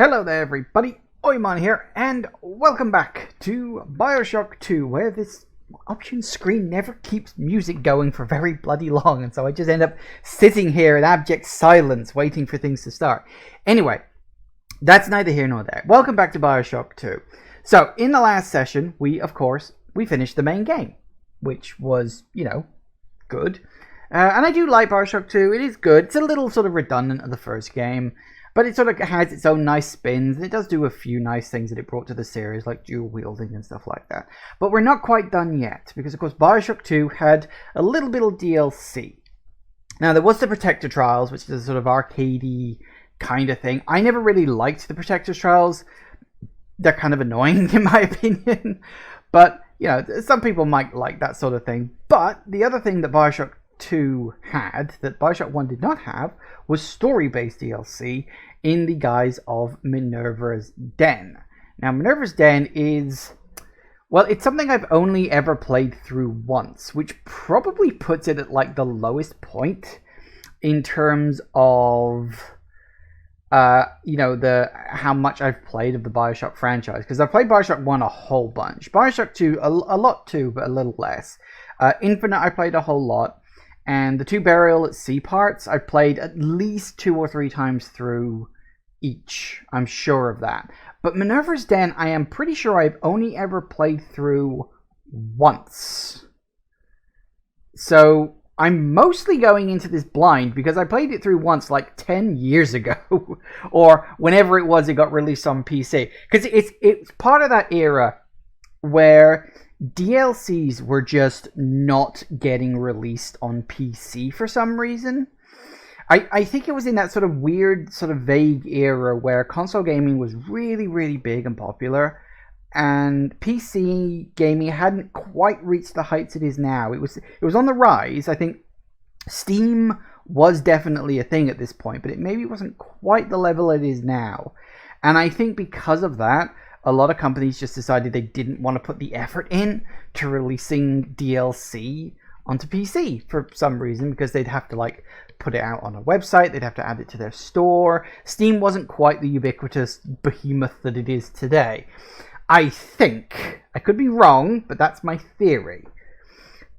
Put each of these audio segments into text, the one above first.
Hello there everybody, Oimon here, and welcome back to BioShock 2, where this option screen never keeps music going for very bloody long, and so I just end up sitting here in abject silence waiting for things to start. Anyway, that's neither here nor there. Welcome back to BioShock 2. So, in the last session, we finished the main game, which was, good. And I do like BioShock 2, it is good. It's a little sort of redundant of the first game, but it sort of has its own nice spins, and it does do a few nice things that it brought to the series, like dual wielding and stuff like that. But we're not quite done yet, because of course BioShock 2 had a little bit of DLC. Now there was the Protector Trials, which is a sort of arcadey kind of thing. I never really liked the Protector Trials. They're kind of annoying in my opinion. But, some people might like that sort of thing. But the other thing that BioShock 2 had, that BioShock 1 did not have, was story-based DLC in the guise of Minerva's Den. Now, Minerva's Den is, well, it's something I've only ever played through once, which probably puts it at, like, the lowest point in terms of, how much I've played of the BioShock franchise. Because I've played BioShock 1 a whole bunch. BioShock 2, a lot too, but a little less. Infinite, I played a whole lot. And the 2 Burial at Sea parts, I've played at least 2 or 3 times through each. I'm sure of that. But Minerva's Den, I am pretty sure I've only ever played through once. So I'm mostly going into this blind because I played it through once like 10 years ago. Or whenever it was, it got released on PC. Because it's part of that era where DLCs were just not getting released on PC for some reason. I think it was in that sort of weird, sort of vague era where console gaming was really, really big and popular, and PC gaming hadn't quite reached the heights it is now. It was on the rise. I think Steam was definitely a thing at this point, but it maybe wasn't quite the level it is now. And I think because of that, a lot of companies just decided they didn't want to put the effort in to releasing DLC onto PC for some reason, because they'd have to put it out on a website, they'd have to add it to their store. Steam wasn't quite the ubiquitous behemoth that it is today. I think. I could be wrong, but that's my theory.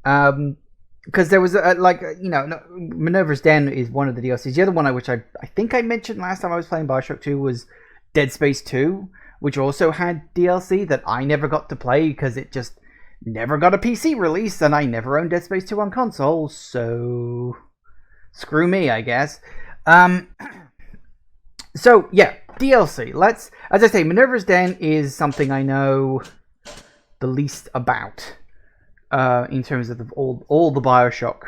Because there was Minerva's Den is one of the DLCs. The other one, which I think I mentioned last time I was playing BioShock 2, was Dead Space 2. Which also had DLC that I never got to play because it just never got a PC release, and I never owned Dead Space 2 on console, so screw me, I guess. So, yeah, DLC. As I say, Minerva's Den is something I know the least about in terms of all the BioShock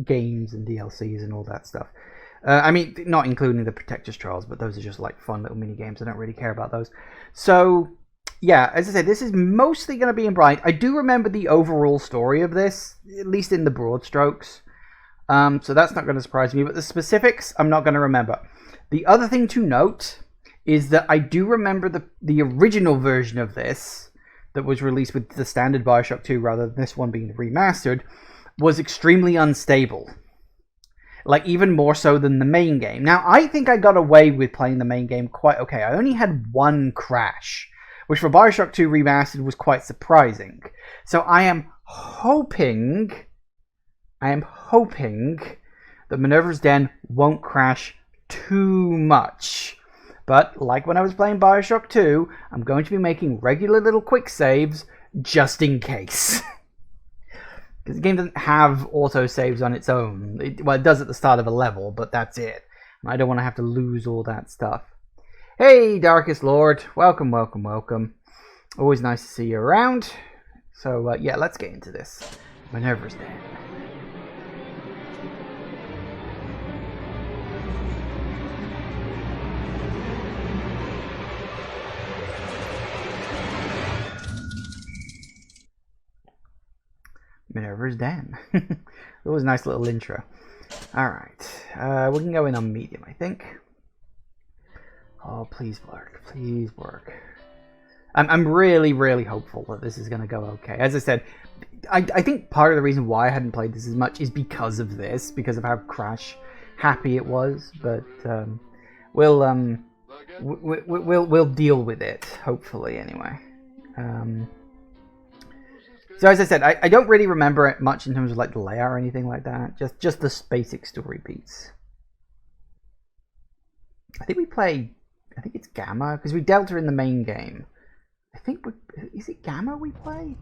games and DLCs and all that stuff. Not including the Protector's Trials, but those are just fun little mini games. I don't really care about those. So, yeah, as I said, this is mostly going to be in blind. I do remember the overall story of this, at least in the broad strokes. So that's not going to surprise me, but the specifics, I'm not going to remember. The other thing to note is that I do remember the original version of this that was released with the standard BioShock 2 rather than this one being remastered was extremely unstable. Even more so than the main game. Now, I think I got away with playing the main game quite okay. I only had one crash, which for BioShock 2 Remastered was quite surprising. So I am hoping that Minerva's Den won't crash too much. But, like when I was playing BioShock 2, I'm going to be making regular little quick saves just in case. Because the game doesn't have autosaves on its own. It does at the start of a level, but that's it. And I don't want to have to lose all that stuff. Hey, Darkest Lord. Welcome, welcome, welcome. Always nice to see you around. So, yeah, let's get into this. Minerva's Den. Minerva's Den. It was a nice little intro. Alright. We can go in on medium, I think. Oh, please work. Please work. I'm really, really hopeful that this is going to go okay. As I said, I think part of the reason why I hadn't played this as much is because of this. Because of how crash happy it was. But we'll we'll deal with it, hopefully, anyway. So as I said, I don't really remember it much in terms of like the layout or anything like that. Just the basic story beats. I think it's Gamma, because we Delta in the main game. Is it Gamma we play?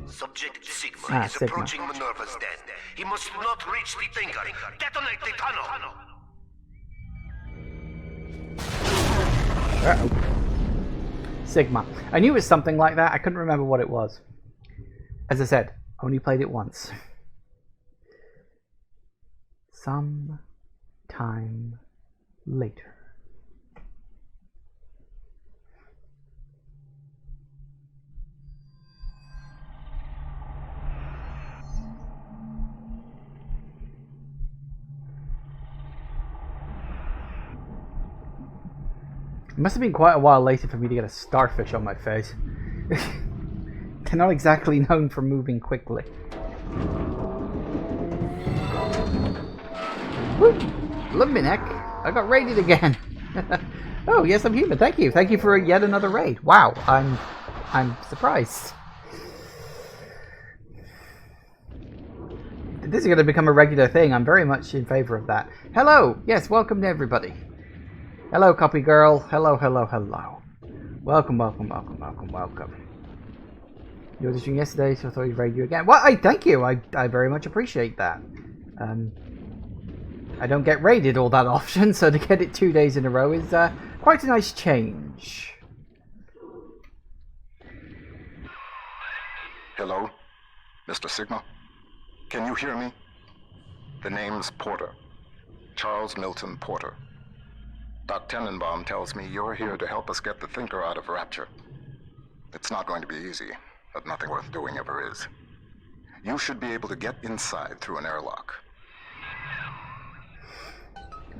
Subject Sigma is approaching Minerva's den. He must not reach the Thinker. Detonate the tunnel! Uh-oh. Sigma. I knew it was something like that. I couldn't remember what it was. As I said, only played it once. Some time later. It must have been quite a while later for me to get a starfish on my face. They're not exactly known for moving quickly. Woo! Lumbinek, I got raided again. Oh yes, I'm human. Thank you. Thank you for yet another raid. Wow, I'm surprised. This is going to become a regular thing. I'm very much in favor of that. Hello. Yes, welcome to everybody. Hello, copy girl. Hello, hello, hello. Welcome, welcome, welcome, welcome, welcome. You were streaming yesterday, so I thought I'd raid you again. Well, thank you. I very much appreciate that. I don't get raided all that often, so to get it 2 days in a row is quite a nice change. Hello, Mr. Sigma? Can you hear me? The name's Porter. Charles Milton Porter. Doc Tenenbaum tells me you're here to help us get the Thinker out of Rapture. It's not going to be easy, but nothing worth doing ever is. You should be able to get inside through an airlock.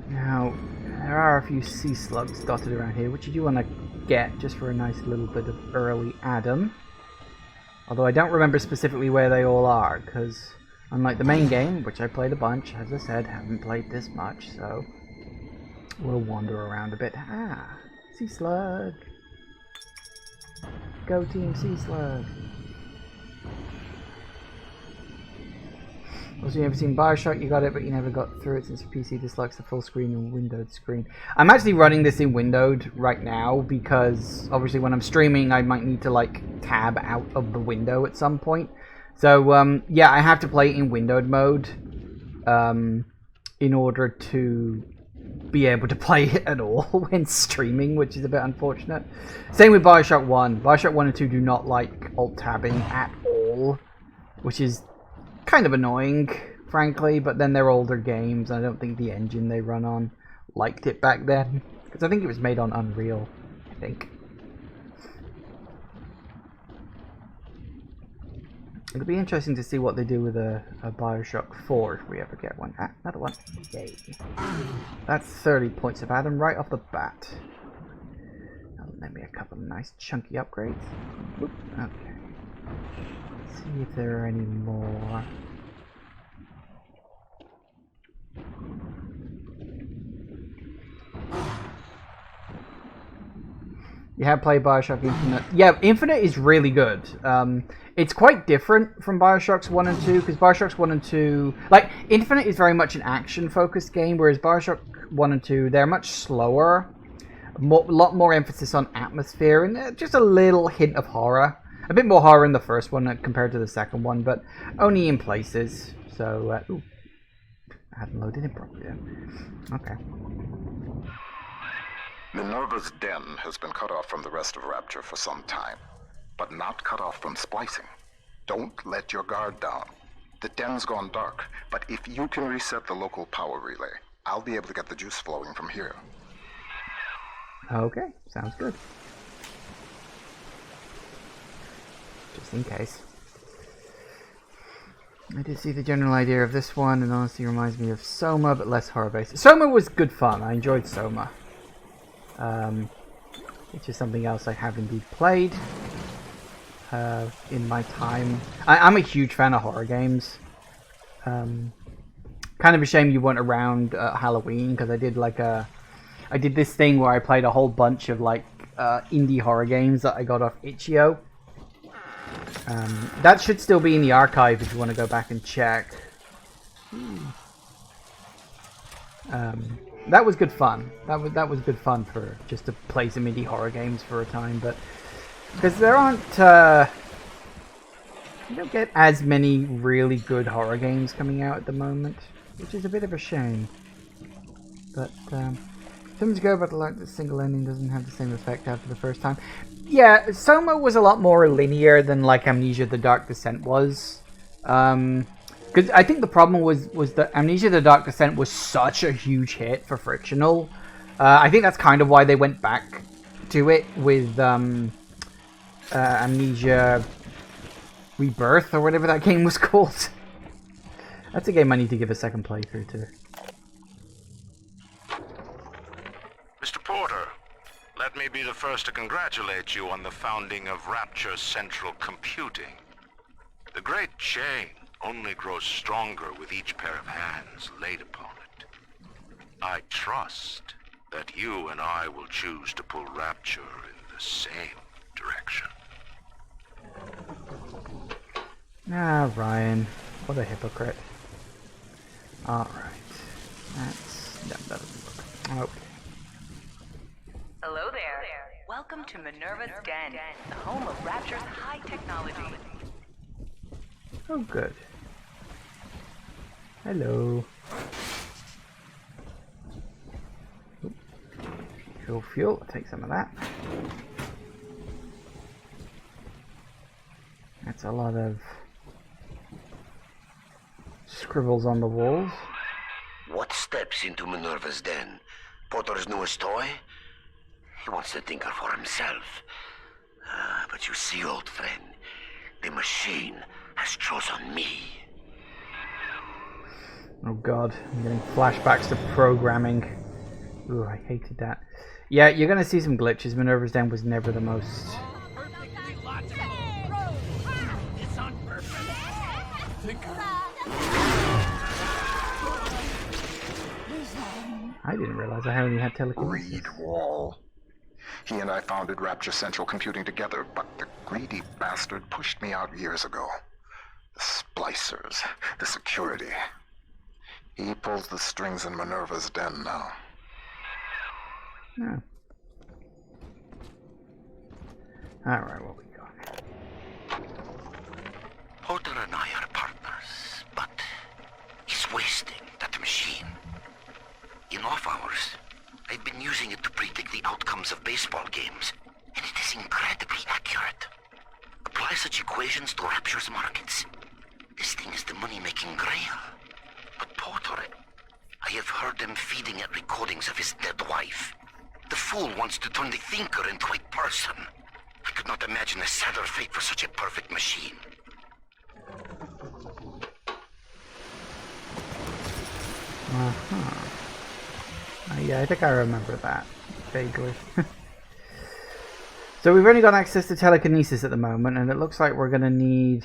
Now, there are a few sea slugs dotted around here, which you do want to get just for a nice little bit of early Adam. Although I don't remember specifically where they all are, because unlike the main game, which I played a bunch, as I said, haven't played this much, so we'll wander around a bit. Ah, sea slug. Go team sea slug. Also, you ever seen BioShock? You got it, but you never got through it since your PC dislikes the full screen and windowed screen. I'm actually running this in windowed right now because obviously when I'm streaming, I might need to like tab out of the window at some point. So yeah, I have to play it in windowed mode in order to be able to play it at all when streaming, which is a bit unfortunate. Same with BioShock 1. BioShock 1 and 2 do not like alt-tabbing at all, which is kind of annoying, frankly, but then they're older games, and I don't think the engine they run on liked it back then, because I think it was made on Unreal, I think. It'll be interesting to see what they do with a BioShock 4 if we ever get one. Ah, another one. Yay. That's 30 points of Adam right off the bat. That'll let me a couple of nice chunky upgrades. Oop, okay. Let's see if there are any more. You have played BioShock Infinite. Yeah, Infinite is really good. It's quite different from BioShock's 1 and 2, because BioShock's 1 and 2... Like, Infinite is very much an action-focused game, whereas BioShock 1 and 2, they're much slower. A lot more emphasis on atmosphere, and just a little hint of horror. A bit more horror in the first one compared to the second one, but only in places. So, ooh. I hadn't loaded it properly then. Okay. Minerva's den has been cut off from the rest of Rapture for some time, but not cut off from splicing. Don't let your guard down. The den's gone dark, but if you can reset the local power relay, I'll be able to get the juice flowing from here. Okay, sounds good. Just in case. I did see the general idea of this one, and honestly reminds me of Soma, but less horror-based. Soma was good fun. I enjoyed Soma. Which is something else I have indeed played in my time. I'm a huge fan of horror games. Kind of a shame you weren't around Halloween, because I did this thing where I played a whole bunch of like indie horror games that I got off itch.io. That should still be in the archive if you want to go back and check. That was good fun. That was good fun for just to play some indie horror games for a time, but because there aren't you don't get as many really good horror games coming out at the moment, which is a bit of a shame. But something to go about the single ending doesn't have the same effect after the first time. Yeah, Soma was a lot more linear than like Amnesia: The Dark Descent was. Because I think the problem was that Amnesia: The Dark Descent was such a huge hit for Frictional. I think that's kind of why they went back to it with Amnesia Rebirth, or whatever that game was called. That's a game I need to give a second playthrough to. Mr. Porter, let me be the first to congratulate you on the founding of Rapture Central Computing. The great chain only grows stronger with each pair of hands laid upon it. I trust that you and I will choose to pull Rapture in the same direction. Ah, Ryan. What a hypocrite. Alright. That doesn't work. Okay. Hello there. Welcome to Minerva's Den, the home of Rapture's high technology. Oh, good. Hello. Fuel. I'll take some of that. That's a lot of scribbles on the walls. What steps into Minerva's den? Porter's newest toy? He wants to tinker for himself. But you see, old friend, the machine has chosen me. Oh god, I'm getting flashbacks to programming. Ooh, I hated that. Yeah, you're gonna see some glitches. Minerva's Den was never the most... I didn't realize I only had telekinesis. Greed Wall. He and I founded Rapture Central Computing together, but the greedy bastard pushed me out years ago. The splicers, the security. He pulls the strings in Minerva's den now. Yeah. Alright, what we got? Porter and I are partners, but he's wasting that machine. In off hours, I've been using it to predict the outcomes of baseball games, and it is incredibly accurate. Apply such equations to Rapture's markets. This thing is the money-making grail. But Porter, I have heard them feeding it recordings of his dead wife. The fool wants to turn the thinker into a person. I could not imagine a sadder fate for such a perfect machine. Uh-huh. Yeah, I think I remember that vaguely. So we've only got access to telekinesis at the moment, and it looks like we're going to need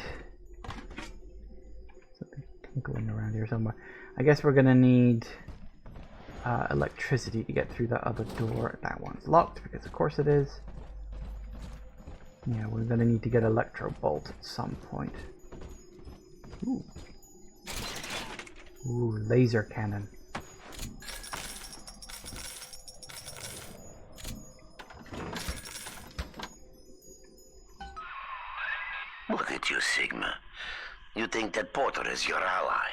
something tinkling around here somewhere. I guess we're going to need electricity to get through that other door. That one's locked, because of course it is. Yeah, we're going to need to get electro bolt at some point. Ooh. Ooh, laser cannon. Look at you, Sigma. You think that Porter is your ally,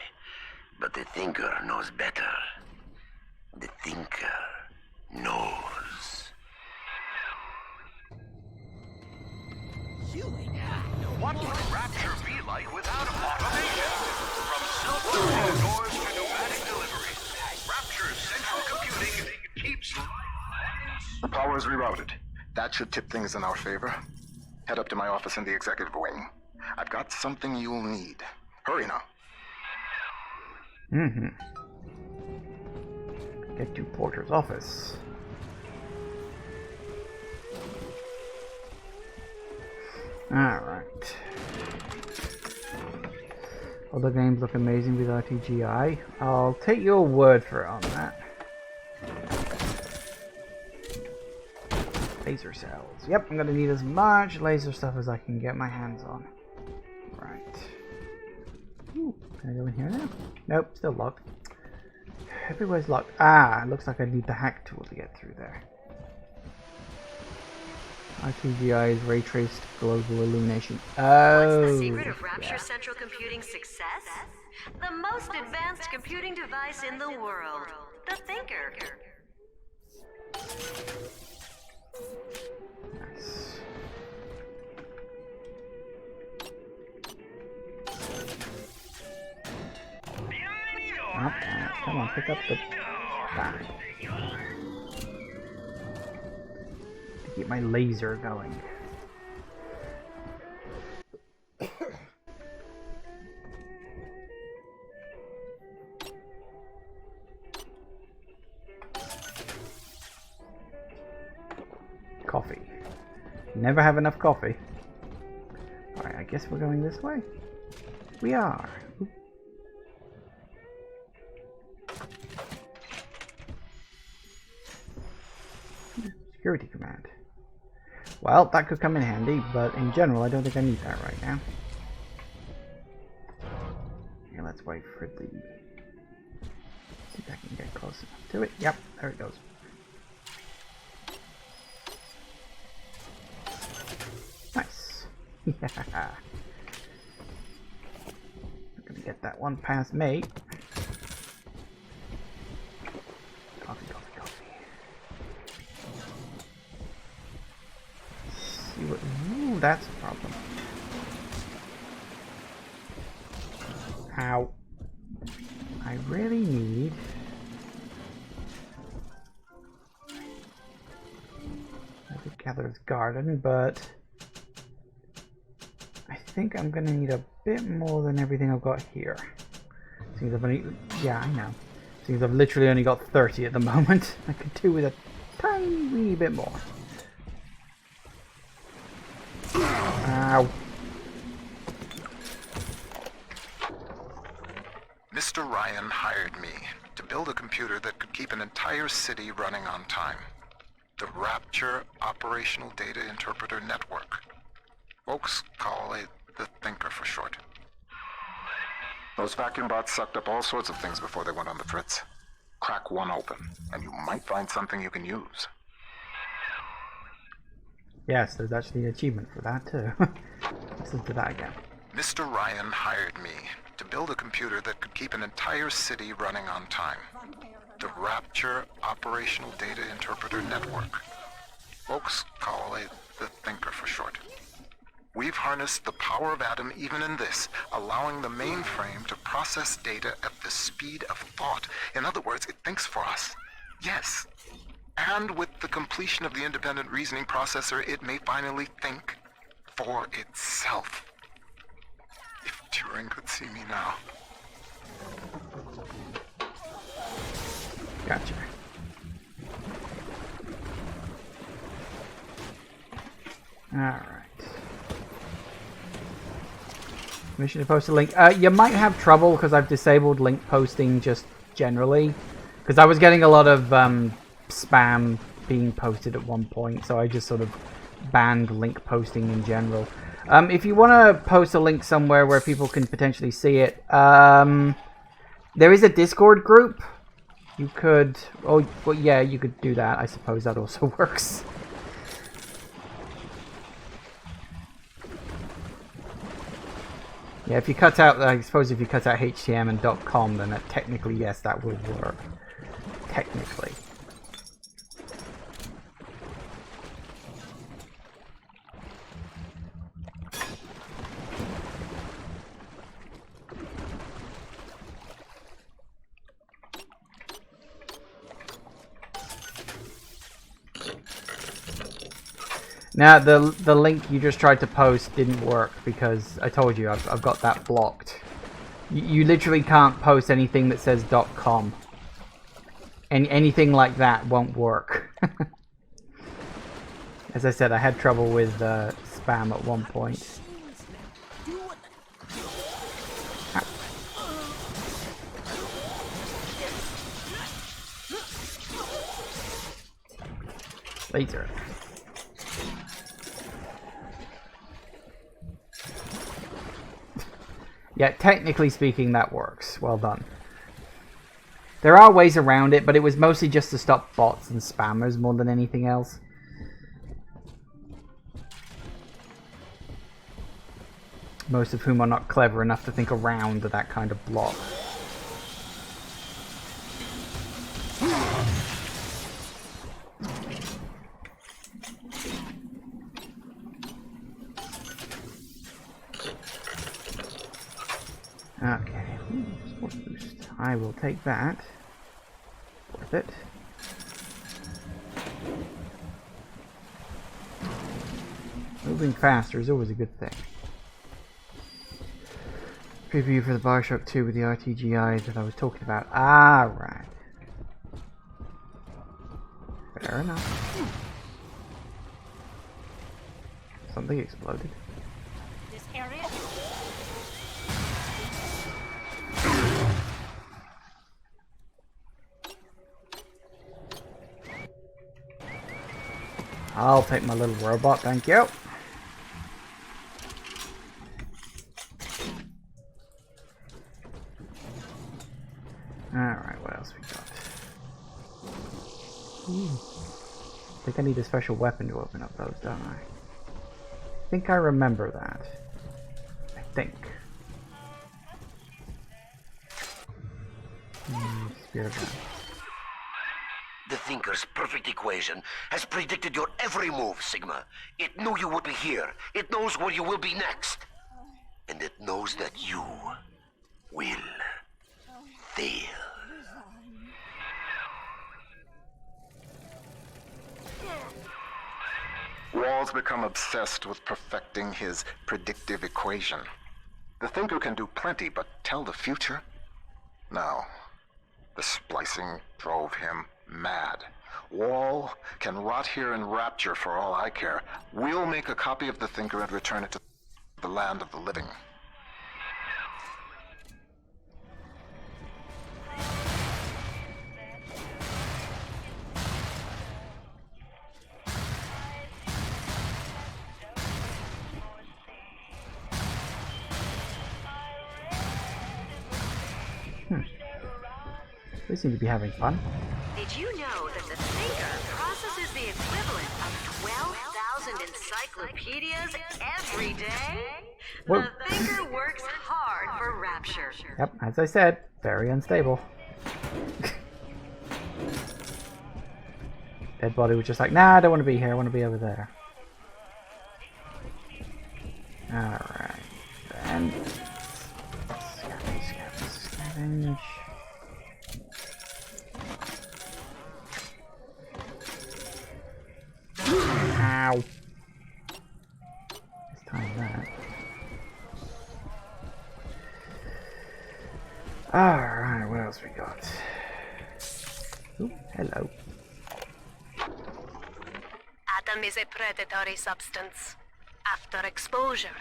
but the Thinker knows better. The Thinker knows. What would Rapture be like without automation? From self-opening doors to pneumatic deliveries, Rapture's central computing keeps life. The power is rerouted. That should tip things in our favor. Head up to my office in the executive wing. I've got something you'll need. Hurry now. Mm-hmm. Get to Porter's office. Alright. Other games look amazing with RTGI. I'll take your word for it on that. Laser cells. Yep, I'm gonna need as much laser stuff as I can get my hands on. Right. Ooh, can I go in here now? Nope, still locked. Everywhere's locked. Ah, it looks like I need the hack tool to get through there. RTGI is ray traced global illumination. Oh. What's the secret of Rapture Central Computing's success? The most advanced computing device in the world. The Thinker. Nice. Oh, come on, pick up the back. Get my laser going. Coffee. Never have enough coffee. Alright, I guess we're going this way. We are. Oop. Security command. Well, that could come in handy, but in general, I don't think I need that right now. Okay, let's wait for the... See if I can get close enough to it. Yep, there it goes. Nice. Yeah. I'm gonna get that one past me. Coffee, coffee, coffee. See what? Ooh, that's a problem. Ow. I really need... I could gather his garden, but... I think I'm gonna need a bit more than everything I've got here. Seems I've only... Yeah, I know. Seems I've literally only got 30 at the moment. I could do with a tiny wee bit more. Ow. Mr. Ryan hired me to build a computer that could keep an entire city running on time. The Rapture Operational Data Interpreter Network. Folks call it the Thinker for short. Those vacuum bots sucked up all sorts of things before they went on the fritz. Crack one open, and you might find something you can use. Yes, there's actually an achievement for that too. Listen to that again. Mr. Ryan hired me to build a computer that could keep an entire city running on time. The Rapture Operational Data Interpreter Network. Folks call it the Thinker for short. We've harnessed the power of Atom even in this, allowing the mainframe to process data at the speed of thought. In other words, it thinks for us. Yes. And with the completion of the independent reasoning processor, it may finally think for itself. If Turing could see me now. Gotcha. Alright. Mission to post a link. You might have trouble because I've disabled link posting just generally. Because I was getting a lot of spam being posted at one point, so I just sort of banned link posting in general. If you want to post a link somewhere where people can potentially see it, there is a Discord group. You could... Oh, well, yeah, you could do that. I suppose that also works. Yeah, if you cut out, I suppose if you cut out HTML and .com, then technically, yes, that will work. Technically. Now, the link you just tried to post didn't work because I told you I've got that blocked. You literally can't post anything that says .com. And anything like that won't work. As I said, I had trouble with spam at one point. Laser. Yeah, technically speaking, that works. Well done. There are ways around it, but it was mostly just to stop bots and spammers more than anything else. Most of whom are not clever enough to think around that kind of block. Okay, sports boost. I will take that. Worth it. Moving faster is always a good thing. Preview for the BioShock 2 with the RTGI that I was talking about. Ah, right. Fair enough. Something exploded. This area. I'll take my little robot, thank you. Alright, what else we got? Ooh. I think I need a special weapon to open up those, don't I? I think I remember that. I think. Spirit gun. The Thinker's perfect equation has predicted your every move, Sigma. It knew you would be here. It knows where you will be next. And it knows that you will fail. Wall's become obsessed with perfecting his predictive equation. The Thinker can do plenty, but tell the future? No. The splicing drove him mad. Wall can rot here in Rapture for all I care. We'll make a copy of the Thinker and return it to the land of the living. They seem to be having fun. Did you know that the Thinker processes the equivalent of 12,000 encyclopedias every day? Whoa. The Thinker works hard for Rapture. Yep, as I said, very unstable. Dead body was just like, nah, I don't want to be here, I want to be over there. Alright, then. Scavenge. Ow. Let's time that. Alright, what else we got? Ooh, hello. Adam is a predatory substance. After exposure,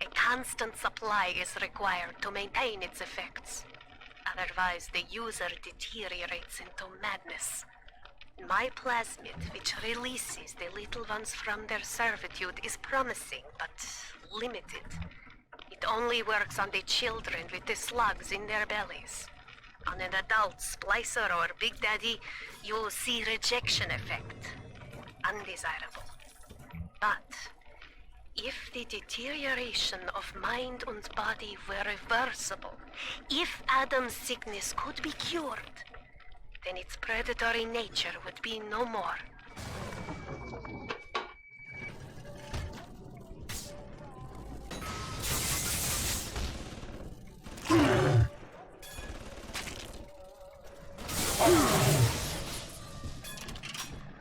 a constant supply is required to maintain its effects. Otherwise, the user deteriorates into madness. My plasmid, which releases the little ones from their servitude, is promising, but limited. It only works on the children with the slugs in their bellies. On an adult splicer or Big Daddy, you'll see rejection effect. Undesirable. But if the deterioration of mind and body were reversible, if Adam's sickness could be cured, then its predatory nature would be no more.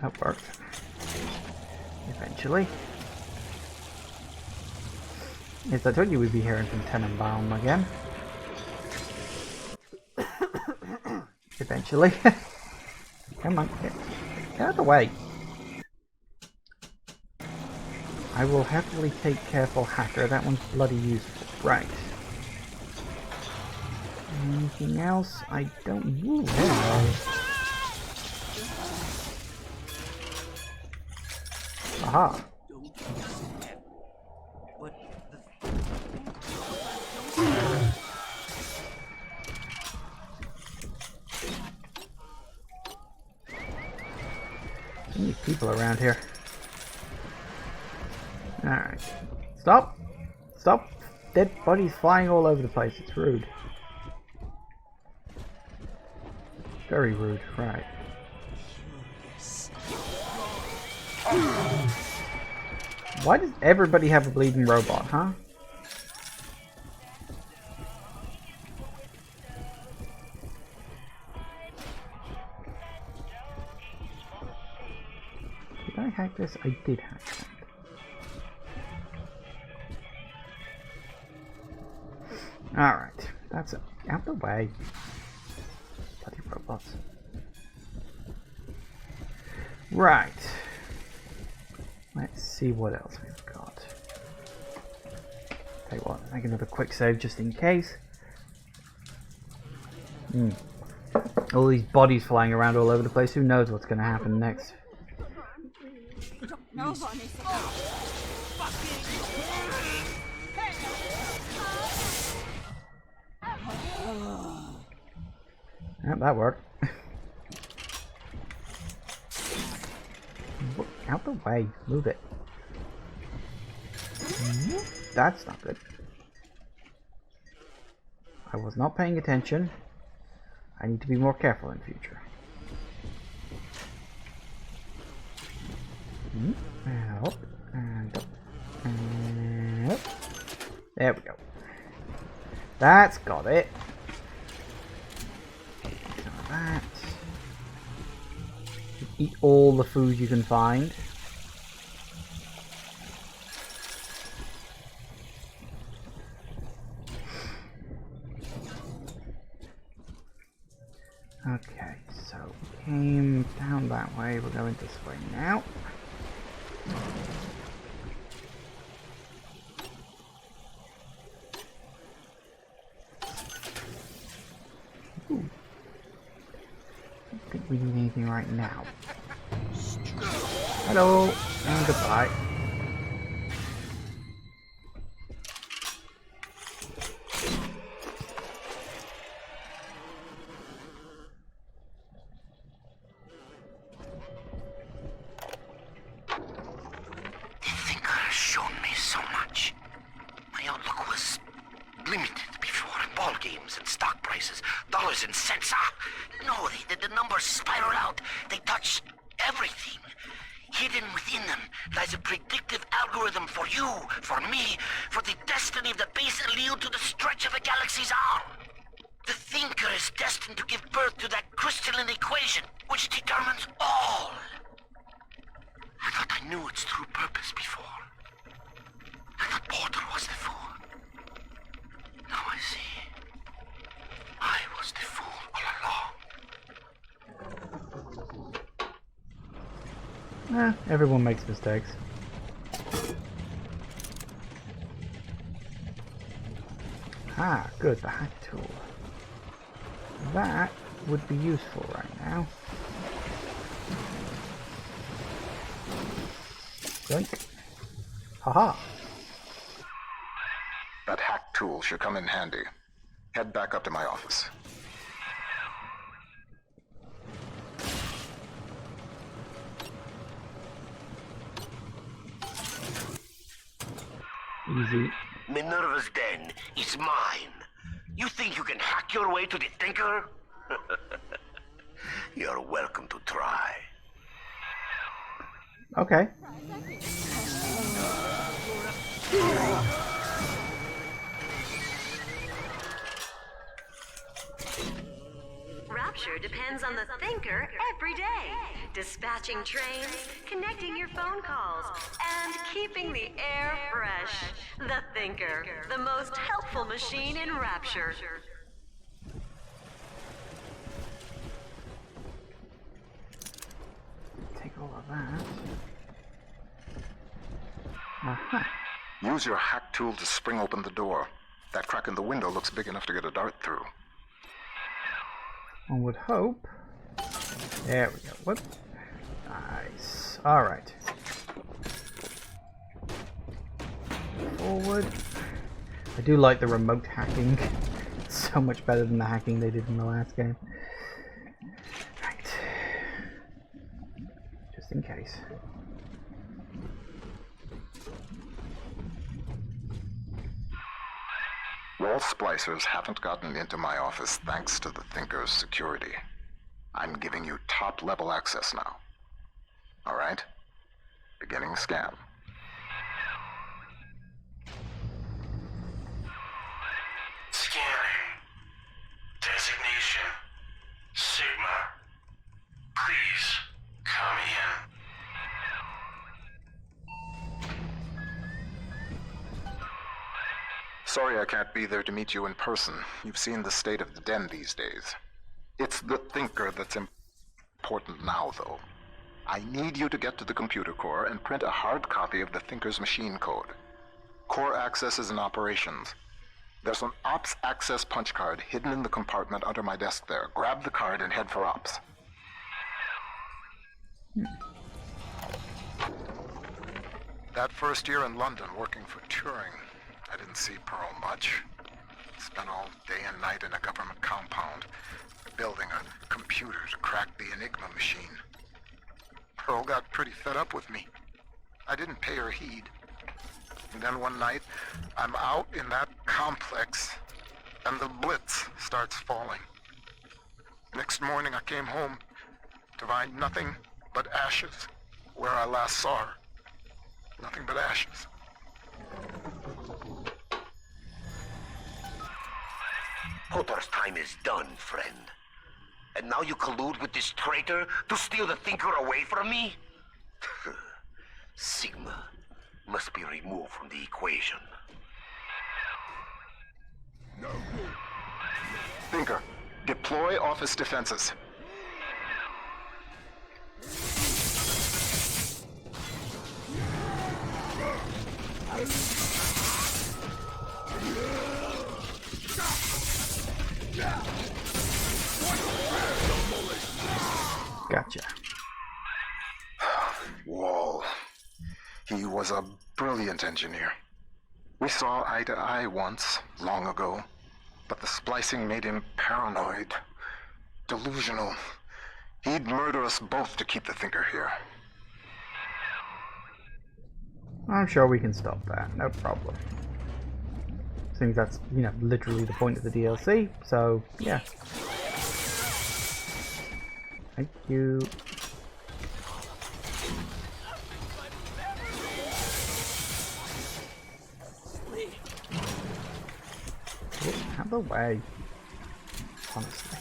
That worked. Eventually. Yes, I told you we'd be hearing from Tenenbaum again. Eventually. Come on, get out of the way. I will happily take Careful Hacker. That one's bloody useful. Right. Anything else? I don't know. Aha. Too many people around here. Alright. Stop! Stop! Dead bodies flying all over the place. It's rude. Very rude. Right. Why does everybody have a bleeding robot, huh? Did I hack this? I did hack that. Alright, that's it. Out the way. Bloody robots. Right. Let's see what else we've got. Tell you what, make another quick save just in case. All these bodies flying around all over the place. Who knows what's going to happen next? Yep, that worked. Out the way. Move it. That's not good. I was not paying attention. I need to be more careful in future. And up, and up, and up. There we go. That's got it. Some of that. Eat all the food you can find. Okay, so we came down that way. We're going this way now. Ooh. Don't think we need anything right now. Hello, and goodbye. The thinker has shown me so much. My outlook was limited before. Ball games and stock prices, dollars and cents. No, the numbers spiral out. They touch everything. Hidden within them lies a predictive algorithm for you, for me, for the destiny of the base allele to the stretch of a galaxy's arm. The thinker is destined to give birth to that crystalline equation, which determines all. I thought I knew its true purpose before. I thought Porter was the fool. Now I see. I was the fool all along. Everyone makes mistakes. Ah, good, the hack tool. That would be useful right now. Drink. Haha. That hack tool should come in handy. Head back up to my office. Easy. Minerva's den is mine. You think you can hack your way to the thinker? You're welcome to try. Okay. Rapture depends on the thinker every day. Dispatching trains, connecting your phone calls, and keeping the air fresh. The thinker, the most helpful machine in Rapture. Take all of that. Aha. Use your hack tool to spring open the door. That crack in the window looks big enough to get a dart through. One would hope. There we go. Whoop. Nice. Alright. forward. I do like the remote hacking. It's so much better than the hacking they did in the last game. Right. Just in case. Wall splicers haven't gotten into my office thanks to the Thinker's security. I'm giving you top-level access now. All right? Beginning scan. Scanning. Designation. Sigma. Please, come in. Sorry I can't be there to meet you in person. You've seen the state of the den these days. It's the Thinker that's important now, though. I need you to get to the computer core and print a hard copy of the Thinker's machine code. Core access is in operations. There's an Ops access punch card hidden in the compartment under my desk there. Grab the card and head for Ops. That first year in London working for Turing, I didn't see Pearl much. Spent all day and night in a government compound, building a computer to crack the Enigma machine. Pearl got pretty fed up with me. I didn't pay her heed. And then one night, I'm out in that complex, and the blitz starts falling. Next morning, I came home to find nothing but ashes where I last saw her. Nothing but ashes. Potter's time is done, friend. And now you collude with this traitor to steal the Thinker away from me? Sigma must be removed from the equation. Thinker, deploy office defenses. Gotcha. Wall. He was a brilliant engineer. We saw eye to eye once, long ago, but the splicing made him paranoid, delusional. He'd murder us both to keep the Thinker here. I'm sure we can stop that, no problem. Seems that's, you know, literally the point of the DLC, so yeah. Thank you. Get out of the way. Honestly.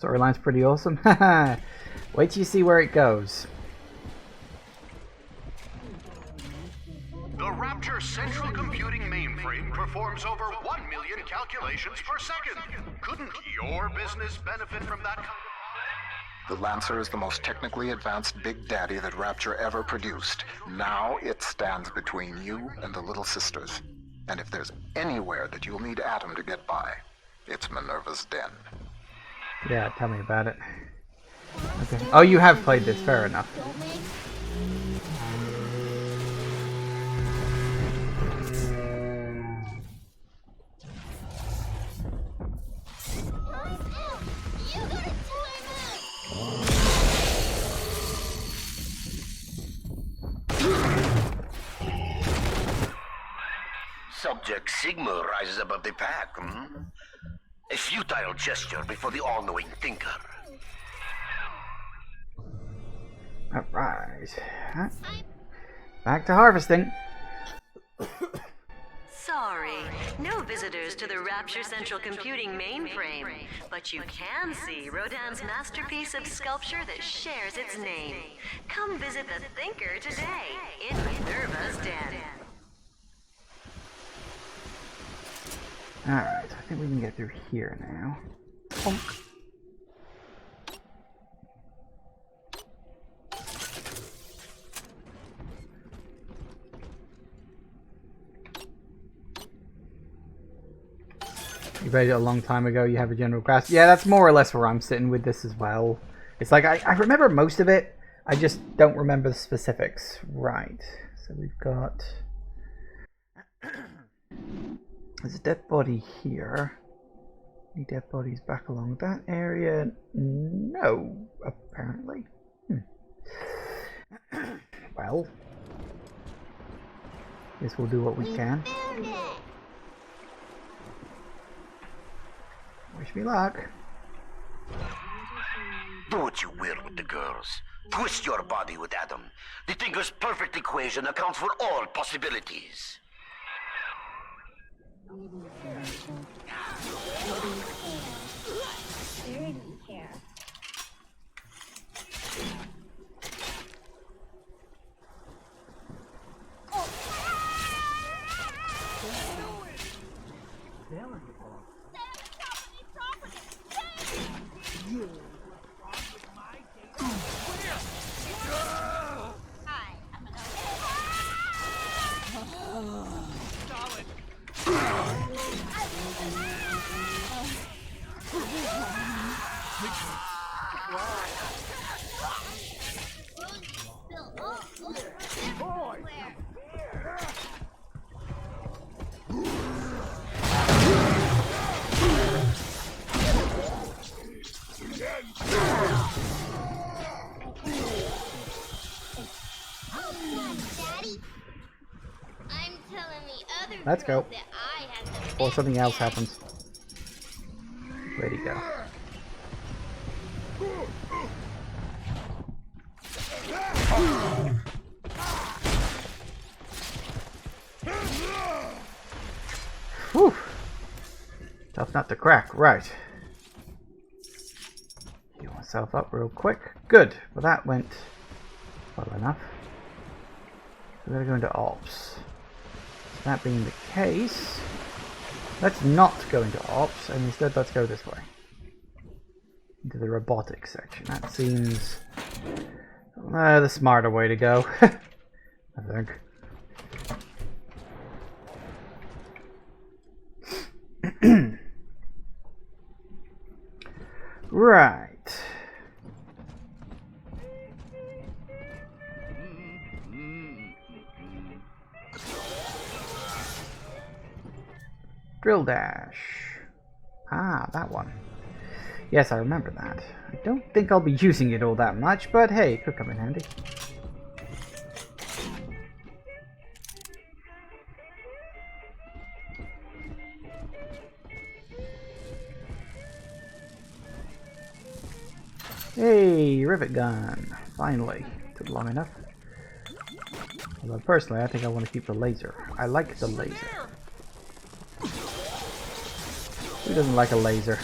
Storyline's pretty awesome. Wait till you see where it goes. The Rapture central computing mainframe performs over 1 million calculations per second. Couldn't your business benefit from that kind of... The Lancer is the most technically advanced Big Daddy that Rapture ever produced. Now it stands between you and the Little Sisters. And if there's anywhere that you'll need Atom to get by, it's Minerva's den. Yeah, tell me about it. Okay. Oh, you have played this, fair enough. Subject Sigma rises above the pack, A futile gesture before the all-knowing Thinker. Alright. Back to harvesting. Sorry, no visitors to the Rapture Central Computing mainframe, but you can see Rodin's masterpiece of sculpture that shares its name. Come visit the Thinker today in Minerva's den. Alright, I think we can get through here now. Bonk. You played it a long time ago, you have a general grasp. Yeah, that's more or less where I'm sitting with this as well. It's like, I remember most of it, I just don't remember the specifics. Right. So we've got... There's a dead body here. Any dead bodies back along that area? No, apparently. Well, guess we'll do what we can. Wish me luck. Do what you will with the girls. Twist your body with Adam. The Tinker's perfect equation accounts for all possibilities. Let's go. Or something else happens. Where'd he go? Whew. Tough nut to crack. Right. Heal myself up real quick. Good. Well, that went well enough. We're going to go into ops. That being the case, let's not go into ops, and instead let's go this way. Into the robotics section. That seems the smarter way to go, I think. Right. Drill dash. Ah, that one. Yes, I remember that. I don't think I'll be using it all that much, but hey, it could come in handy. Hey, rivet gun. Finally. Took long enough. Although personally, I think I want to keep the laser. I like the laser. Who doesn't like a laser?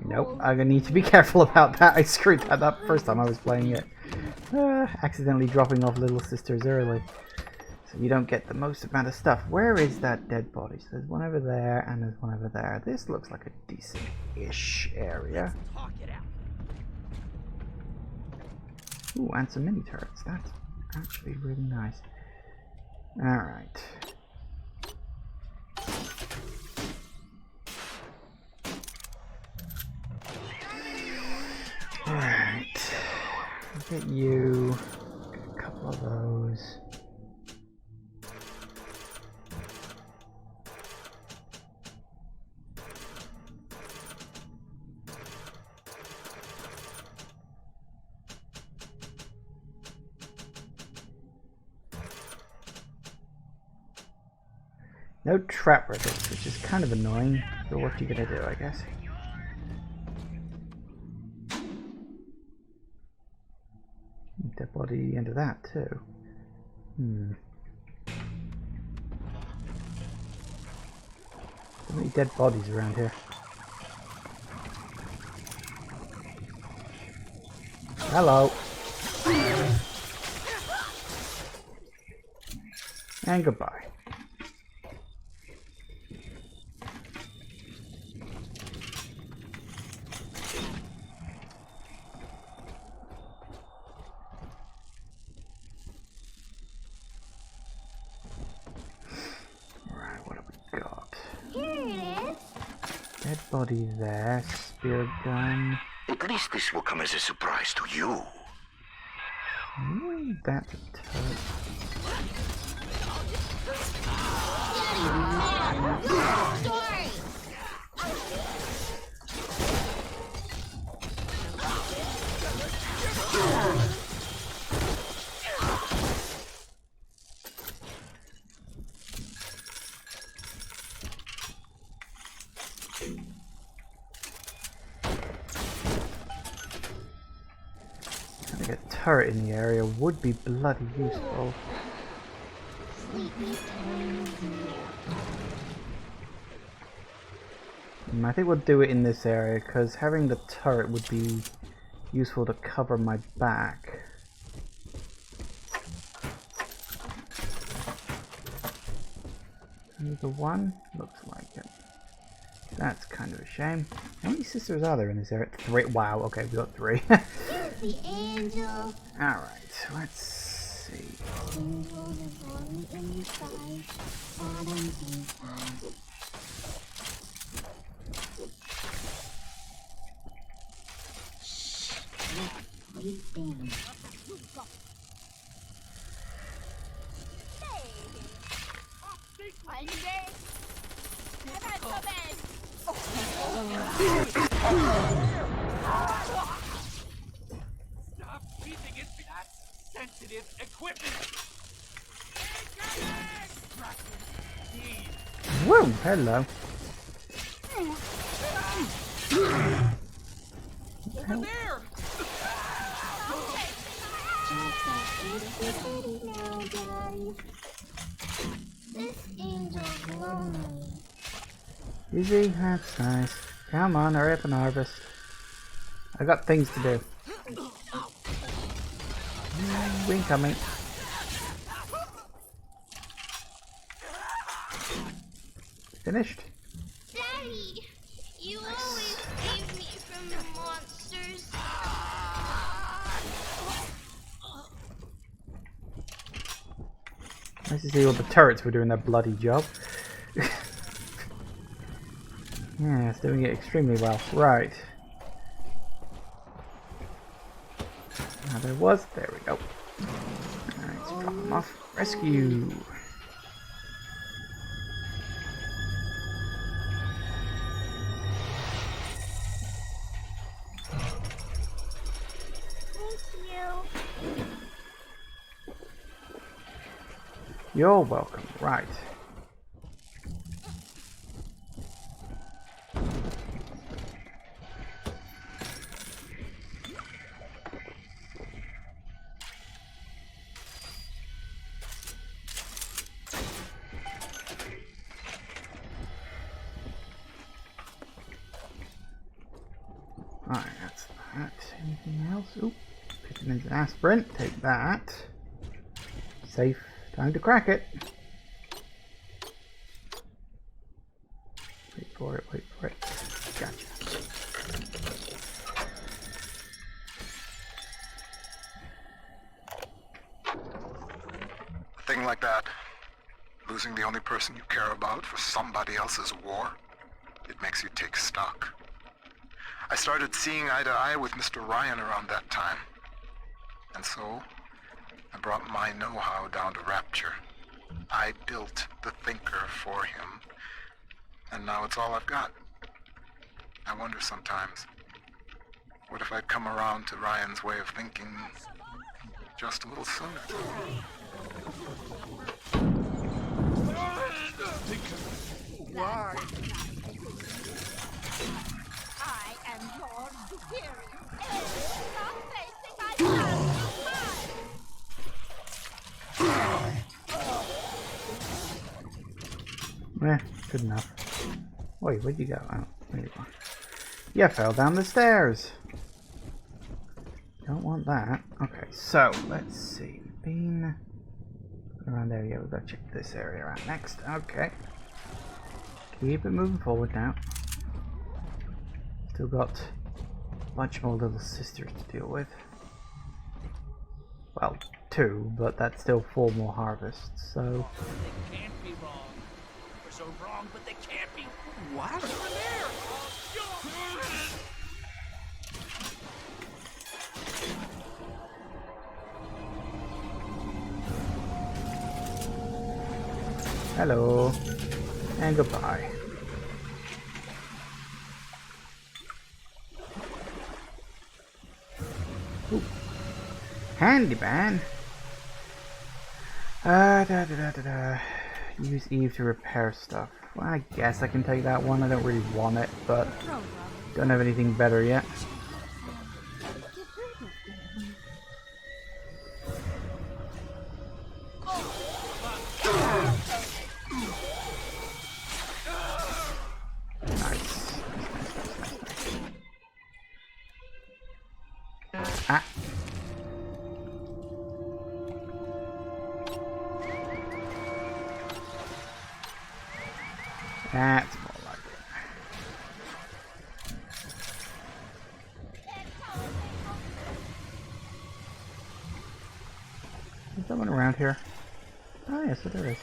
Nope, I'm gonna need to be careful about that. I screwed that up first time I was playing it. Accidentally dropping off little sisters early. So you don't get the most amount of stuff. Where is that dead body? So there's one over there and there's one over there. This looks like a decent-ish area. Ooh, and some mini turrets. That's actually really nice. Alright. Alright. Get you. Get a couple of those. No trap rockets, which is kind of annoying, but what you gonna do, I guess. Dead body into that too. So many dead bodies around here. Hello. And goodbye. Dead body there. Spear gun. At least this will come as a surprise to you. Ooh, that's a turret. Having a turret in the area would be bloody useful. I think we'll do it in this area because having the turret would be useful to cover my back. Either one? Looks like it. That's kind of a shame. How many sisters are there in this area? 3. Wow, okay, we got 3. The angel. Alright, let's see. Angels is on the inside. Bottom inside. Sleeping. Stop keeping it that sensitive equipment! Whoa, hello. Over there! This angel's lonely. Easy, that's nice. Come on, hurry up and harvest. I got things to do. Incoming. Finished? Daddy, you always save me from the monsters. Nice to see all the turrets were doing their bloody job. Yeah, it's doing it extremely well. Right. Now there we go. Alright, let's drop them off. Rescue! Thank you. You're welcome. Right. Alright, that's that. Anything else? Oop. Vitamins and aspirin. Take that. Safe. Time to crack it. Wait for it, wait for it. Gotcha. A thing like that, losing the only person you care about for somebody else's war, it makes you take stock. I started seeing eye to eye with Mr. Ryan around that time. And so, I brought my know-how down to Rapture. I built the thinker for him, and now it's all I've got. I wonder sometimes, what if I'd come around to Ryan's way of thinking just a little sooner? Why? I am your superior. Stop facing my son. Good enough. Wait, where'd you go? Oh, there you are. You fell down the stairs. Don't want that. Okay, so let's see. Been around there. Yeah, we've got to check this area out next. Okay. Keep it moving forward now. Still got a bunch more little sisters to deal with. Well, 2, but that's still 4 more harvests, so... They can't be wrong. They're so wrong, but they can't be. What? Over there! Hello. And goodbye. Ooh. Handyman. Use Eve to repair stuff. Well, I guess I can take that one. I don't really want it, but don't have anything better yet. Nice. Ah. That's more like it. Is someone around here? Oh yes, there is.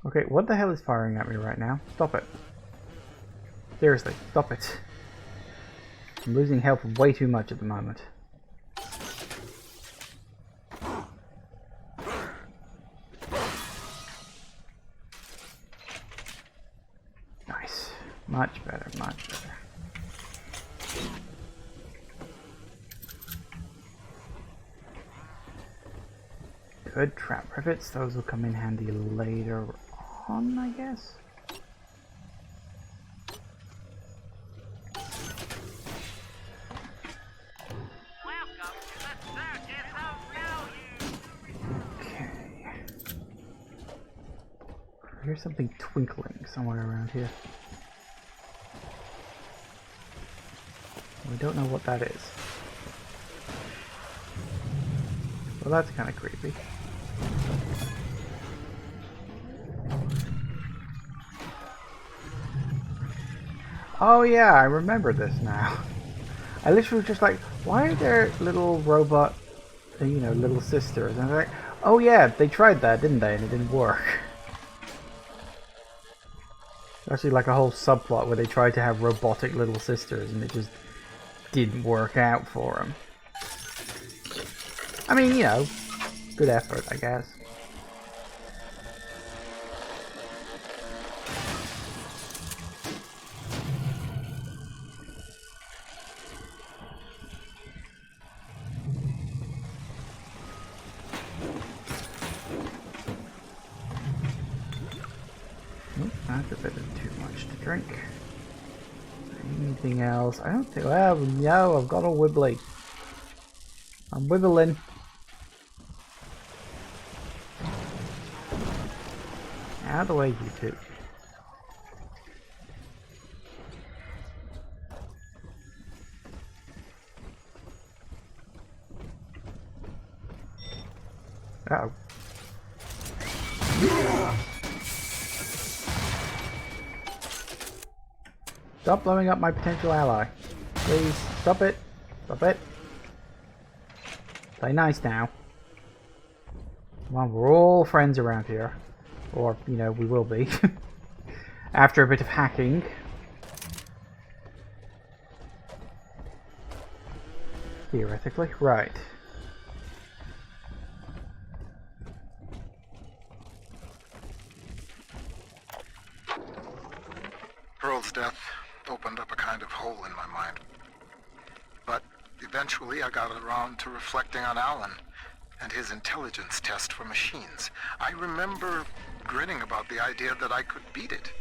Okay, what the hell is firing at me right now? Stop it. Seriously, stop it. I'm losing health way too much at the moment. Nice. Much better, much better. Good trap rivets. Those will come in handy later on, I guess. Here's something twinkling somewhere around here. We don't know what that is. Well, that's kind of creepy. Oh yeah, I remember this now. I literally was just like, why are there little robot, you know, little sisters? And I was like, oh yeah, they tried that, didn't they? And it didn't work. Actually, like a whole subplot where they tried to have robotic little sisters and it just didn't work out for them. I mean, you know, good effort, I guess. That's a bit too much to drink. Anything else? I don't think. Well, no, I've got a wibbly. I'm wibbling. Out of the way, you two. Uh-oh. Stop blowing up my potential ally. Please, stop it. Stop it. Play nice now. Come on, we're all friends around here. Or, you know, we will be. After a bit of hacking. Theoretically. Right. Pearl's death opened up a kind of hole in my mind. But eventually I got around to reflecting on Alan and his intelligence test for machines. I remember grinning about the idea that I could beat it.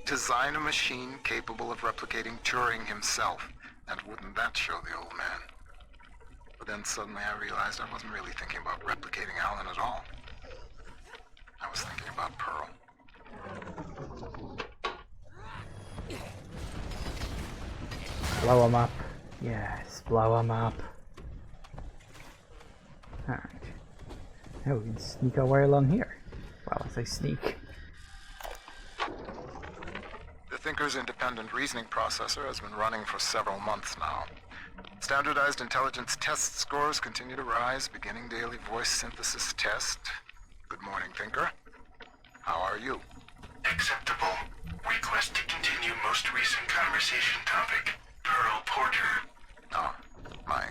Design a machine capable of replicating Turing himself. And wouldn't that show the old man? But then suddenly I realized I wasn't really thinking about replicating Alan at all. I was thinking about Pearl. Blow him up. Yes, blow him up. Alright. Now we can sneak our way along here. Well, I say sneak. The Thinker's independent reasoning processor has been running for several months now. Standardized intelligence test scores continue to rise, beginning daily voice synthesis test. Good morning, Thinker. How are you? Acceptable. Request to continue most recent conversation topic. Pearl Porter. Oh, my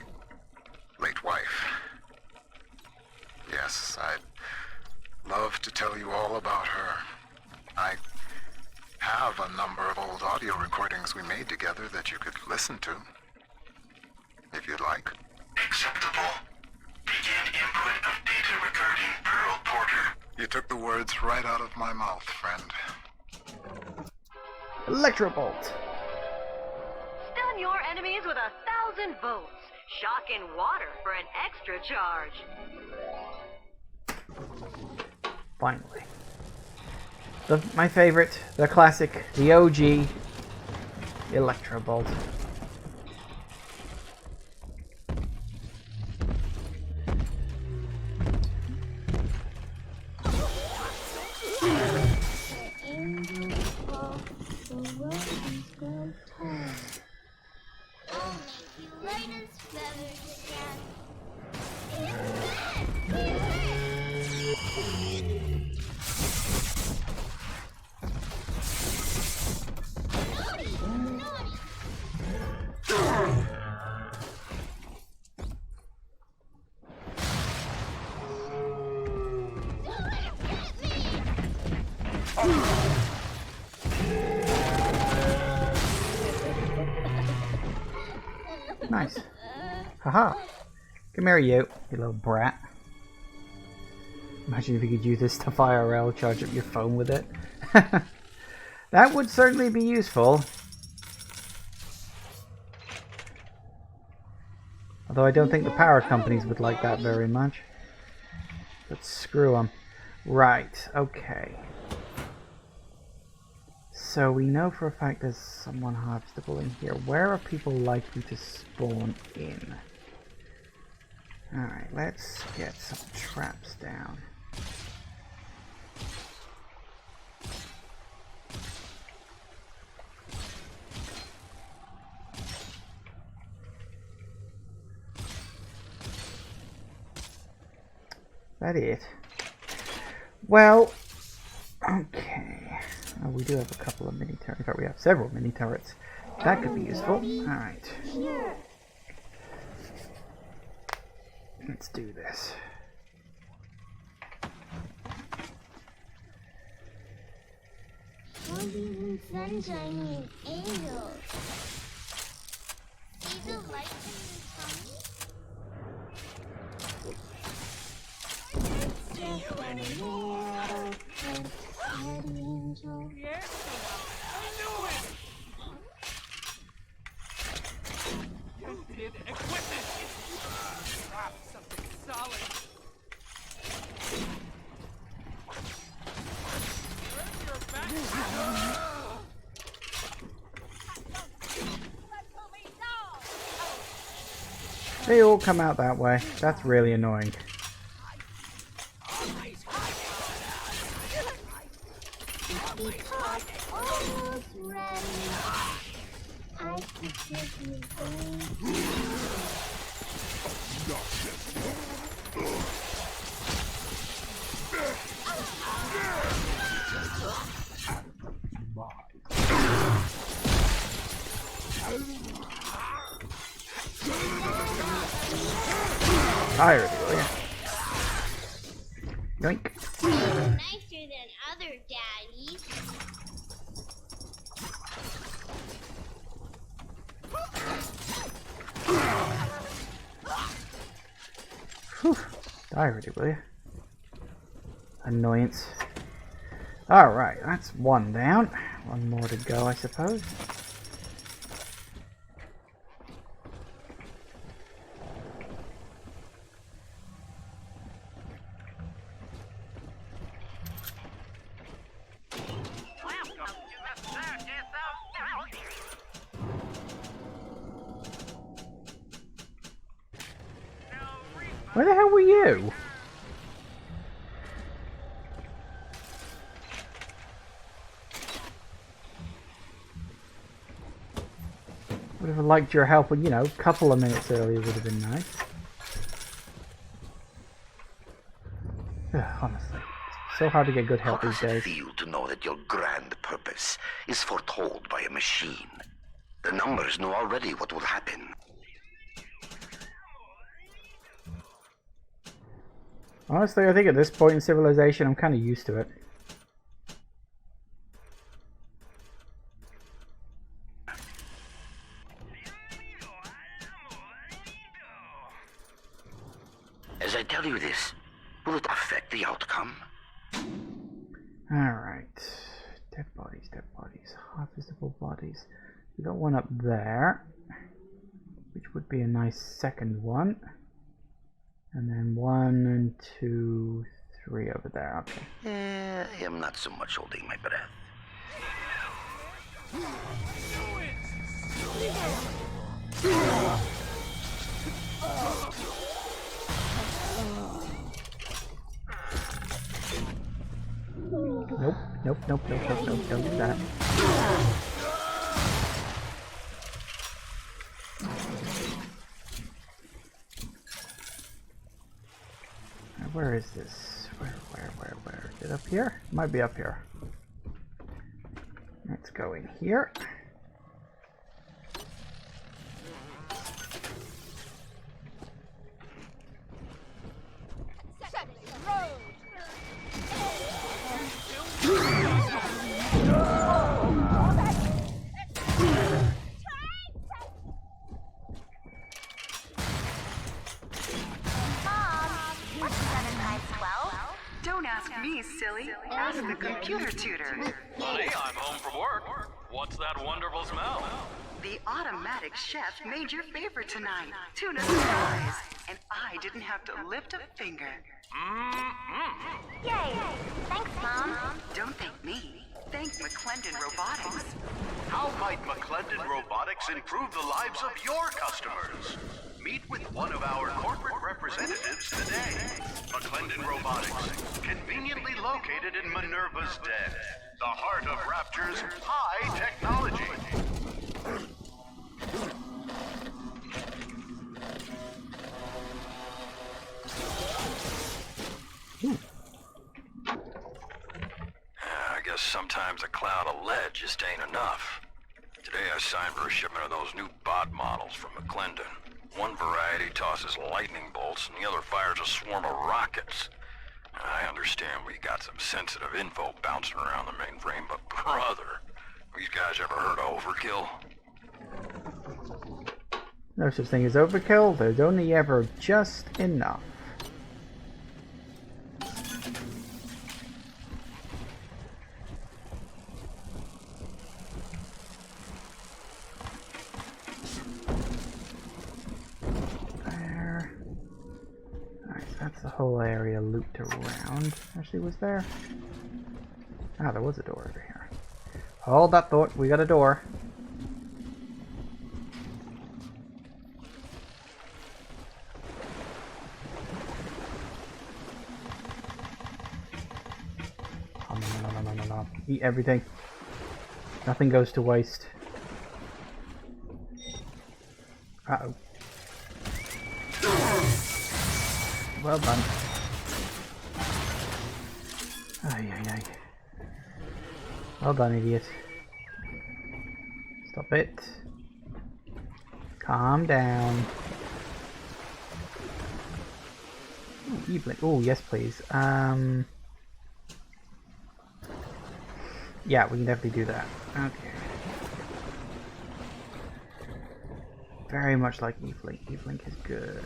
late wife. Yes, I'd love to tell you all about her. I have a number of old audio recordings we made together that you could listen to, if you'd like. Acceptable. Begin input of data regarding Pearl Porter. You took the words right out of my mouth, friend. Electrobolt. Stun your enemies with 1,000 volts. Shock in water for an extra charge. Finally. My favorite, the classic, the OG, Electrobolt. Nice. Haha. Come here, you little brat. Imagine if you could use this stuff IRL, charge up your phone with it. That would certainly be useful. Although I don't think the power companies would like that very much. But screw them. Right, okay. So we know for a fact there's someone harvestable in here. Where are people likely to spawn in? Alright, let's get some traps down. Is that it? Well, okay. Oh, we do have a couple of mini turrets. In fact, we have several mini turrets. That could be useful. Alright. Let's do this. Sunshine angels. See the light in the sun? Sensitive equipment! Drop something solid! Turn your back! They all come out that way. That's really annoying. Almost ready. I could give you Tired, will ya? Yoink. nicer than other daddies. Whew. Die already, will ya? Annoyance. Alright, that's one down. One more to go, I suppose. Where the hell were you? Would have liked your help, you know, a couple of minutes earlier would have been nice. Ugh, honestly, so hard to get good How help these does it days. feel to know that your grand purpose is foretold by a machine? The numbers know already what will happen. Honestly, I think at this point in civilization, I'm kind of used to it. As I tell you this, will it affect the outcome? Alright. Dead bodies, high visible bodies. We got one up there, which would be a nice second one. And then 1 and 2, 3 over there, okay. I am not so much holding my breath. Nope, don't do that. Where is this? Where? Is it up here? Might be up here. Let's go in here. Don't ask me, silly. Ask the computer tutor. Honey, I'm home from work. What's that wonderful smell? The automatic chef made your favorite tonight, tuna surprise, and I didn't have to lift a finger. Yay! Thanks, Mom. Don't thank me. Thank McClendon Robotics. How might McClendon Robotics improve the lives of your customers? Meet with one of our corporate representatives today. McClendon Robotics, conveniently located in Minerva's Den, the heart of Rapture's high technology. I guess sometimes a cloud of lead just ain't enough. Today I signed for a shipment of those new bot models from McClendon. One variety tosses lightning bolts and the other fires a swarm of rockets. I understand we got some sensitive info bouncing around the mainframe, but brother, these guys ever heard of overkill? No such thing as overkill, there's only ever just enough. That's the whole area looped around. Actually, was there? Ah, there was a door over here. Hold that thought, we got a door. No. Eat everything. Nothing goes to waste. Uh-oh. Well done. Ay. Well done, idiot. Stop it. Calm down. Ooh, Evelyn. Oh, yes, please. Yeah, we can definitely do that. Okay. Very much like Evelyn. Evelyn is good.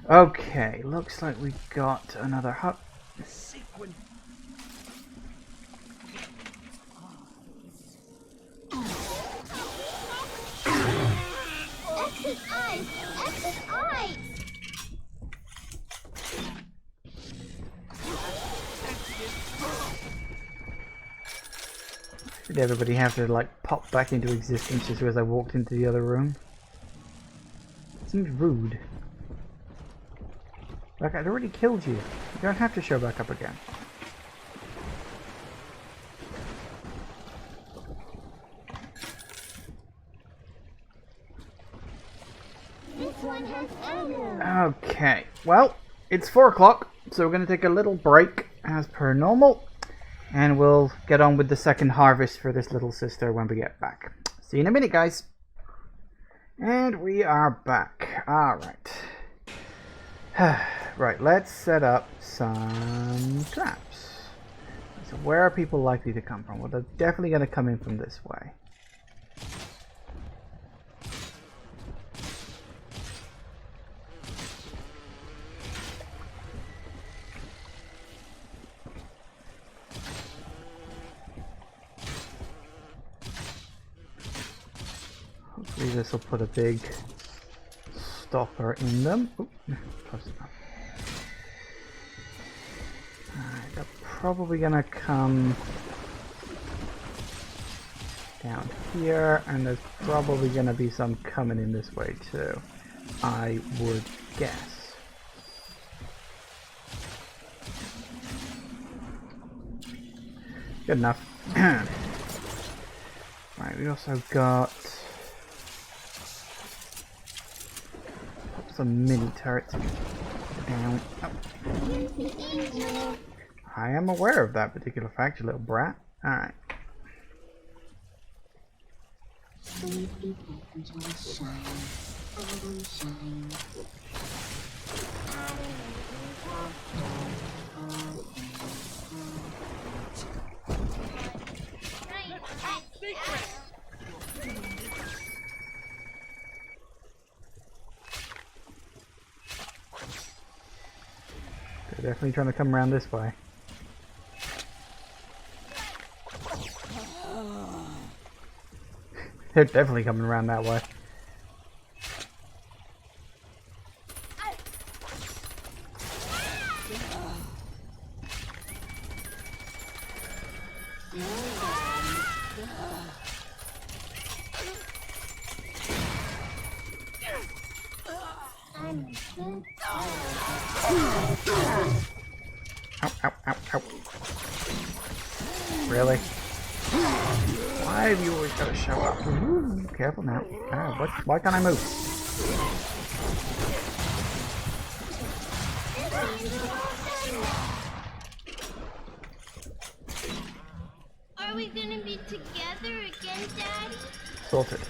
Okay, looks like we got another hut. Sequin. Exit eyes! Exit eyes! Did everybody have to like pop back into existence just as I walked into the other room? Seems rude. Like, I'd already killed you. You don't have to show back up again. This one has ammo. Okay, well, it's 4 o'clock, so we're going to take a little break as per normal, and we'll get on with the second harvest for this little sister when we get back. See you in a minute, guys. And we are back. Alright. Right, let's set up some traps. So where are people likely to come from? Well, they're definitely going to come in from this way. Hopefully this will put a big stopper in them. Oop, close enough. Alright, they're probably gonna come down here, and there's probably gonna be some coming in this way too, I would guess. Good enough. Right, we also got some mini turrets down. Oh. I am aware of that particular fact, you little brat. Alright. They're definitely trying to come around this way. They're definitely coming around that way. Ow, ow, ow, ow. Really? Why have you always got to show up? Ooh, careful now. Ah, why can't I move? Are we gonna be together again, Daddy? Sorted.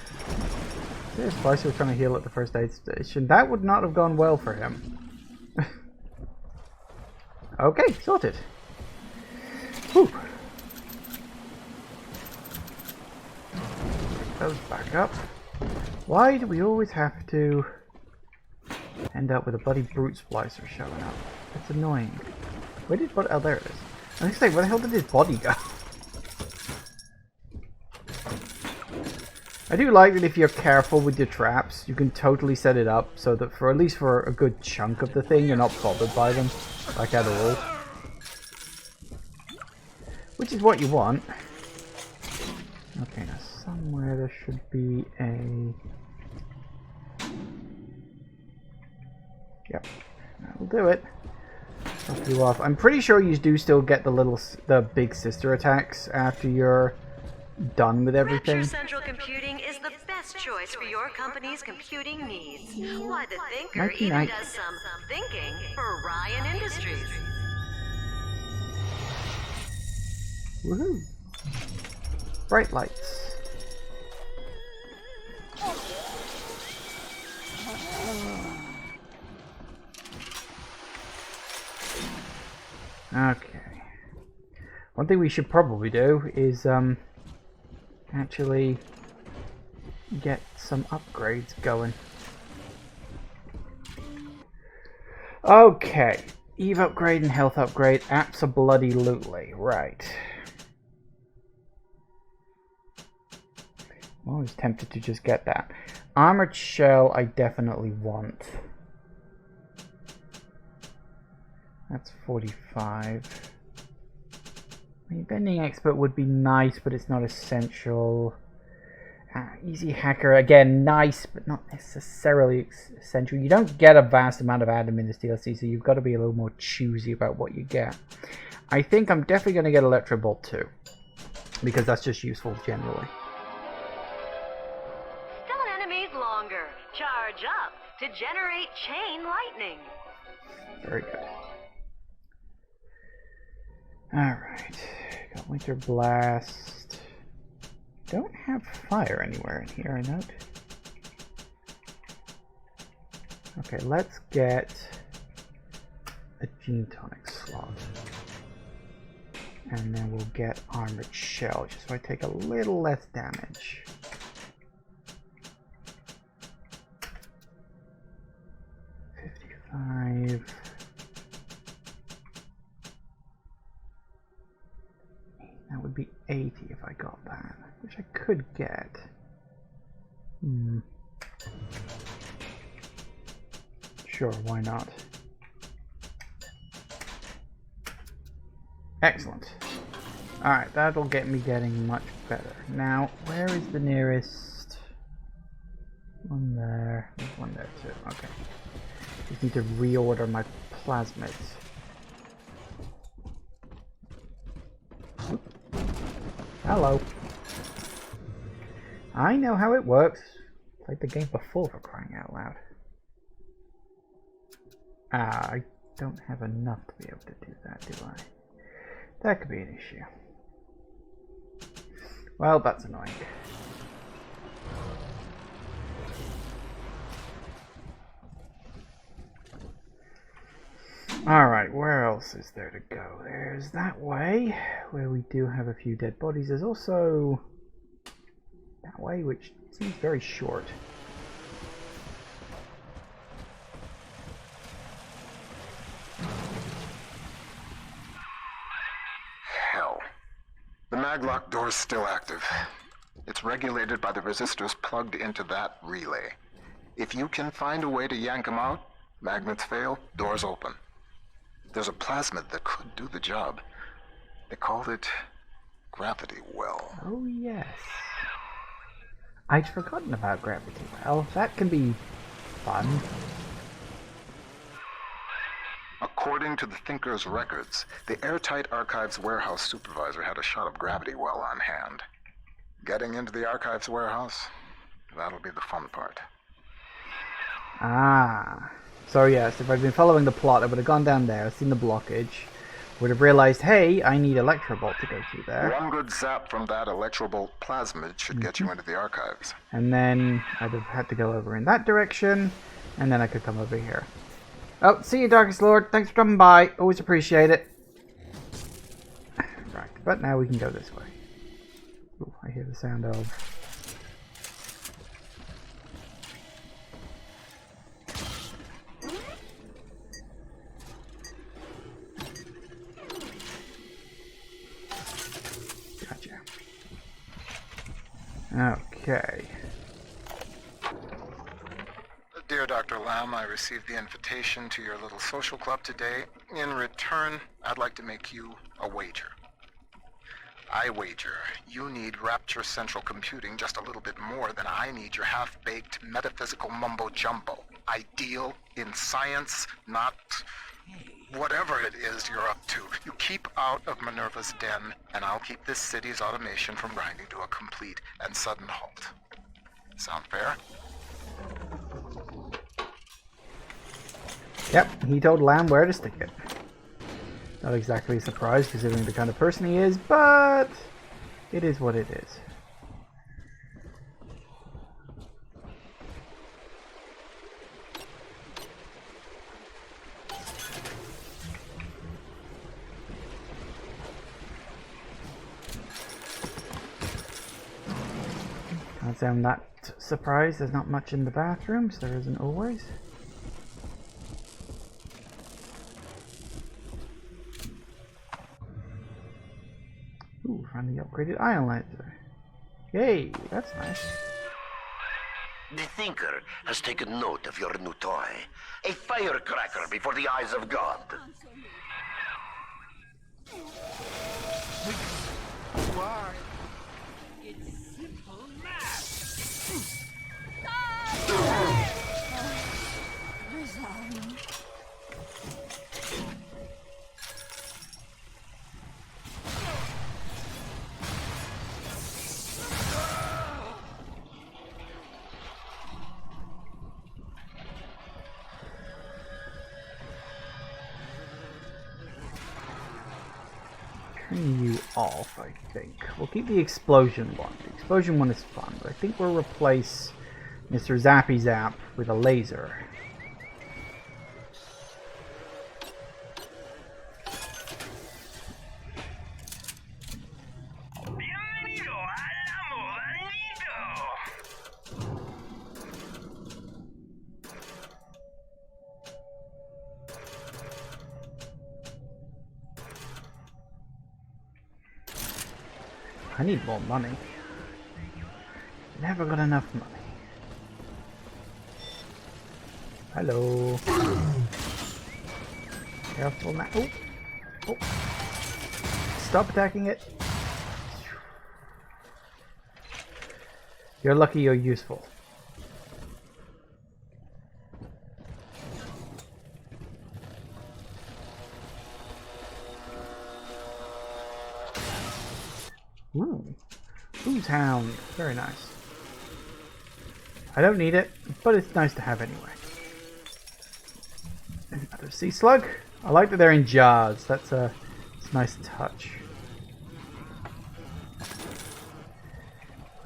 This Spicer was trying to heal at the first aid station. That would not have gone well for him. Okay, sorted. Whew. Those back up. Why do we always have to end up with a bloody brute splicer showing up? It's annoying. Where did oh, there it is. I was gonna say, where the hell did his body go? I do like that if you're careful with your traps, you can totally set it up so that for at least for a good chunk of the thing, you're not bothered by them, like at all. Which is what you want. Okay, now somewhere there should be a... Yep, that'll do it. Drop you off. I'm pretty sure you do still get the big sister attacks after you're done with everything. Rapture Central Computing is the best choice for your company's computing needs. Why, the Thinker even does some thinking for Ryan Industries. Woohoo! Bright lights. Okay. One thing we should probably do is actually get some upgrades going. Okay. Eve upgrade and health upgrade, abso-bloody-lutely. Right. I'm always tempted to just get that. Armored shell I definitely want. That's 45. I mean, bending expert would be nice, but it's not essential. Easy hacker, again, nice, but not necessarily essential. You don't get a vast amount of Adam in this DLC, so you've got to be a little more choosy about what you get. I think I'm definitely going to get Electro Bolt too, because that's just useful generally. Stun enemies longer. Charge up to generate chain lightning. Very good. Alright. Got Winter Blast. Don't have fire anywhere in here, I note. Okay, let's get a Gene Tonic slot. And then we'll get Armored Shell, just so I take a little less damage. That would be 80 if I got that, which I could get. Sure, why not? Excellent. Alright, that'll get me getting much better. Now, where is the nearest one there? There's one there too. Okay. Just need to reorder my plasmids. Hello. I know how it works. Played the game before, for crying out loud. I don't have enough to be able to do that, do I? That could be an issue. Well, that's annoying. Alright, where else is there to go? There's that way, where we do have a few dead bodies. There's also that way, which seems very short. Hell. The maglock door's still active. It's regulated by the resistors plugged into that relay. If you can find a way to yank them out, magnets fail, doors open. There's a plasmid that could do the job. They called it Gravity Well. Oh yes. I'd forgotten about Gravity Well. That can be fun. According to the Thinker's records, the Airtight Archives warehouse supervisor had a shot of Gravity Well on hand. Getting into the archives warehouse, that'll be the fun part. Ah. So yes, if I'd been following the plot, I would have gone down there, seen the blockage, would have realized, hey, I need Electrobolt to go through there. One good zap from that Electrobolt plasmid should get you into the archives. And then I'd have had to go over in that direction, and then I could come over here. Oh, see you, Darkest Lord. Thanks for dropping by. Always appreciate it. Right, but now we can go this way. Ooh, I hear the sound of... Okay. Dear Dr. Lamb, I received the invitation to your little social club today. In return, I'd like to make you a wager. I wager you need Rapture Central Computing just a little bit more than I need your half-baked metaphysical mumbo-jumbo. Ideal in science, not whatever it is you're up to. You keep out of Minerva's den, and I'll keep this city's automation from grinding to a complete and sudden halt. Sound fair? Yep, he told Lamb where to stick it. Not exactly a surprise considering the kind of person he is, but it is what it is. Can't say I'm that surprised. There's not much in the bathrooms. There isn't always. Ooh, finally upgraded ionizer. Yay, that's nice. The Thinker has taken note of your new toy. A firecracker before the eyes of God. You are. It's simple math. turn you off, I think. We'll keep the explosion one. The explosion one is fun, but I think we'll replace Mr. Zappy Zap with a laser. I need more money. Never got enough money. Hello. Careful now. Oh. Oh. Stop attacking it. You're lucky you're useful. Ooh. Ooze Hound. Very nice. I don't need it, but it's nice to have anyway. Another sea slug. I like that they're in jars. It's a nice touch.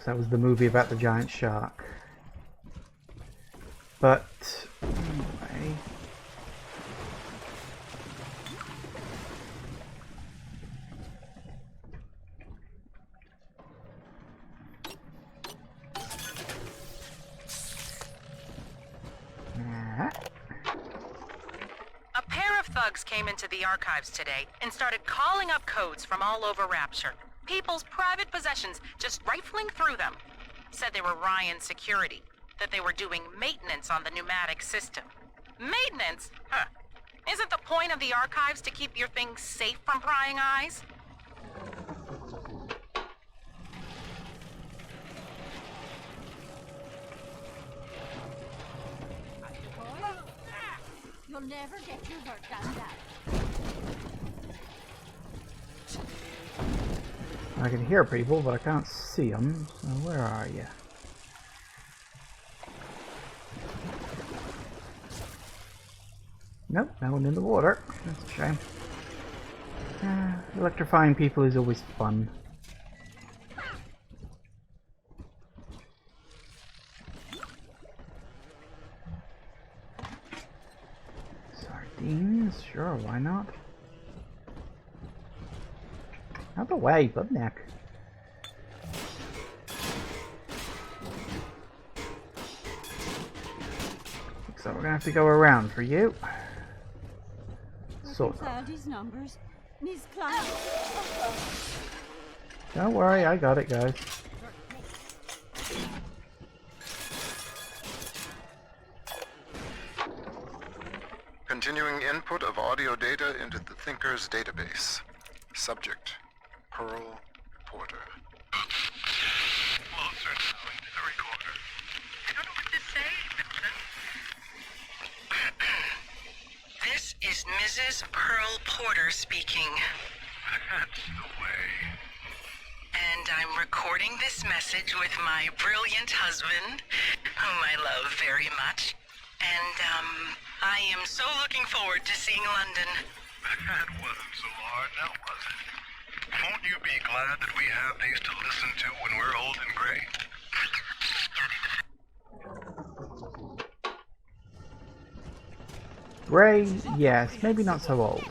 That was the movie about the giant shark. But anyway. Thugs came into the archives today and started calling up codes from all over Rapture. People's private possessions, just rifling through them. Said they were Ryan security, that they were doing maintenance on the pneumatic system. Maintenance? Huh. Isn't the point of the archives to keep your things safe from prying eyes? You'll never get your work done that. I can hear people, but I can't see them. So where are you? Nope, no one in the water. That's a shame. Electrifying people is always fun. Sardines? Sure, why not? Out of the way, Bubneck. So we're gonna have to go around for you. Sort of. These numbers. Miss Klein. Don't worry, I got it, guys. Continuing input of audio data into the Thinker's database. Subject, Pearl Porter. Closer now into the recorder. I don't know what to say, Vincent. This is Mrs. Pearl Porter speaking. That's the way. And I'm recording this message with my brilliant husband, whom I love very much. And, I am so looking forward to seeing London. That wasn't so hard, now was it? Won't you be glad that we have these to listen to when we're old and gray? Gray, yes, maybe not so old.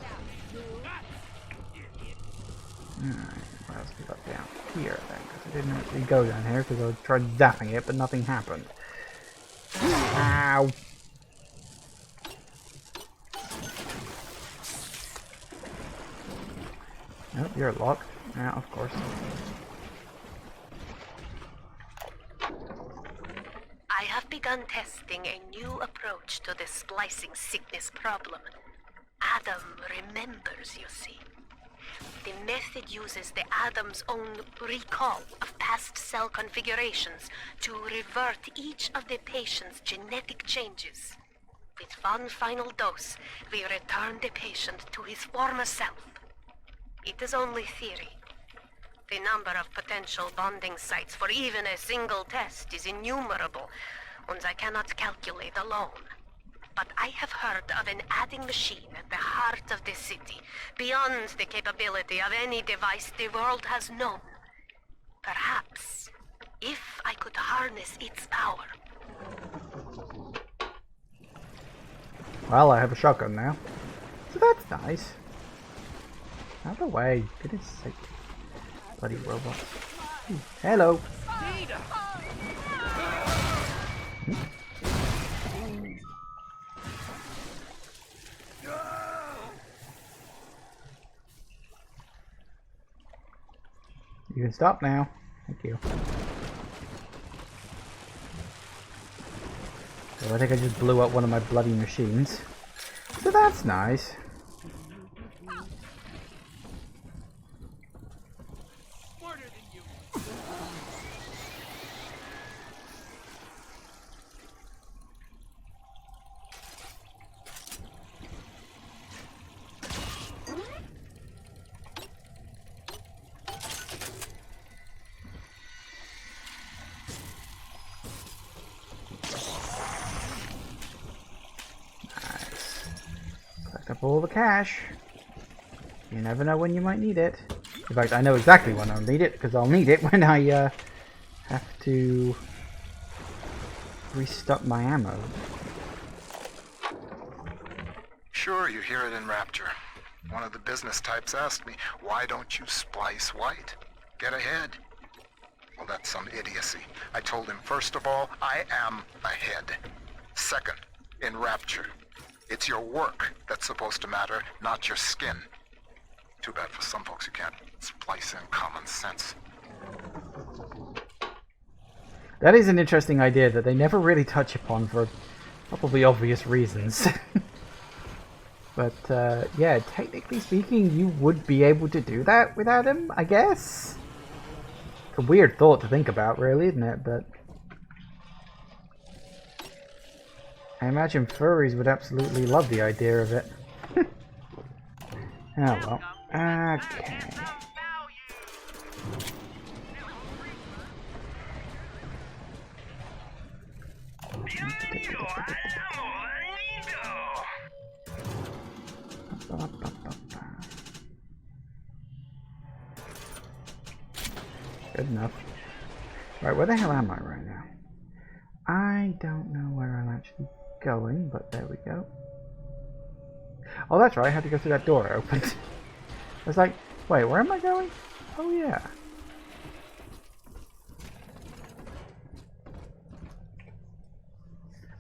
Alright, what else we got down here then? Because I didn't actually go down here because I tried zapping it, but nothing happened. Ow! Nope, you're locked. Yeah, of course. I have begun testing a new approach to the splicing sickness problem. Adam remembers, you see. The method uses the Adam's own recall of past cell configurations to revert each of the patient's genetic changes. With one final dose, we return the patient to his former self. It is only theory. The number of potential bonding sites for even a single test is innumerable, and I cannot calculate alone. But I have heard of an adding machine at the heart of this city, beyond the capability of any device the world has known. Perhaps, if I could harness its power. Well, I have a shotgun now. So that's nice. Out of the way. Goodness sake. Bloody robots. Ooh, hello. You can stop now. Thank you. So I think I just blew up one of my bloody machines. So that's nice. Up all the cash. You never know when you might need it. In fact, I know exactly when I'll need it, because I'll need it when I have to restock my ammo. Sure, you hear it in Rapture. One of the business types asked me, why don't you splice white? Get ahead. Well, that's some idiocy. I told him, first of all, I am ahead. Second, in Rapture, it's your work that's supposed to matter, not your skin. Too bad for some folks who can't splice in common sense. That is an interesting idea that they never really touch upon for probably obvious reasons. But, yeah, technically speaking, you would be able to do that without him, I guess? It's a weird thought to think about, really, isn't it? But I imagine furries would absolutely love the idea of it. Oh well. Okay. Good enough. Right, where the hell am I right now? I don't know where I'm actually going, but there we go. Oh, that's right, I had to go through that door I opened. I was like, wait, where am I going? Oh, yeah.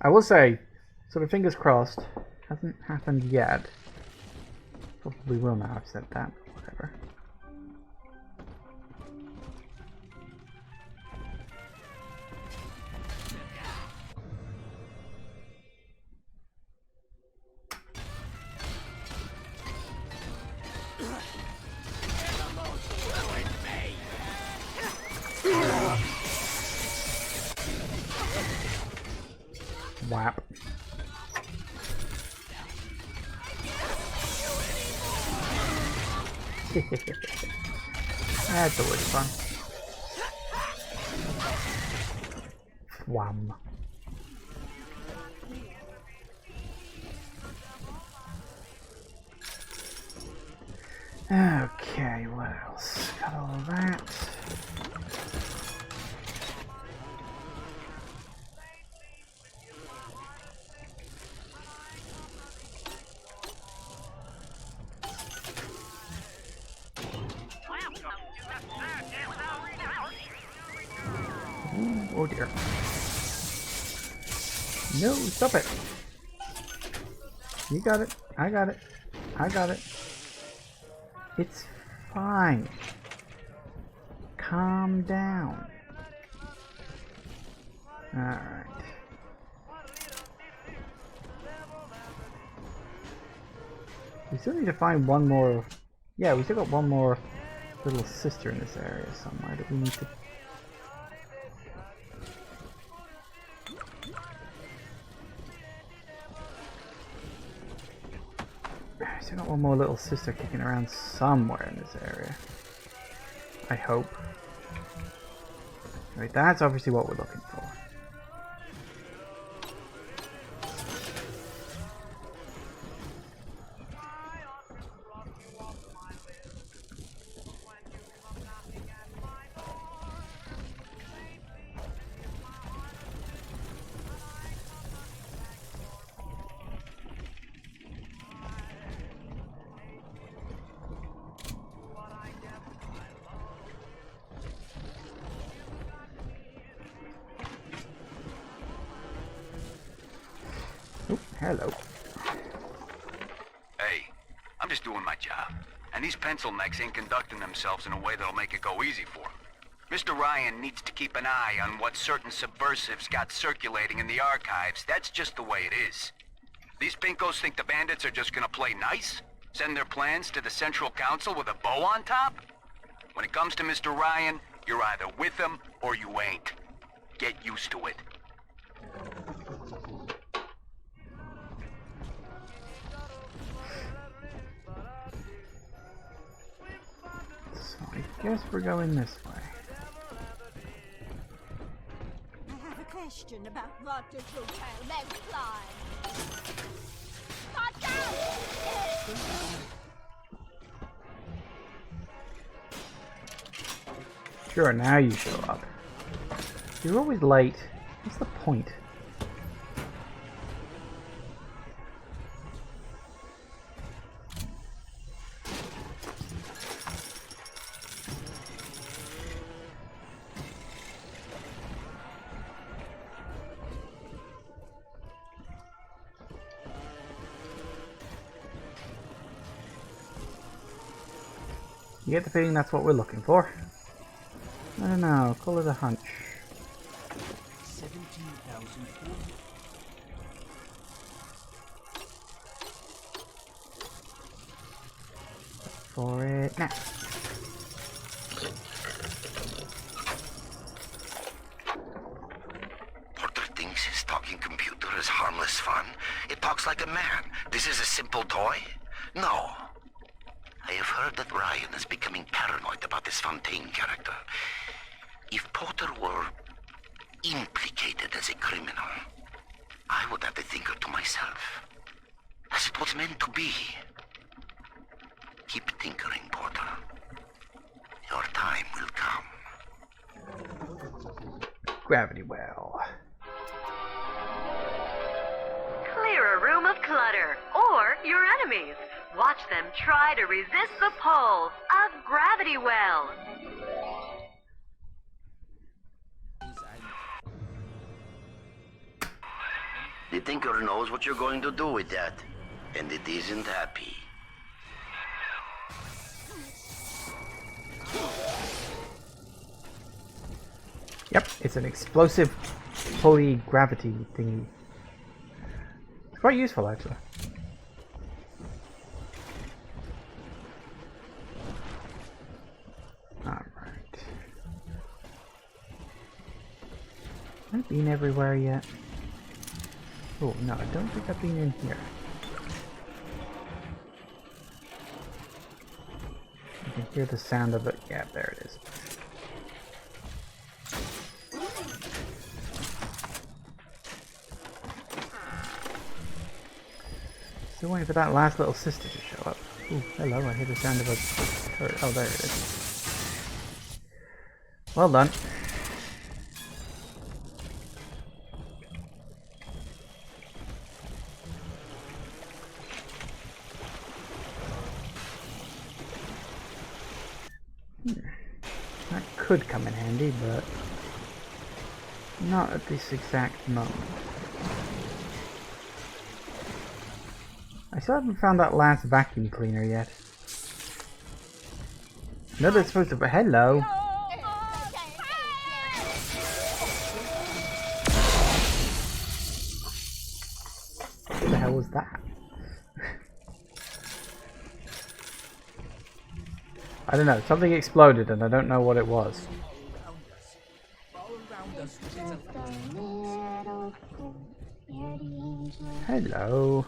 I will say, sort of fingers crossed, hasn't happened yet. Probably will now, I've said that, but whatever. Whap. That's always fun. Wham. Okay, what else? Got all of that. Oh dear. No, stop it. You got it. I got it. I got it. It's fine. Calm down. Alright. We still need to find one more. Yeah, we still got one more little sister in this area somewhere that we need to. Still got one more little sister kicking around somewhere in this area. I hope. Right, that's obviously what we're looking for. Hello. Hey, I'm just doing my job. And these pencil necks ain't conducting themselves in a way that'll make it go easy for them. Mr. Ryan needs to keep an eye on what certain subversives got circulating in the archives. That's just the way it is. These pinkos think the bandits are just gonna play nice? Send their plans to the Central Council with a bow on top? When it comes to Mr. Ryan, you're either with him or you ain't. Get used to it. So I guess we're going this way. I have a question about Rapture's hotel next climb. Watch out! Sure, now you show up. You're always late. What's the point? You get the feeling that's what we're looking for? I don't know, call it a hunch. 17,000 For it now. Porter thinks his talking computer is harmless fun. It talks like a man. This is a simple toy? No. I have heard that Ryan is becoming paranoid about this Fontaine character. If Porter were implicated as a criminal, I would have the thinker to myself. As it was meant to be. Keep tinkering, Porter. Your time will come. Gravity well. Clear a room of clutter, or your enemies. Watch them try to resist the pull of Gravity Well. The Tinker knows what you're going to do with that, and it isn't happy. Yep, it's an explosive pulley gravity thingy. It's quite useful actually. Alright. I've been everywhere yet. Oh no, I don't think I've been in here. You can hear the sound of it. Yeah, there it is. Still waiting for that last little sister to show up. Ooh, hello, I hear the sound of a turret. Oh, there it is. Well done. That could come in handy, but not at this exact moment. I still haven't found that last vacuum cleaner yet. No, they're supposed to be. Hello. What the hell was that? I don't know. Something exploded and I don't know what it was. Hello.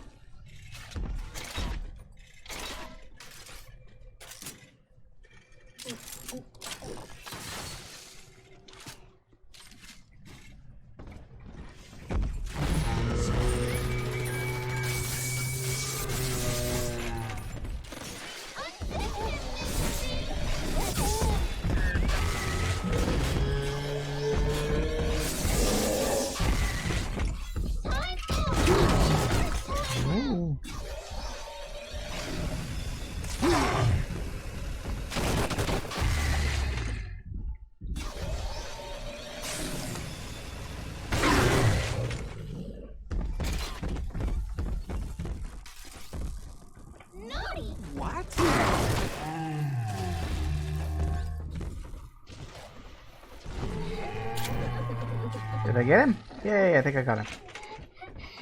Did I get him? Yay, I think I got him.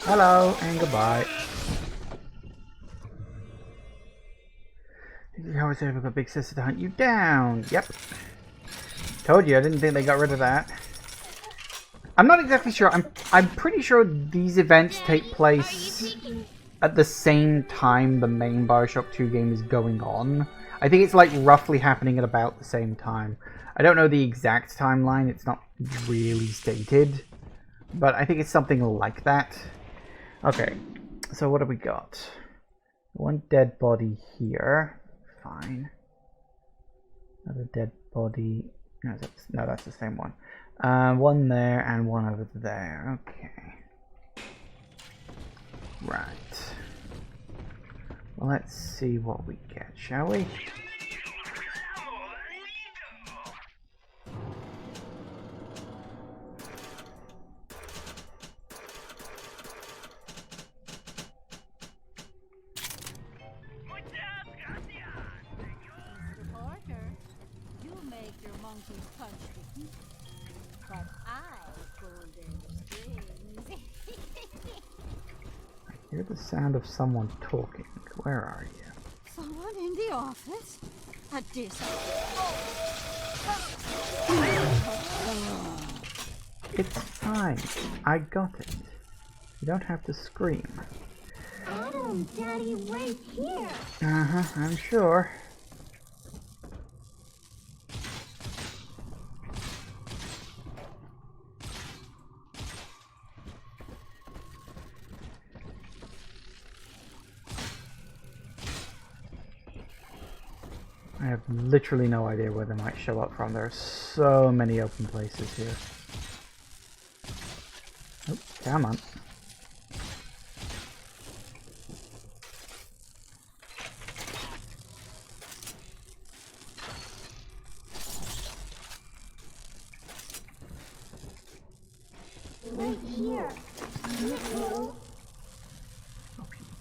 Hello, and goodbye. I was able to big sister to hunt you down. Yep. Told you, I didn't think they got rid of that. I'm not exactly sure. I'm pretty sure these events take place at the same time the main BioShock 2 game is going on. I think it's like roughly happening at about the same time. I don't know the exact timeline. It's not really stated. But I think it's something like that. Okay. So what have we got? One dead body here. Fine. Another dead body. No, that's the same one. One there and one over there. Okay. Right. Well, let's see what we get, shall we? I hear the sound of someone talking. Where are you? Someone in the office? A It's fine. I got it. You don't have to scream. Adam, Daddy, right here. Uh-huh, I'm sure. I have literally no idea where they might show up from. There are so many open places here. Oh, come on. Right here.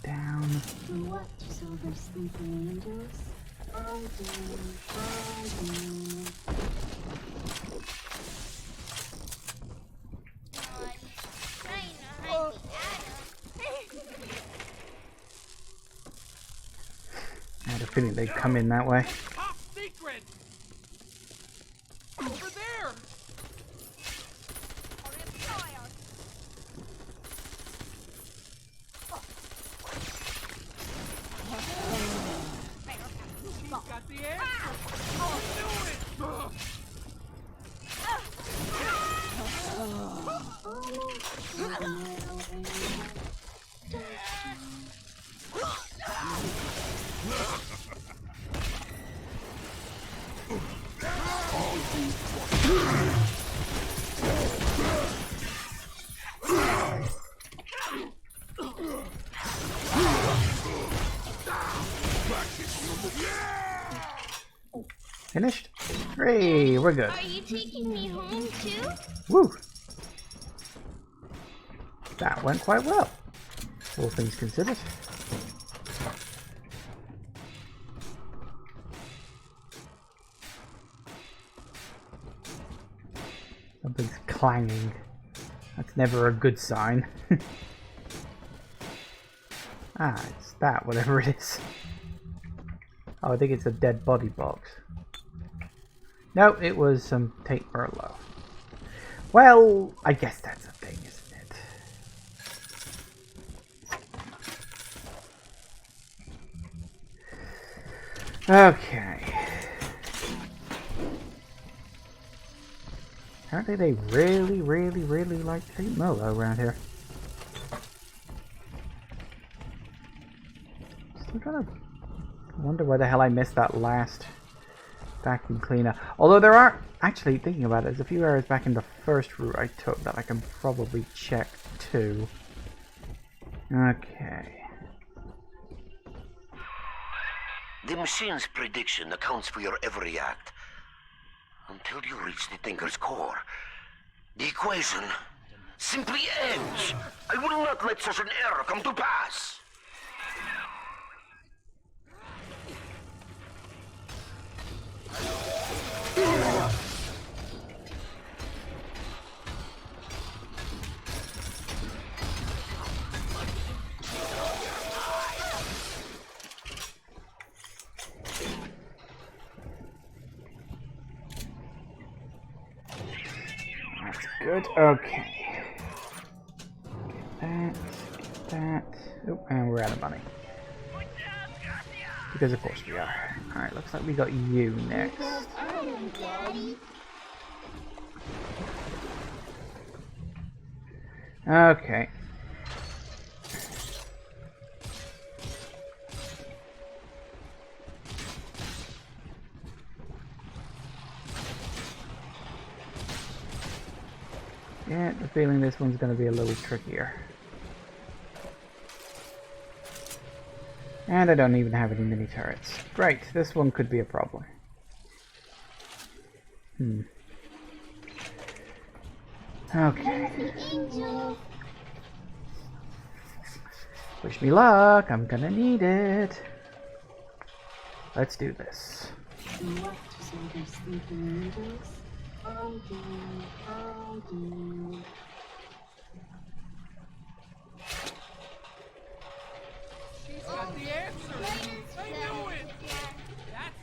Down. What silver sleeping angels? I do. I had a feeling they'd come in that way. Top secret! Over there! She's got the answer! I'll do it! Finished? Hooray, we're good. Are you taking me home too? Woo! That went quite well, all things considered. Something's clanging. That's never a good sign. Ah, it's that, whatever it is. Oh, I think it's a dead body box. No, it was some Tate Merlot. Well, I guess that's a thing, isn't it? Okay. Apparently they really like Tate Merlot around here. Still gotta wonder why the hell I missed that last vacuum cleaner. Although there are, actually thinking about it, there's a few areas back in the first route I took that I can probably check too. Okay. The machine's prediction accounts for your every act. Until you reach the Thinker's core. The equation simply ends. I will not let such an error come to pass. good. Okay. Get that. Oh, and we're out of money. Because of course we are. Alright, looks like we got you next. Okay. Yeah, the feeling this one's going to be a little trickier. And I don't even have any mini turrets. Great, this one could be a problem. Okay. Wish me luck, I'm gonna need it. Let's do this. She's got the answer. I knew it. That's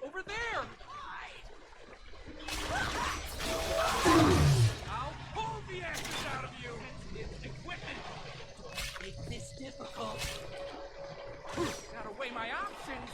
over there. I'll pull the answers out of you. It's equipment. Make this difficult. Gotta weigh my options.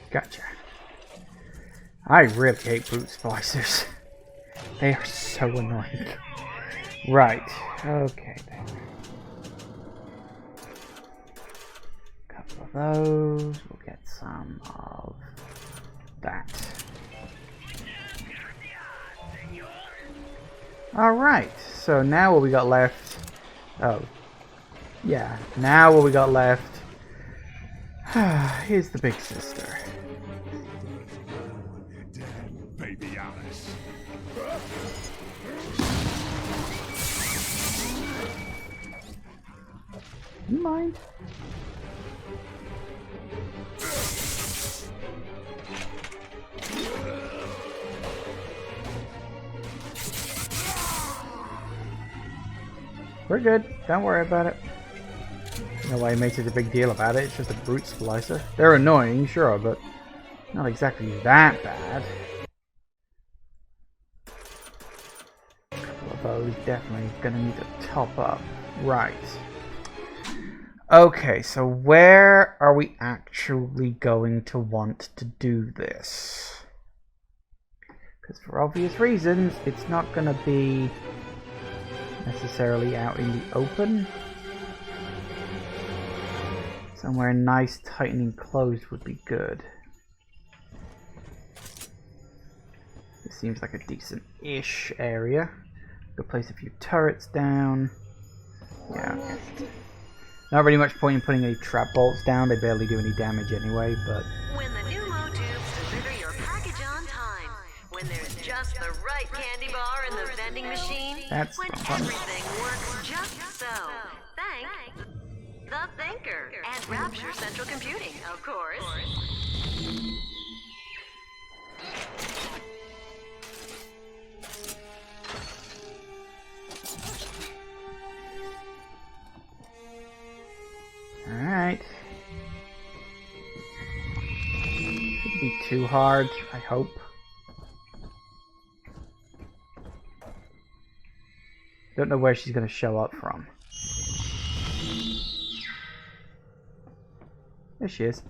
Gotcha. I really hate brute splicers. They are so annoying. Right. Okay then. Couple of those. We'll get some of that. Alright. So now what we got left. Oh. Yeah. Now what we got left. Here's the big sister. Baby Alice. You mind? We're good. Don't worry about it. No way he makes such a big deal about it. It's just a brute splicer. They're annoying, sure, but not exactly that bad. A couple of those definitely gonna need to top up. Right. Okay, so where are we actually going to want to do this? Because for obvious reasons, it's not gonna be necessarily out in the open. Somewhere nice, tight and enclosed would be good. This seems like a decent-ish area. Could place a few turrets down. Yeah, okay. Not really much point in putting any trap bolts down. They barely do any damage anyway, but... When the new Mo tubes deliver your package on time. When there's just the right candy bar in the vending machine. That's when everything works just so. Thanks. The Thinker and Rapture Central Computing, of course. Alright. Shouldn't be too hard, I hope. Don't know where she's going to show up from. There she is.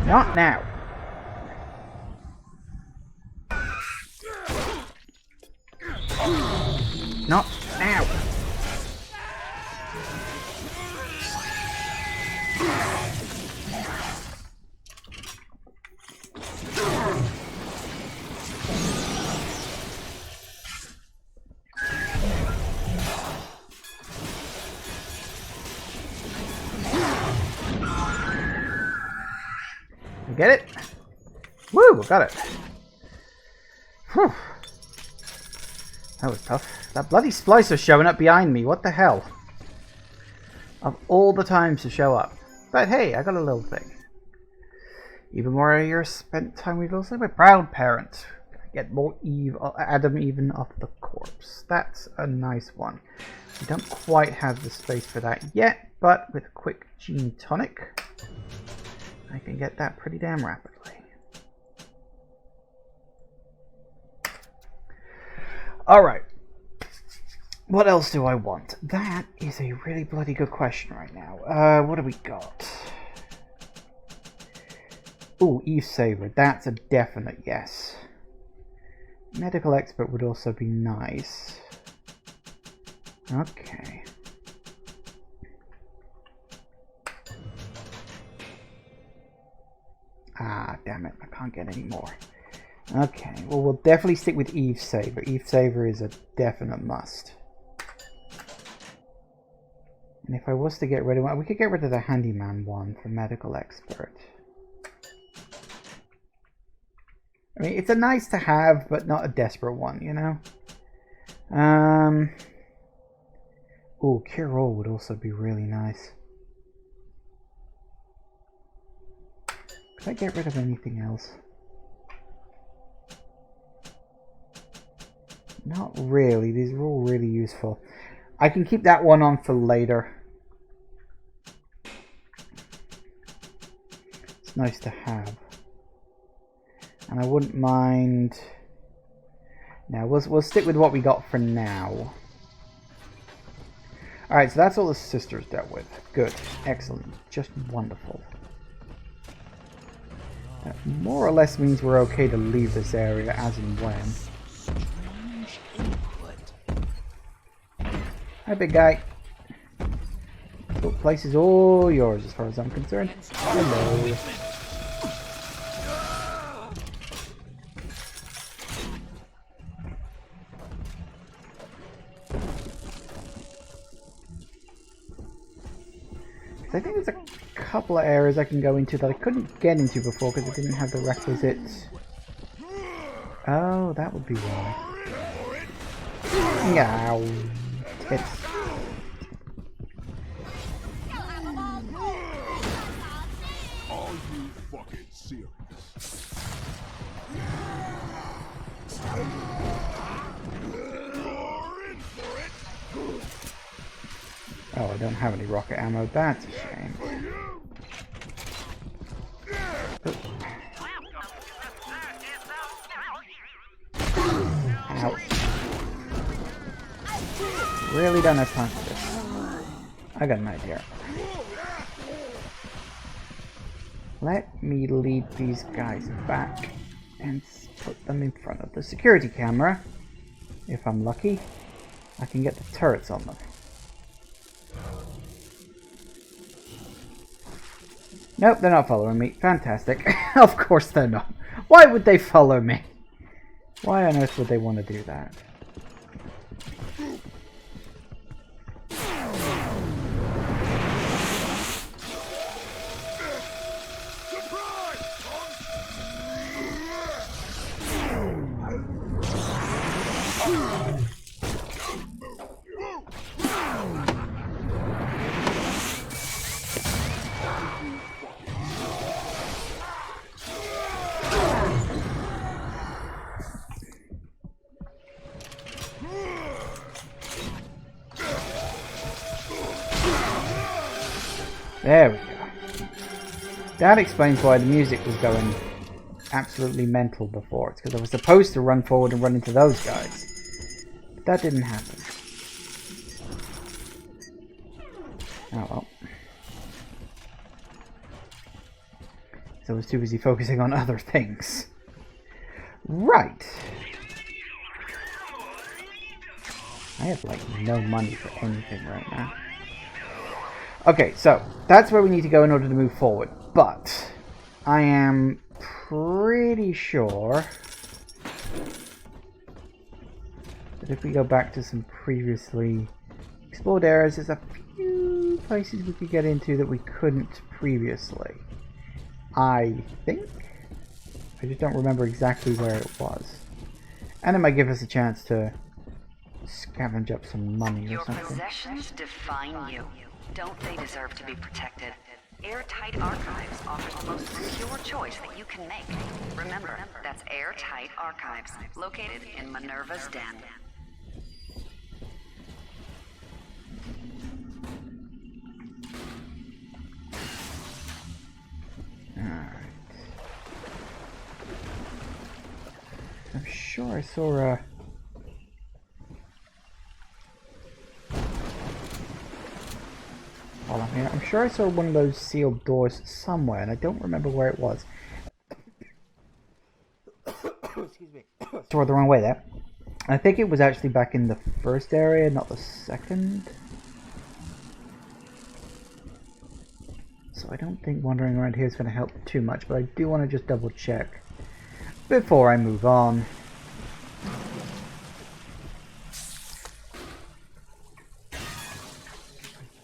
Not now. Not now. Get it? Woo! Got it. Whew. That was tough. That bloody splicer showing up behind me. What the hell? Of all the times to show up. But hey, I got a little thing. Even more years spent time with also my proud parent. Get more Adam even off the corpse. That's a nice one. We don't quite have the space for that yet, but with a quick gene tonic, I can get that pretty damn rapidly. Alright. What else do I want? That is a really bloody good question right now. What do we got? Ooh, Eve Saver. That's a definite yes. Medical expert would also be nice. Okay. Ah, damn it. I can't get any more. Okay, well, we'll definitely stick with Eve Saver. Eve Saver is a definite must. And if I was to get rid of one, we could get rid of the Handyman one for Medical Expert. I mean, it's a nice to have, but not a desperate one, you know? Ooh, Cure All would also be really nice. Could I get rid of anything else? Not really. These are all really useful. I can keep that one on for later. It's nice to have. And I wouldn't mind... Now, we'll stick with what we got for now. Alright, so that's all the sisters dealt with. Good. Excellent. Just wonderful. That more or less means we're okay to leave this area as and when. Hi, big guy. The place is all yours as far as I'm concerned. Hello. I think there's a couple of areas I can go into that I couldn't get into before because I didn't have the requisites. Oh, that would be why. Ow. Tits. Are you fucking serious? Oh, I don't have any rocket ammo. That's a shame. Ow. Really don't have time for this. I got an idea. Let me lead these guys back and put them in front of the security camera. If I'm lucky, I can get the turrets on them. Nope, they're not following me. Fantastic. Of course they're not. Why would they follow me? Why on earth would they want to do that? There we go. That explains why the music was going absolutely mental before. It's because I was supposed to run forward and run into those guys. But that didn't happen. Oh well. So I was too busy focusing on other things. Right. I have like no money for anything right now. Okay, so that's where we need to go in order to move forward. But I am pretty sure that if we go back to some previously explored areas, there's a few places we could get into that we couldn't previously. I think. I just don't remember exactly where it was. And it might give us a chance to scavenge up some money or something. Your possessions define you. Don't they deserve to be protected? Airtight Archives offers the most secure choice that you can make. Remember, that's Airtight Archives, located in Minerva's Den. Alright. I'm sure I saw a... Hold on here. I'm sure I saw one of those sealed doors somewhere, and I don't remember where it was. Excuse me. Toward the wrong way there. I think it was actually back in the first area, not the second. So I don't think wandering around here is going to help too much, but I do want to just double check before I move on.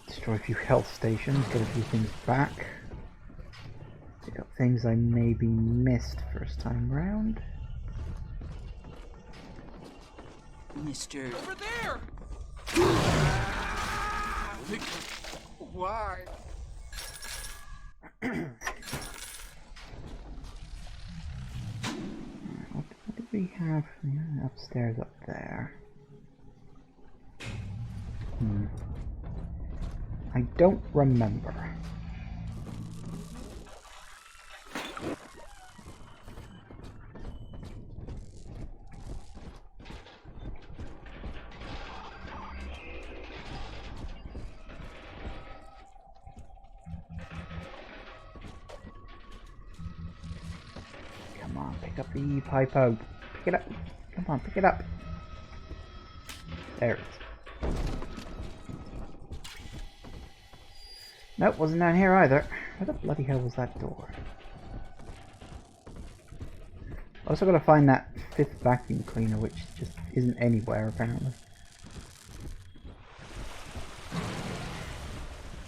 Destroy a few health stations, get a few things back. Pick up things I maybe missed first time round. Mr. Over there! Why? What did we have upstairs up there? I don't remember. Come on, pick up the pipo. Pick it up. Come on, pick it up. There it is. Nope, wasn't down here either. Where the bloody hell was that door? Also gotta find that 5th vacuum cleaner, which just isn't anywhere apparently.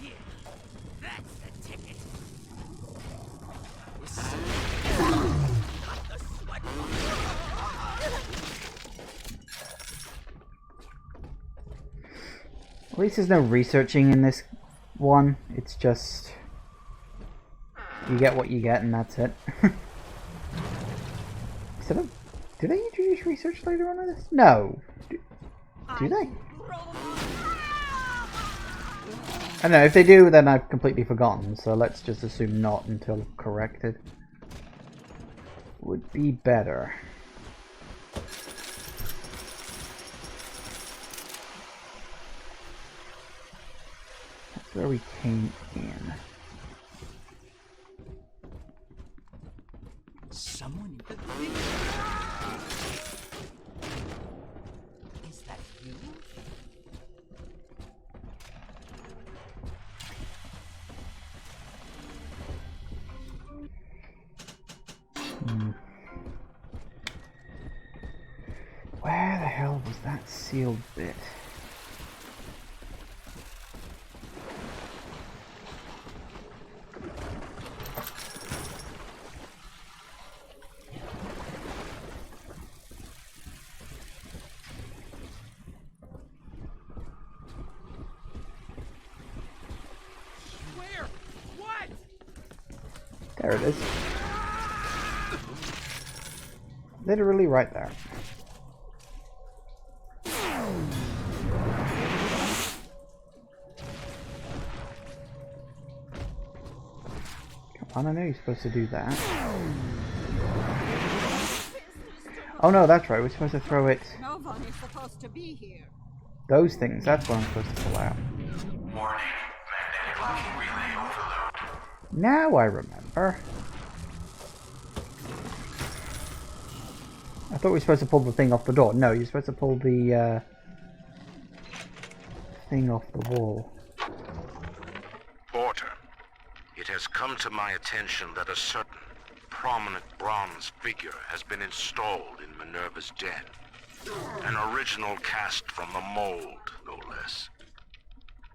Yeah, that's the ticket. At least there's no researching in this one. It's just you get what you get and that's it. Do they introduce research later on in this? No. Do they? I don't know, if they do then I've completely forgotten, so let's just assume not until corrected. Would be better. That's where we came in. Someone in the Is that you? Where the hell was that sealed bit? Where? What? There it is. Literally right there. on, I know you're supposed to do that. Oh no, that's right, we're supposed to throw it... No one is supposed to be here. Those things, that's what I'm supposed to pull out. Warning. Magnetic locking relay overload. Now I remember. I thought we were supposed to pull the thing off the door. No, you're supposed to pull the thing off the wall. Porter, it has come to my attention that a certain prominent bronze figure has been installed in Minerva's den. An original cast from the mold, no less.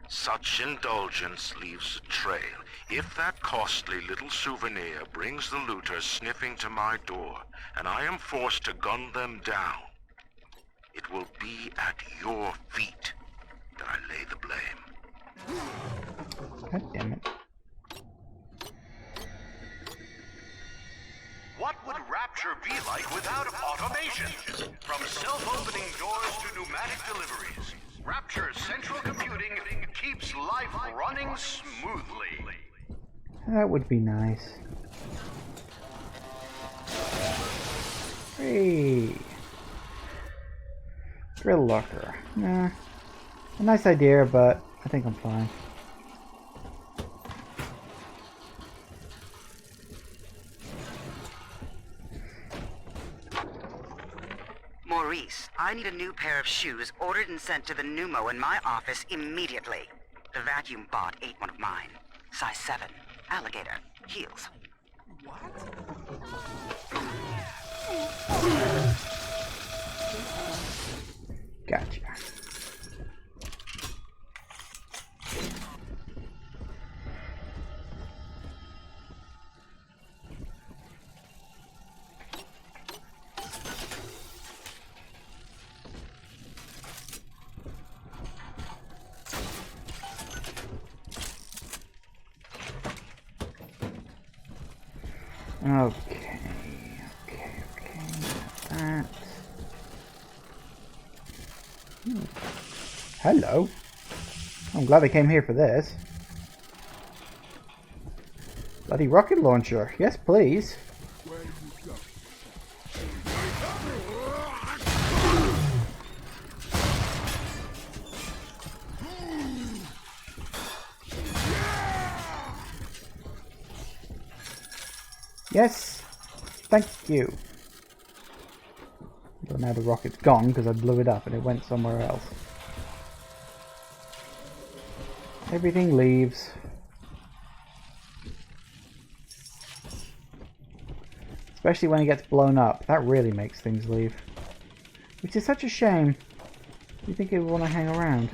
Such indulgence leaves a trail. If that costly little souvenir brings the looters sniffing to my door, and I am forced to gun them down, it will be at your feet that I lay the blame. God damn it. What would Rapture be like without automation? From self-opening doors to pneumatic deliveries, Rapture's central computing keeps life running smoothly. That would be nice. Hey. Drill locker. Nah. A nice idea, but I think I'm fine. Maurice, I need a new pair of shoes ordered and sent to the pneumo in my office immediately. The vacuum bot ate one of mine. Size 7. Alligator. Heels. Gotcha. Okay. That. Hello. I'm glad I came here for this. Bloody rocket launcher. Yes, please. Yes, thank you. But now the rocket's gone because I blew it up and it went somewhere else. Everything leaves. Especially when it gets blown up. That really makes things leave. Which is such a shame. You think it would want to hang around.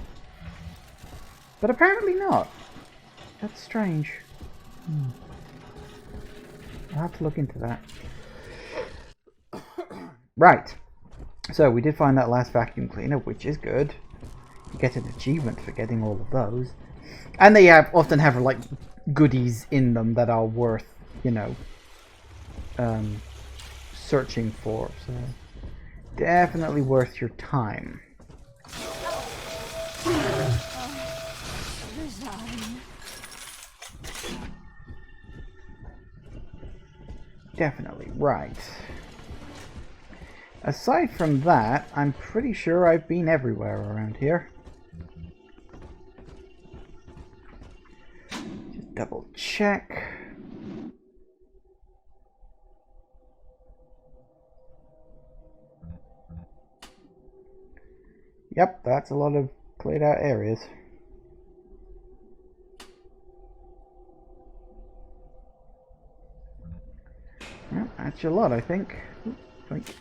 But apparently not. That's strange. I'll have to look into that. Right. So we did find that last vacuum cleaner, which is good. You get an achievement for getting all of those. And they often have like goodies in them that are worth, you know, searching for. So definitely worth your time. Definitely, right. Aside from that, I'm pretty sure I've been everywhere around here. Just double check. Yep, that's a lot of cleared out areas. Well, that's your lot, I think. Welcome to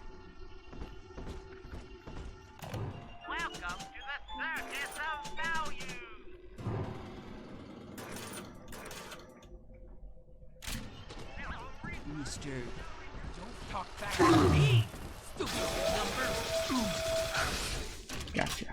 the Circus of Value! Mister, don't talk back to me! Stupid number! Gotcha.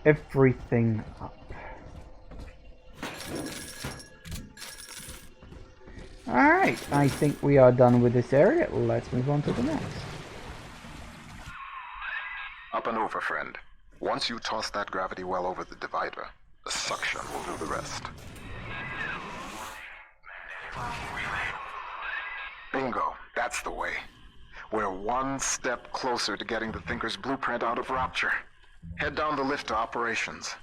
everything up. Alright, I think we are done with this area. Let's move on to the next. Up and over, friend. Once you toss that gravity well over the divider, the suction will do the rest. Bingo, that's the way. We're one step closer to getting the Thinker's blueprint out of Rapture. Head down the lift to operations.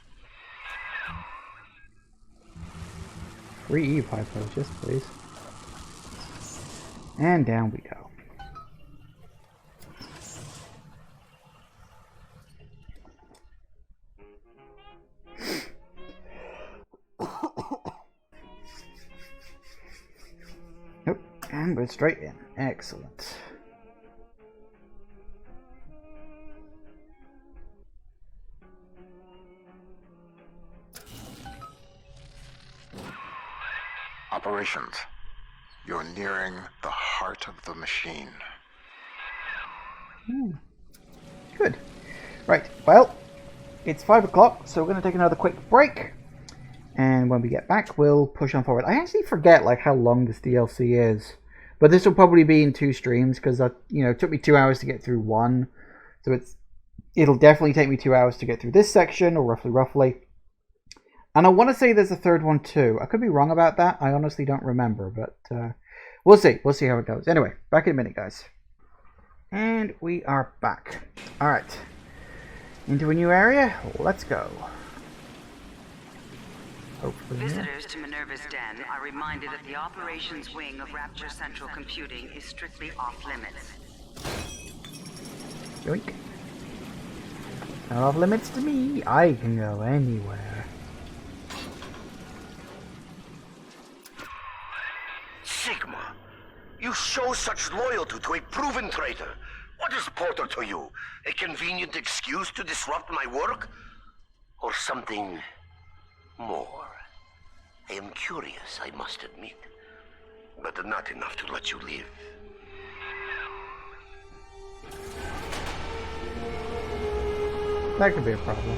3 E5 purchase, please. And down we go. Nope, and we're straight in. Excellent. Operations. You're nearing the heart of the machine. Good. Right, well, it's 5 o'clock, so we're going to take another quick break. And when we get back, we'll push on forward. I actually forget like how long this DLC is. But this will probably be in 2 streams, because it took me 2 hours to get through one. So it'll definitely take me 2 hours to get through this section, or roughly. And I want to say there's a third one too. I could be wrong about that. I honestly don't remember, but we'll see. We'll see how it goes. Anyway, back in a minute, guys. And we are back. All right. Into a new area. Let's go. Hopefully. Visitors to Minerva's Den are reminded that the operations wing of Rapture Central Computing is strictly off limits. Yoink. Not off limits to me. I can go anywhere. Sigma, you show such loyalty to a proven traitor. What is Porter to you? A convenient excuse to disrupt my work? Or something more? I am curious, I must admit, but not enough to let you live. That could be a problem.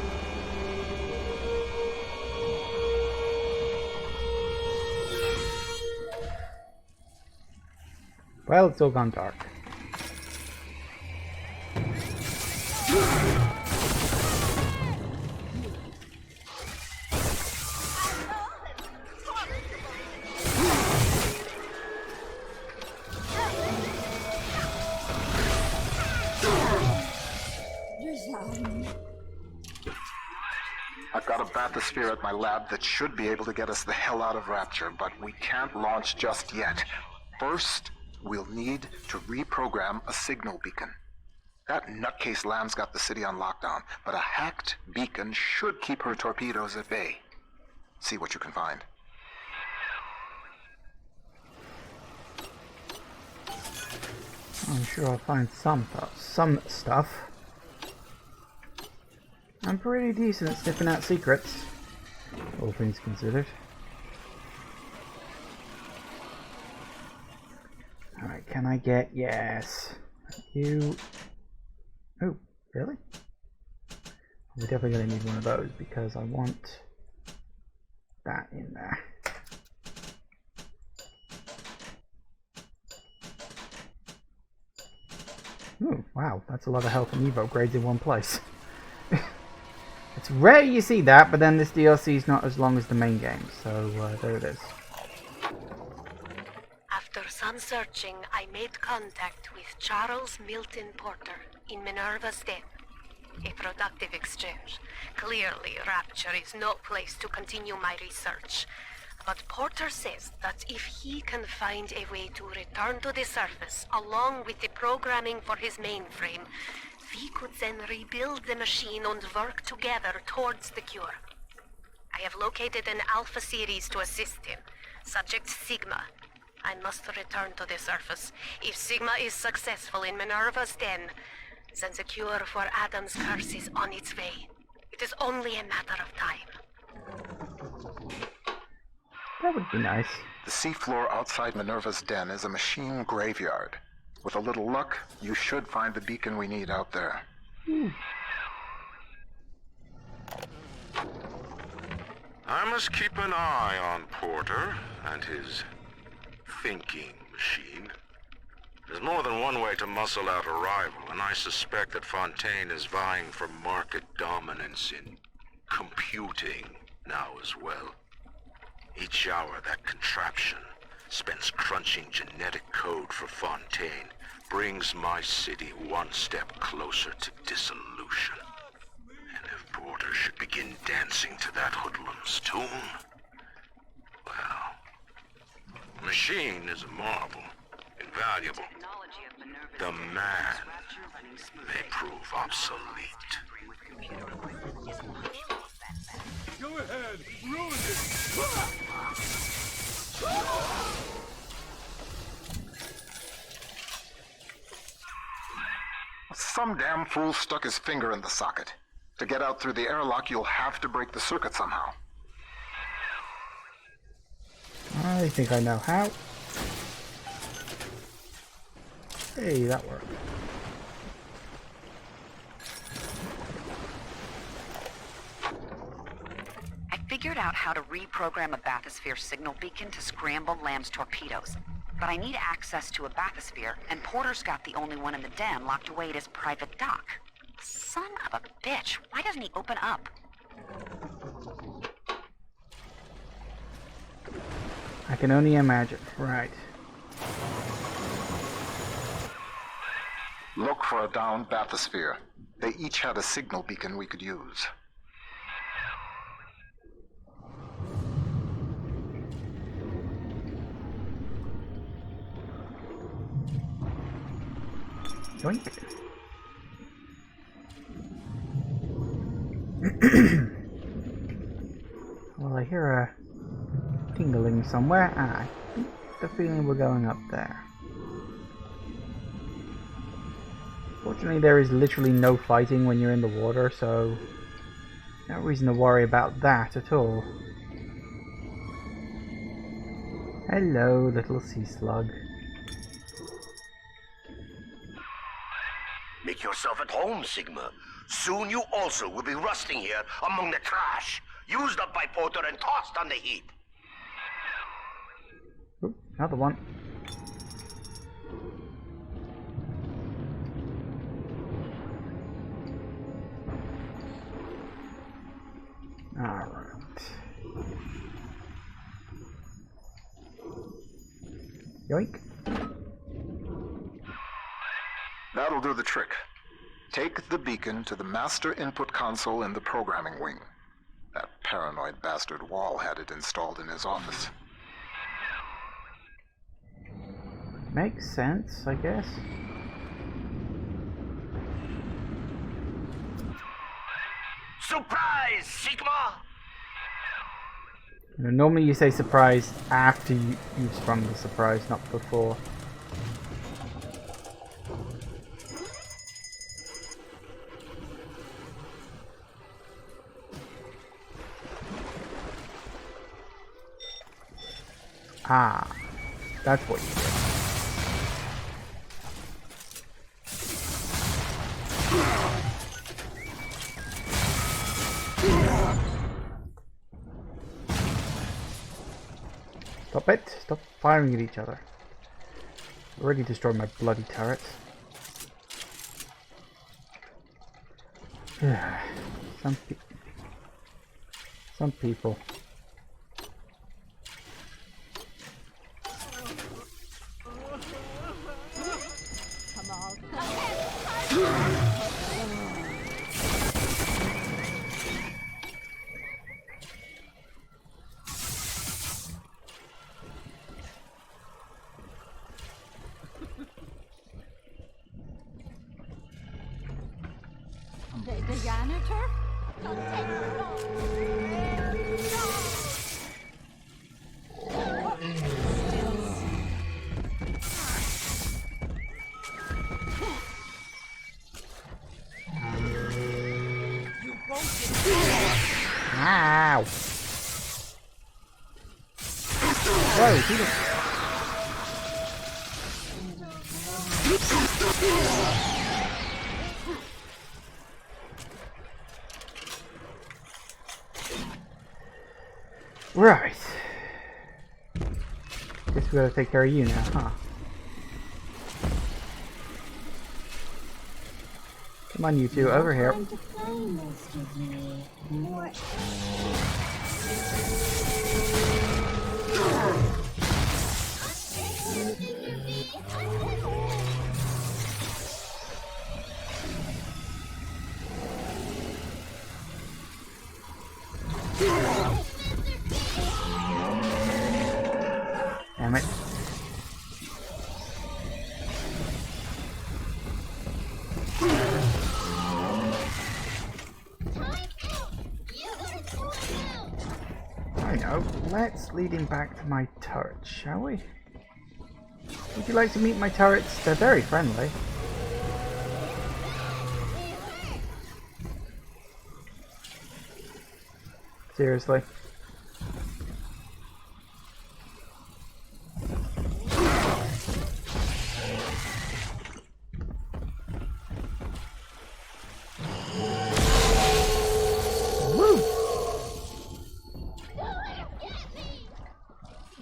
Well, it's all gone dark. I've got a bathysphere at my lab that should be able to get us the hell out of Rapture, but we can't launch just yet. First, we'll need to reprogram a signal beacon. That nutcase Lamb's got the city on lockdown, but a hacked beacon should keep her torpedoes at bay. See what you can find. I'm sure I'll find some stuff. I'm pretty decent at sniffing out secrets, all things considered. Alright, can I get... yes. You... oh, really? We're definitely going to need one of those, because I want that in there. Ooh, wow, that's a lot of health and Evo upgrades in one place. It's rare you see that, but then this DLC is not as long as the main game, so there it is. After some searching, I made contact with Charles Milton Porter in Minerva's Den. A productive exchange. Clearly, Rapture is no place to continue my research. But Porter says that if he can find a way to return to the surface, along with the programming for his mainframe, we could then rebuild the machine and work together towards the cure. I have located an Alpha series to assist him. Subject Sigma. I must return to the surface. If Sigma is successful in Minerva's Den, then the cure for Adam's curse is on its way. It is only a matter of time. That would be nice. The seafloor outside Minerva's Den is a machine graveyard. With a little luck, you should find the beacon we need out there. I must keep an eye on Porter and his thinking machine. There's more than one way to muscle out a rival, and I suspect that Fontaine is vying for market dominance in computing now as well. Each hour that contraption spends crunching genetic code for Fontaine brings my city one step closer to dissolution. And if Porter should begin dancing to that hoodlum's tune, well, the machine is a marvel, invaluable. The man may prove obsolete. Go ahead, ruin it! Some damn fool stuck his finger in the socket. To get out through the airlock, you'll have to break the circuit somehow. I think I know how. Hey, that worked. I figured out how to reprogram a bathysphere signal beacon to scramble Lamb's torpedoes. But I need access to a bathysphere, and Porter's got the only one in the den locked away at his private dock. Son of a bitch, why doesn't he open up? I can only imagine. Right. Look for a downed bathysphere. They each had a signal beacon we could use. Yoink. Well, I hear a tingling somewhere. Ah, I think the feeling we're going up there. Fortunately, there is literally no fighting when you're in the water, so no reason to worry about that at all. Hello, little sea slug. Make yourself at home, Sigma. Soon you also will be rusting here among the trash, used up by Porter and tossed on the heap. Oop, another one. Alright. Yoink. That'll do the trick. Take the beacon to the master input console in the programming wing. That paranoid bastard Wall had it installed in his office. Makes sense, I guess. Surprise, Sigma! You know, normally you say surprise after you've sprung the surprise, not before. Ah, that's what you did. Stop it! Stop firing at each other. Already destroyed my bloody turrets. Some people. The janitor? Don't take her Ow! Whoa, Jesus. Right. Guess we gotta take care of you now, huh? Come on, you two, over here. Damn it. I know. Let's lead him back to my turret, shall we? Would you like to meet my turrets? They're very friendly. Seriously.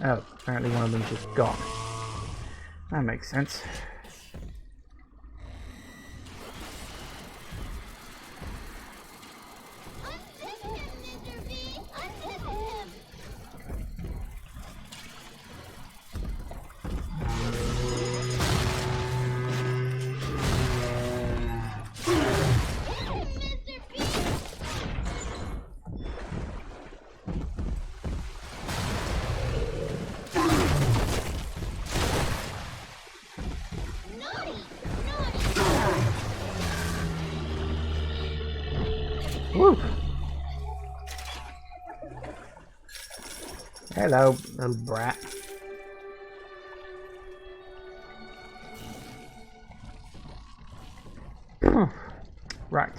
Oh, apparently one of them's just gone. That makes sense. Woo! Hello, little brat. Right.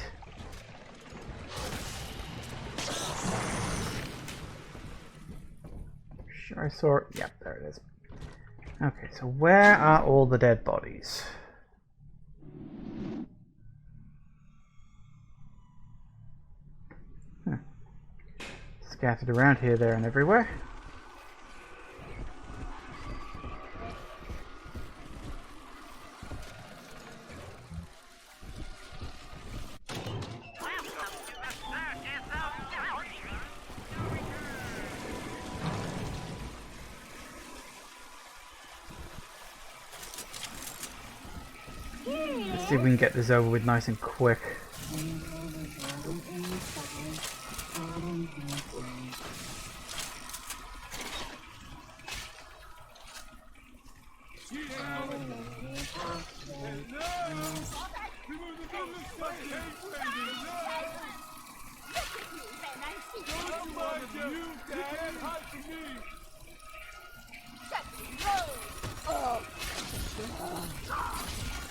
Sure I saw it. Yep, there it is. Okay, so where are all the dead bodies? Huh. Scattered around here, there, and everywhere. Let's see if we can get this over with nice and quick.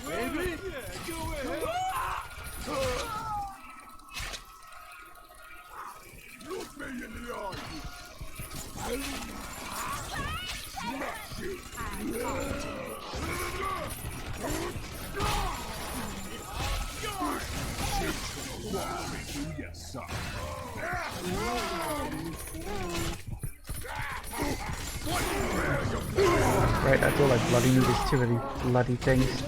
Baby? Go ahead. Look me in the eye. Smash it. Yes, son. Right, that's all I bloody need is two of these bloody things.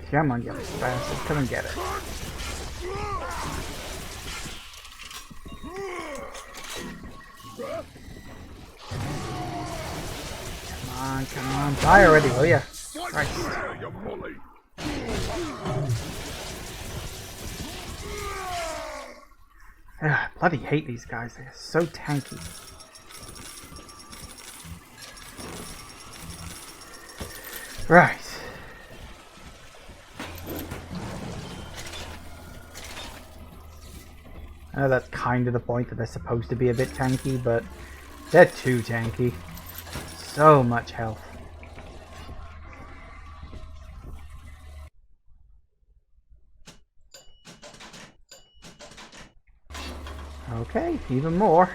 Come on, you bastard. Come and get it. Come on. Die already, will ya? Christ. I bloody hate these guys. They're so tanky. Right. I know that's kind of the point, that they're supposed to be a bit tanky, but they're too tanky. So much health. Okay, even more.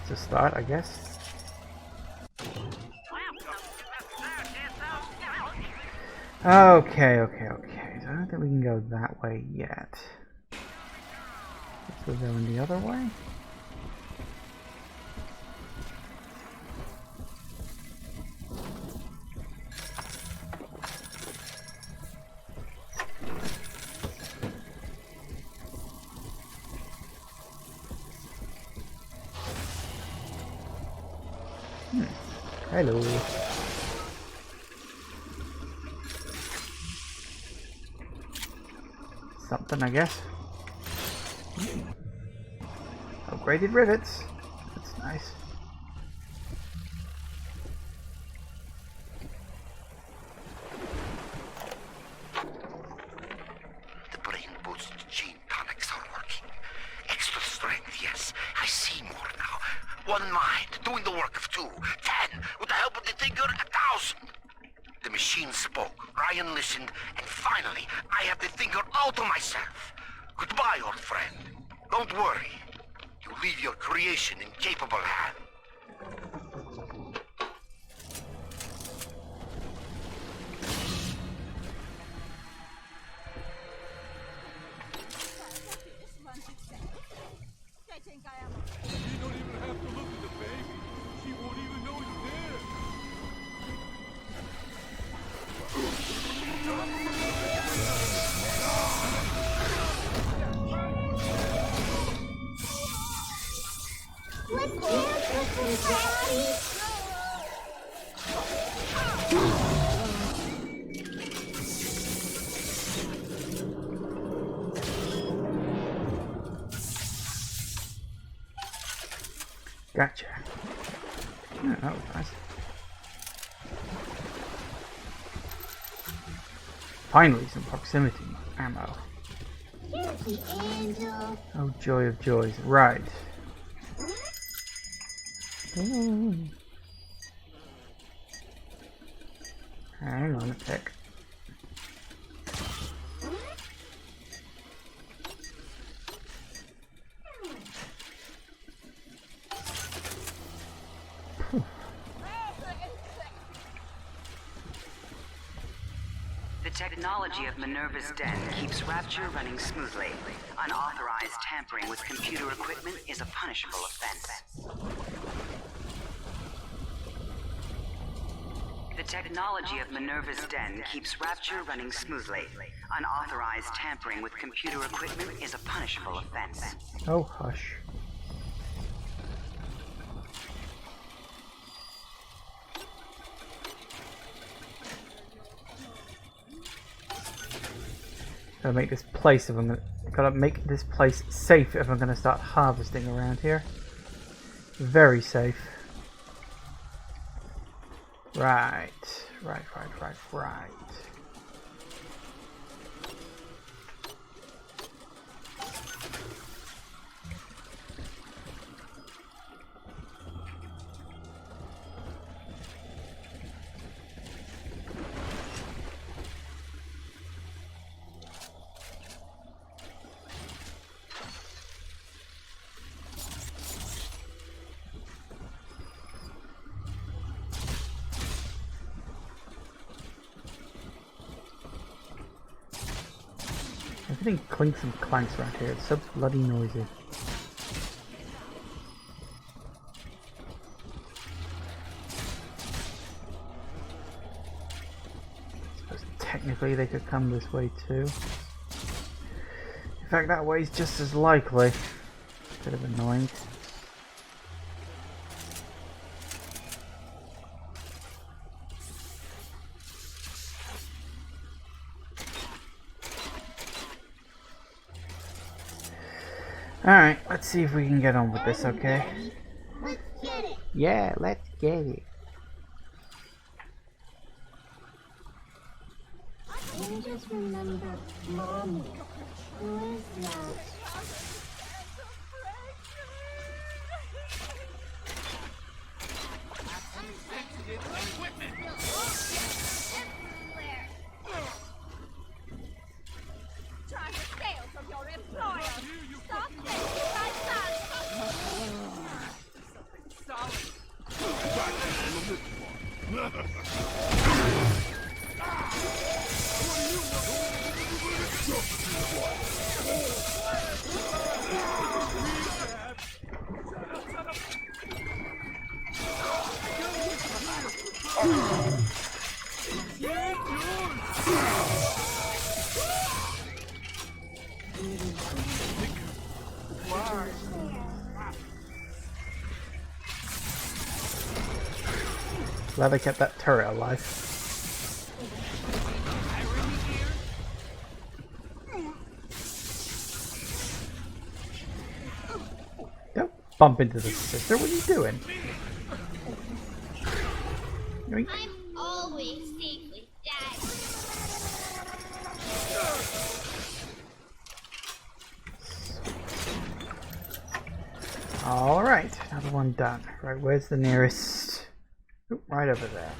To start, I guess. Okay. So I don't think we can go that way yet. Guess we're going the other way. Hello. Something, I guess. Upgraded rivets. That's nice. The brain boost gene tonics are working. Extra strength, yes. I see more now. One mind, doing the work of 2. 10, with the help of the Thinker, 1,000. The machine spoke, Ryan listened, and finally, I have the Thinker out of myself. Goodbye, old friend. Don't worry. You leave your creation in capable hands. She don't even have to look at the baby. She won't even know it's there. Let's dance with somebody. Gotcha. Yeah, that was nice. Finally, some proximity ammo. Here's the angel. Oh, joy of joys. Right. Hang on a sec. The technology of Minerva's den keeps Rapture running smoothly. Unauthorized tampering with computer equipment is a punishable offense. The technology of Minerva's den keeps Rapture running smoothly. Unauthorized tampering with computer equipment is a punishable offense. Oh, hush. Gotta make this place if I'm gonna. Gotta make this place safe if I'm gonna start harvesting around here. Very safe. Right. Everything clinks and clanks around here. It's so bloody noisy. I suppose technically they could come this way too. In fact, that way is just as likely. Bit of annoying. Alright, let's see if we can get on with this, okay? Let's get it. Yeah, let's get it. I just remember Mommy. Who is that? Trying to steal from your employer. Stop stealing. Glad I kept that turret alive. Don't bump into the sister. What are you doing? I'm always safe with Daddy. Alright, another one done. Right, where's the nearest? Oop, right over there.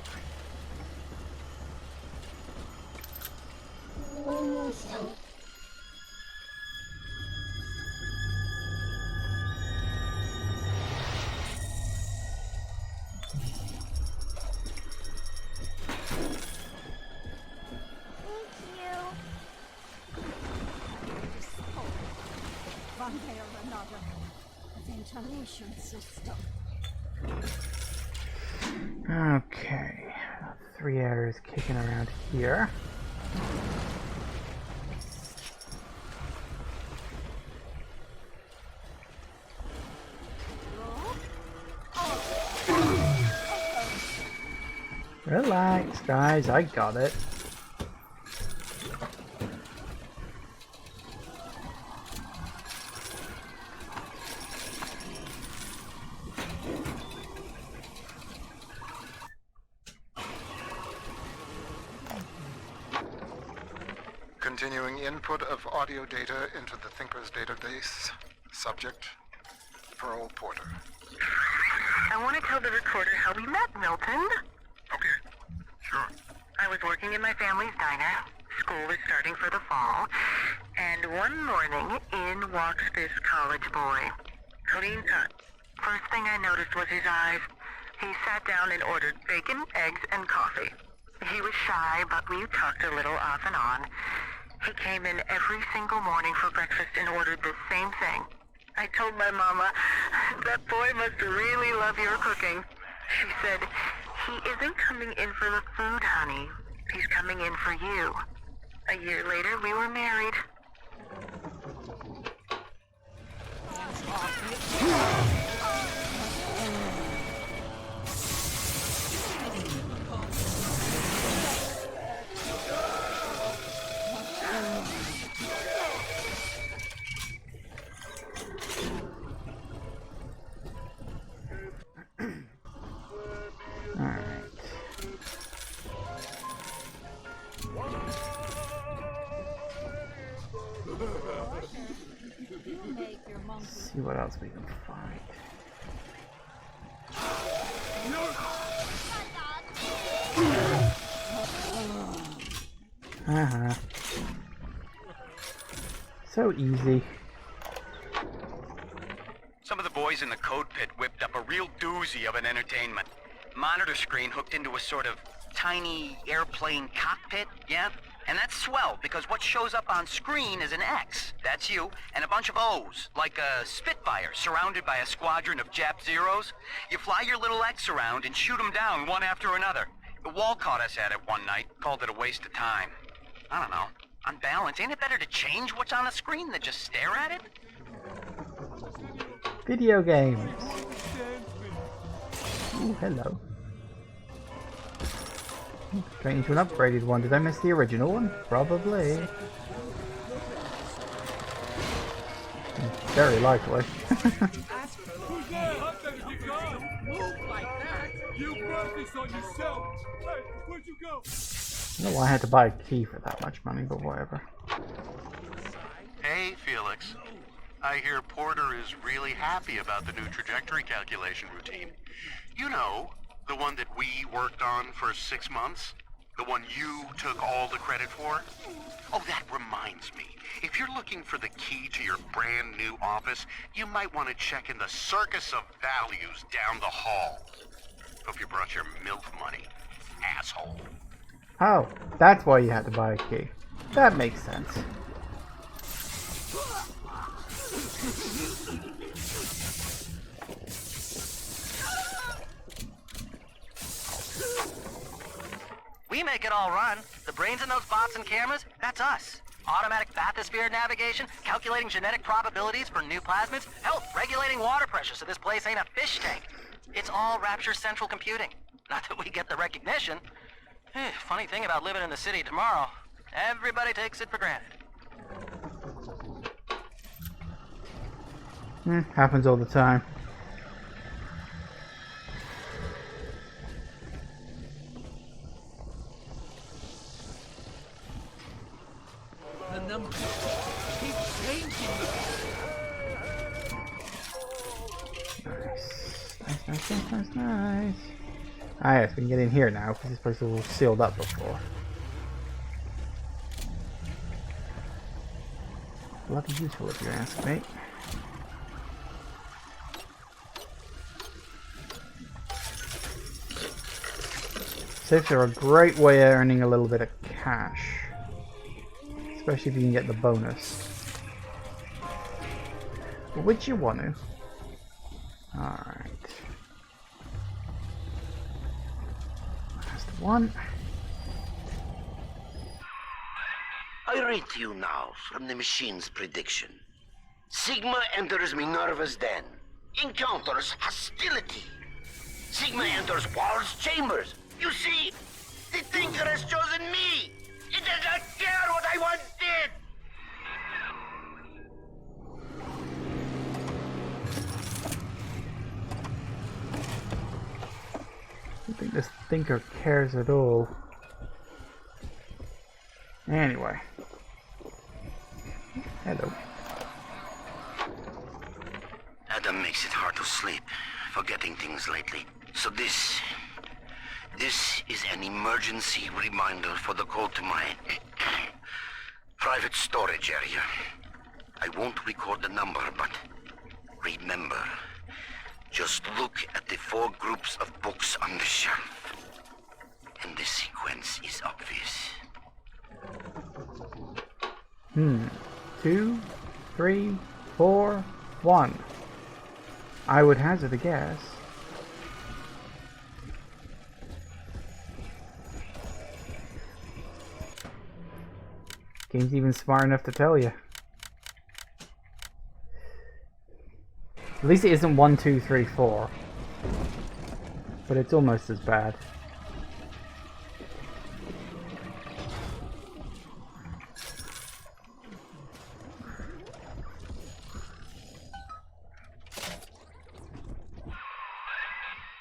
One way or another. Ventilation system. Okay, 3 areas kicking around here. Relax, guys, I got it. Continuing input of audio data into the Thinker's database. Subject, Pearl Porter. I want to tell the recorder how we met, Milton. Okay, sure. I was working in my family's diner. School was starting for the fall. And one morning, in walks this college boy. Clean cut. First thing I noticed was his eyes. He sat down and ordered bacon, eggs, and coffee. He was shy, but we talked a little off and on. He came in every single morning for breakfast and ordered the same thing. I told my mama, that boy must really love your cooking. She said, he isn't coming in for the food, honey. He's coming in for you. A year later, we were married. Let's see what else we can find. So easy. Some of the boys in the code pit whipped up a real doozy of an entertainment. Monitor screen hooked into a sort of tiny airplane cockpit, yeah? And that's swell, because what shows up on screen is an X, that's you, and a bunch of O's, like a Spitfire surrounded by a squadron of Jap Zeros. You fly your little X around and shoot them down one after another. The wall caught us at it one night, called it a waste of time. I don't know. On balance, ain't it better to change what's on the screen than just stare at it? Video games. Ooh, hello. Straight into an upgraded one. Did I miss the original one? Probably. Very likely. I don't know why I had to buy a key for that much money, but whatever. Hey, Felix. I hear Porter is really happy about the new trajectory calculation routine. You know, the one that we worked on for 6 months? The one you took all the credit for? Oh, that reminds me. If you're looking for the key to your brand new office, you might want to check in the Circus of Values down the hall. Hope you brought your MILF money, asshole. Oh, that's why you had to buy a key. That makes sense. We make it all run. The brains in those bots and cameras, that's us. Automatic bathysphere navigation, calculating genetic probabilities for new plasmids, hell, regulating water pressure so this place ain't a fish tank. It's all Rapture central computing. Not that we get the recognition. Funny thing about living in the city tomorrow, everybody takes it for granted. Happens all the time. The numbers keep changing. Nice. Ah, yes, we can get in here now because this place was all sealed up before. Bloody useful if you ask me. Safes are a great way of earning a little bit of cash. Especially if you can get the bonus. Would you want to? Alright. Last one. I read to you now from the machine's prediction. Sigma enters Minerva's den. Encounters hostility. Sigma enters Wall's chambers. You see, the Thinker has chosen me. It does not care what I once did. I don't think this Thinker cares at all. Anyway. Hello. Adam makes it hard to sleep, forgetting things lately. So this is an emergency reminder for the code to my private storage area. I won't record the number, but remember, just look at the 4 groups of books on the shelf. And the sequence is obvious. 2, 3, 4, 1. I would hazard a guess. Game's even smart enough to tell you. At least it isn't 1, 2, 3, 4. But it's almost as bad.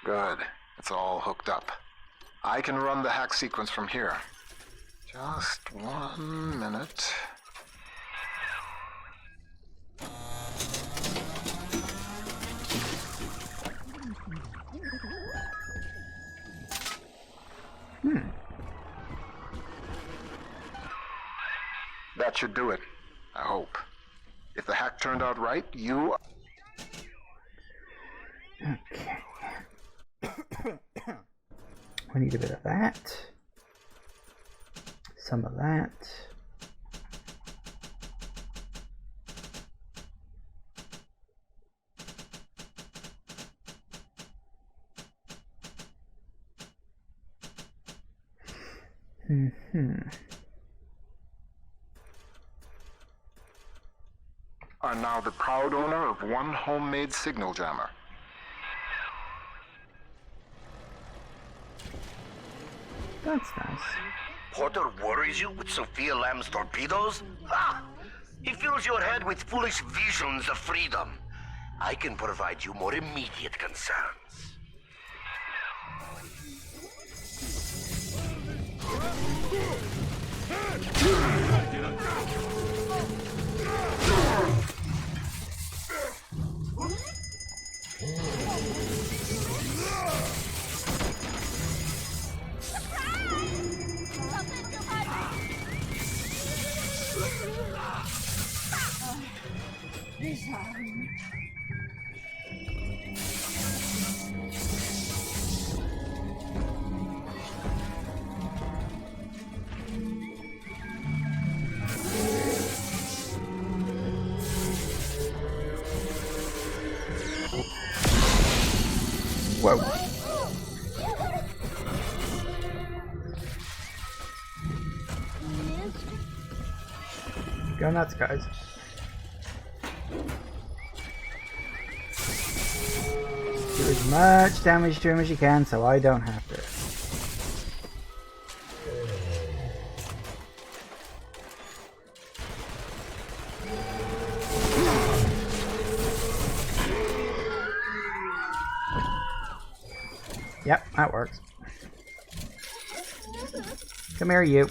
Good. It's all hooked up. I can run the hack sequence from here. Just 1 minute. That should do it. I hope. If the hack turned out right, you... Okay. We need a bit of that. Some of that. Are now the proud owner of one homemade signal jammer. That's nice. Porter worries you with Sophia Lamb's torpedoes? Ah! He fills your head with foolish visions of freedom. I can provide you more immediate concerns. Whoa. Go nuts, guys. Do as much damage to him as you can so I don't have to. that works. Come here, you.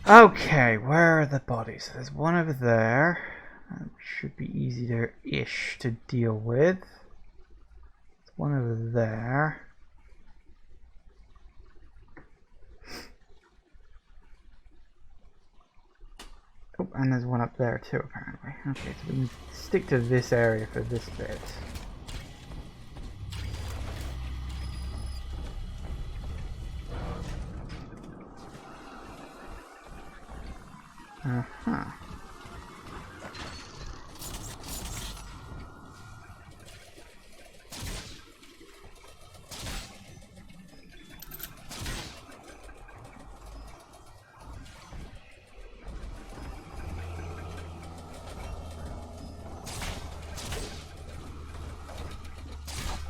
Okay, where are the bodies? There's one over there. That should be easier-ish to deal with. There's one over there. Oh, and there's one up there too, apparently. Okay, so we can stick to this area for this bit. Uh-huh.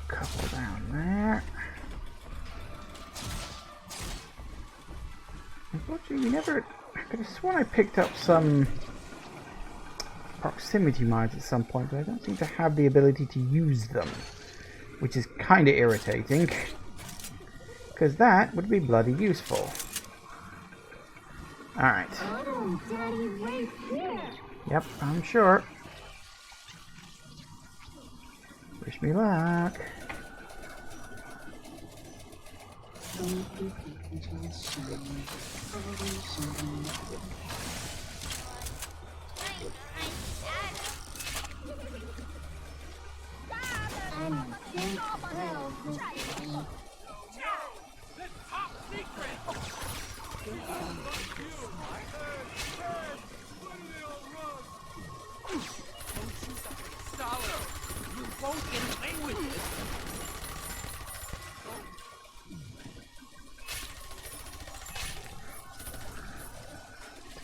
Couple down there. Unfortunately, we never... I could have sworn I picked up some proximity mines at some point, but I don't seem to have the ability to use them, which is kind of irritating, because that would be bloody useful. Alright. Oh, Daddy, right here. Yep, I'm sure. Wish me luck.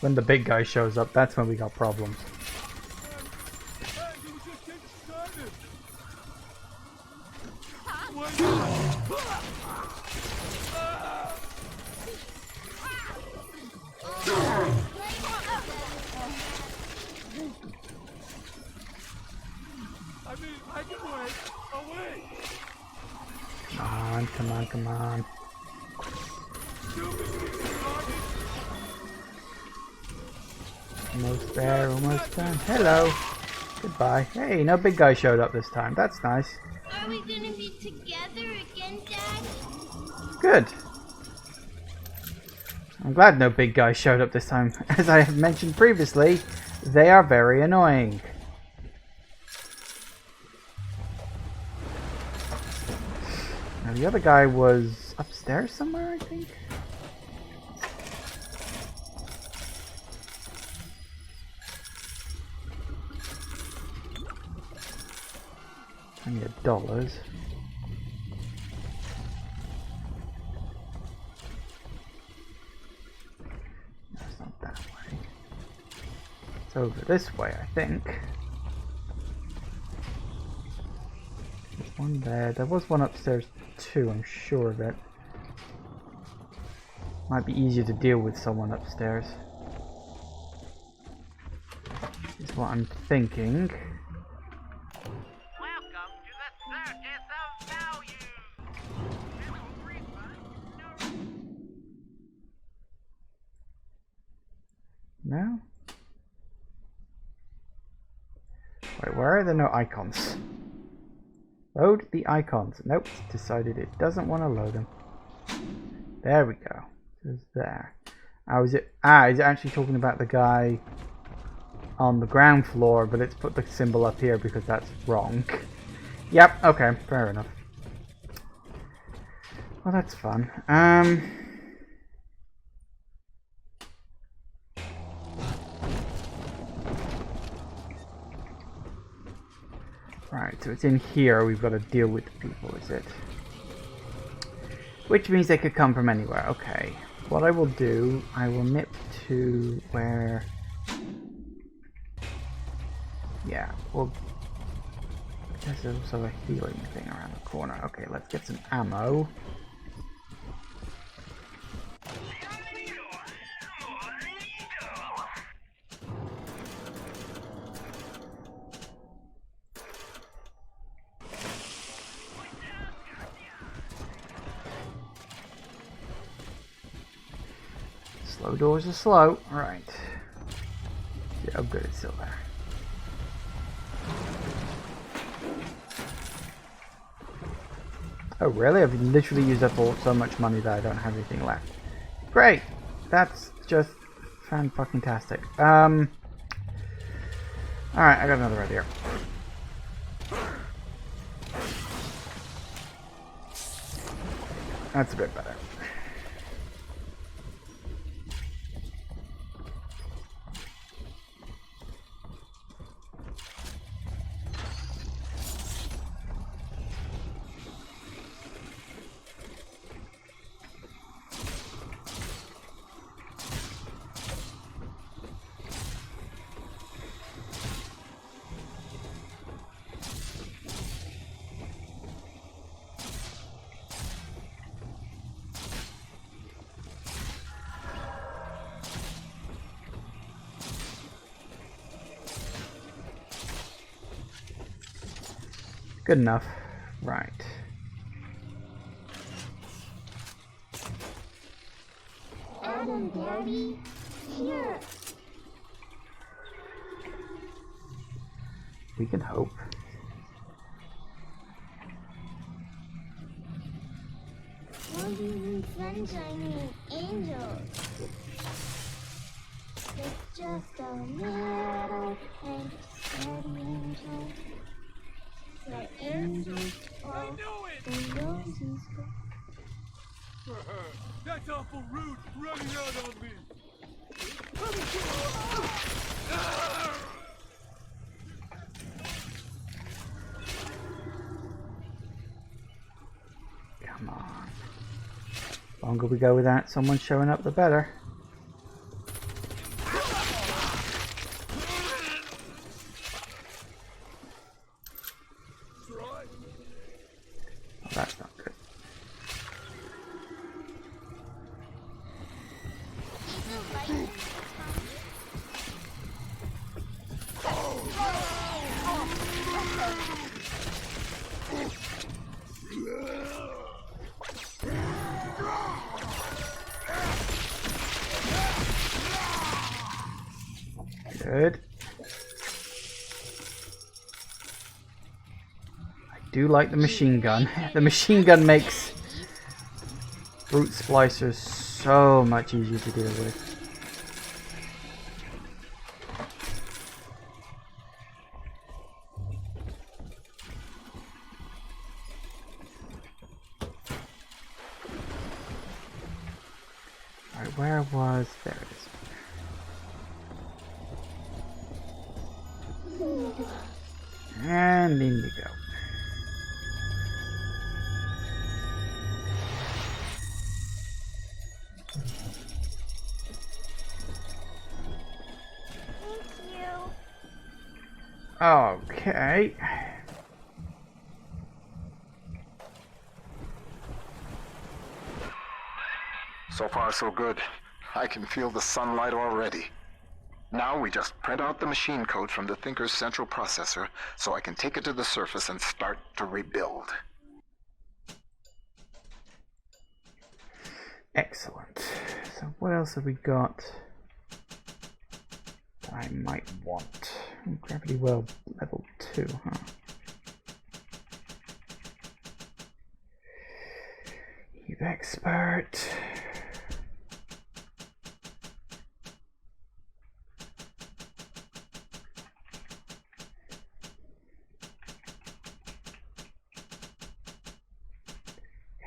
When the big guy shows up, that's when we got problems. Come on, come on. Almost there, almost done. Hello. Goodbye. Hey, no big guy showed up this time. That's nice. Are we gonna be together again, Dad? Good. I'm glad no big guy showed up this time. As I have mentioned previously, they are very annoying. Now the other guy was upstairs somewhere, I think. I need $. That's not that way. It's over this way, I think. There's one there. There was one upstairs too, I'm sure of it. Might be easier to deal with someone upstairs. Is what I'm thinking. No? Wait, where are there no icons? Load the icons. Nope, it's decided it doesn't want to load them. There we go. It's there. Is it actually talking about the guy on the ground floor, but it's put the symbol up here because that's wrong. Yep, okay, fair enough. Well, that's fun. Right, so it's in here we've got to deal with the people, is it? Which means they could come from anywhere. Okay. What I will do, I will nip to where... Yeah, well... There's also a healing thing around the corner. Okay, let's get some ammo. Slow doors are slow. Alright. Yeah, oh good, it's still there. Oh really? I've literally used up so much money that I don't have anything left. Great! That's just fan-fucking-tastic. Alright, I got another idea. That's a bit better. Good enough. Right. Adam, Daddy, here. We can hope. Roses and sunshine and angels. It's just a little and steady angel. The angels fall, the roses go. That's awful rude, running out on me. Come on. The longer we go without someone showing up, the better. Oh, that's not good. Good. I do like the machine gun. The machine gun makes root splicers so much easier to deal with. Alright, where was... there it is. And in we go. Okay. So far, so good. I can feel the sunlight already. Now we just print out the machine code from the Thinker's central processor so I can take it to the surface and start to rebuild. Excellent. So what else have we got that I might want? Gravity well level 2, huh? Eve expert.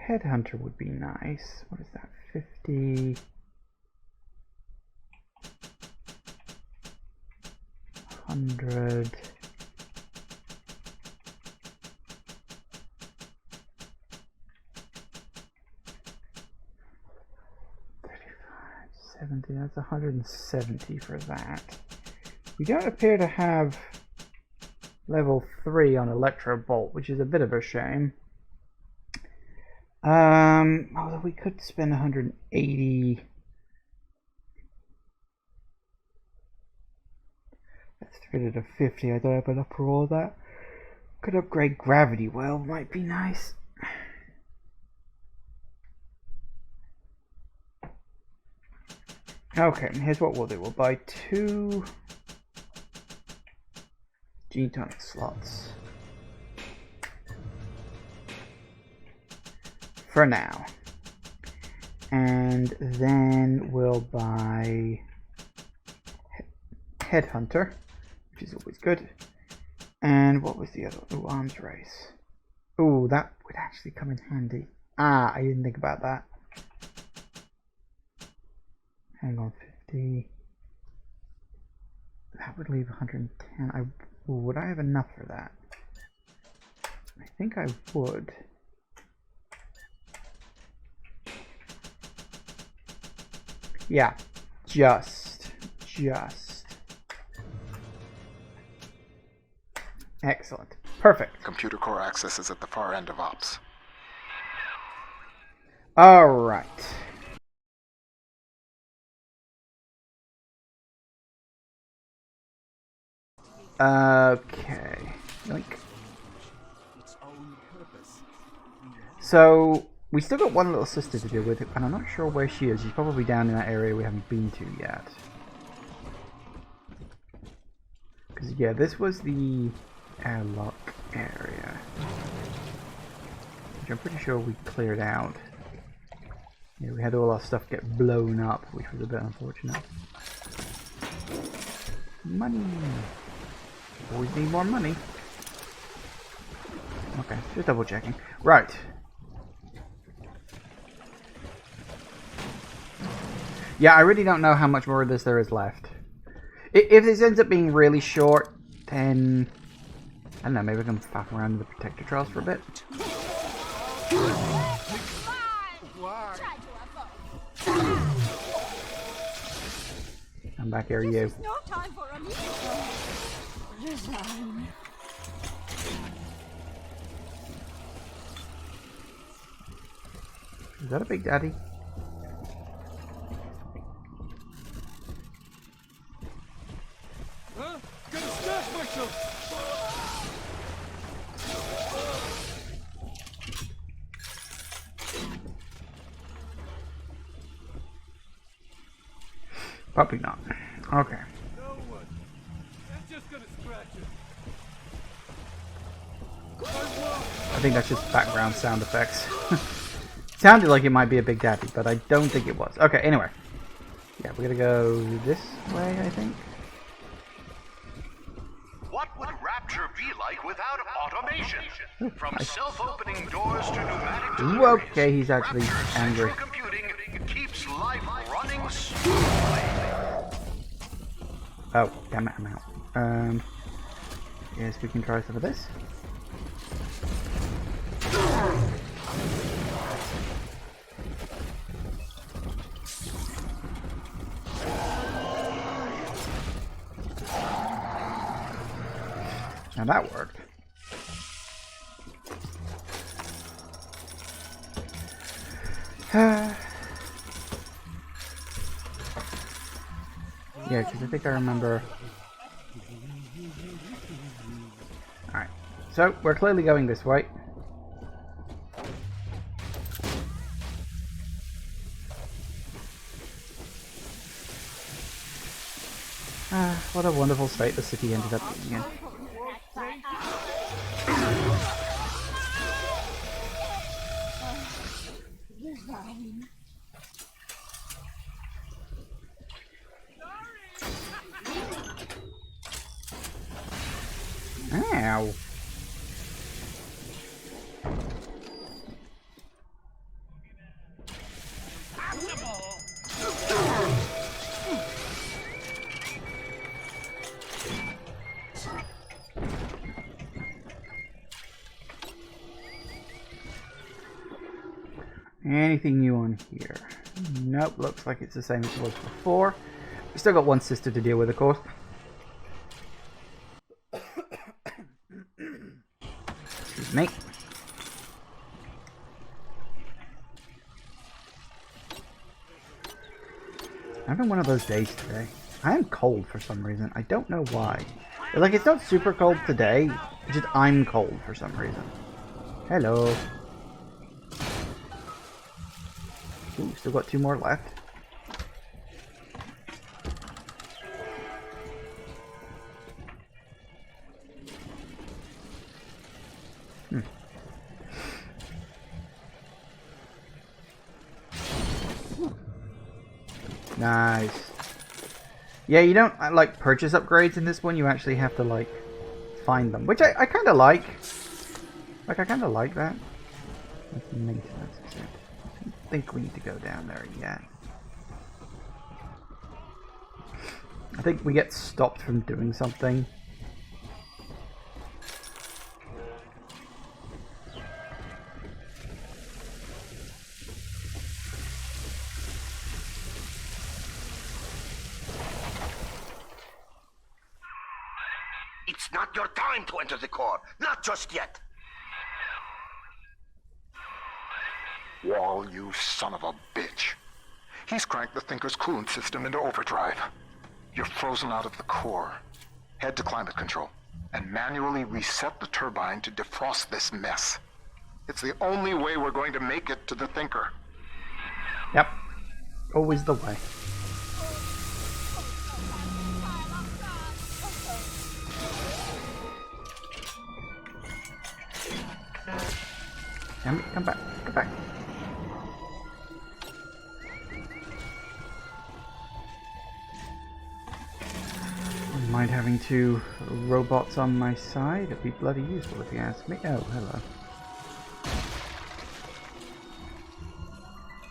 Headhunter would be nice. What is that? 50. 100. 70. That's 170 for that. We don't appear to have level 3 on Electro Bolt, which is a bit of a shame. Although we could spend 180. Let's fit it to 50. I don't have enough for all that. Could upgrade Gravity Well, might be nice. Okay, here's what we'll do. We'll buy 2 gene tonic slots. For now. And then we'll buy Headhunter, which is always good. And what was the other? Oh, Arms Race. Oh, that would actually come in handy. Ah, I didn't think about that. Hang on, 50. That would leave 110. Would I have enough for that? I think I would. Yeah, just. Excellent. Perfect. Computer core access is at the far end of ops. All right. Okay. Yoink. So we still got one little sister to deal with, and I'm not sure where she is. She's probably down in that area we haven't been to yet. Because yeah, this was the airlock area, which I'm pretty sure we cleared out. Yeah, we had all our stuff get blown up, which was a bit unfortunate. Money. Always need more money. Okay, just double checking. Right. Yeah, I really don't know how much more of this there is left. If this ends up being really short, then I don't know, maybe I can faff around the protector trials for a bit. Come back here, you. No time for a resign. Is that a big daddy? Huh? Gotta stash myself! Probably not. Okay. No one. That's just gonna scratch it. I think that's just background sound effects. Sounded like it might be a big daddy, but I don't think it was. Okay, anyway. Yeah, we're gonna go this way, I think. What would Rapture be like without automation? From Nice. self-opening doors to pneumatic Ooh, deliveries, okay, he's actually Rapture's angry. central computing keeps life running smoothly. Oh, damn it, I'm out. Yes, we can try some of this. Now that worked. Yeah, because I think I remember. Alright, so we're clearly going this way. What a wonderful state the city ended up being in. Resign. Ow. Anything new on here? Nope, looks like it's the same as it was before. We still got one sister to deal with, of course. Excuse me. I'm having one of those days today. I am cold for some reason. I don't know why. Like, it's not super cold today. It's just I'm cold for some reason. Hello. Ooh, still got 2 more left. Nice. Yeah, you don't like purchase upgrades in this one. You actually have to like find them, which I kind of like. Like I kind of like that. Maintenance. I don't think we need to go down there yet. I think we get stopped from doing something. It's not your time to enter the core. Not just yet. Wall, you son of a bitch. He's cranked the Thinker's coolant system into overdrive. You're frozen out of the core. Head to climate control and manually reset the turbine to defrost this mess. It's the only way we're going to make it to the Thinker. Yep. Always the way. Damn it, come back, come back. Wouldn't mind having 2 robots on my side. It'd be bloody useful if you ask me. Oh, hello.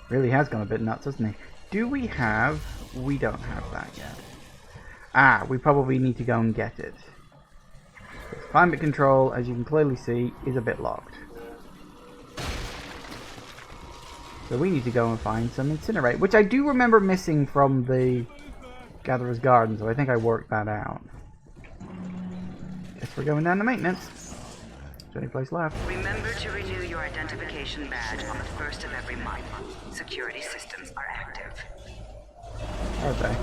Really has gone a bit nuts, hasn't he? Do we have... We don't have that yet. Ah, we probably need to go and get it. Climate control, as you can clearly see, is a bit locked. So we need to go and find some incinerate, which I do remember missing from the Gatherer's Garden, so I think I worked that out. Guess we're going down to maintenance. Is there any place left? Remember to renew your identification badge on the first of every month. Security systems are active. Are they?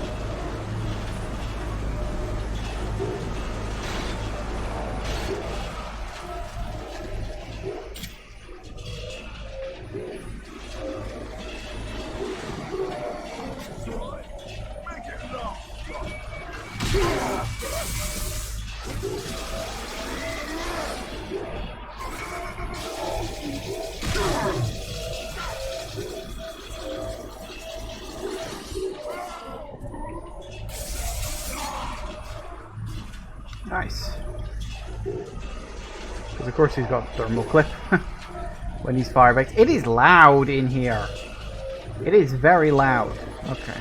Nice. Because of course he's got thermal clip when he's firebikes. It is loud in here. It is very loud. Okay.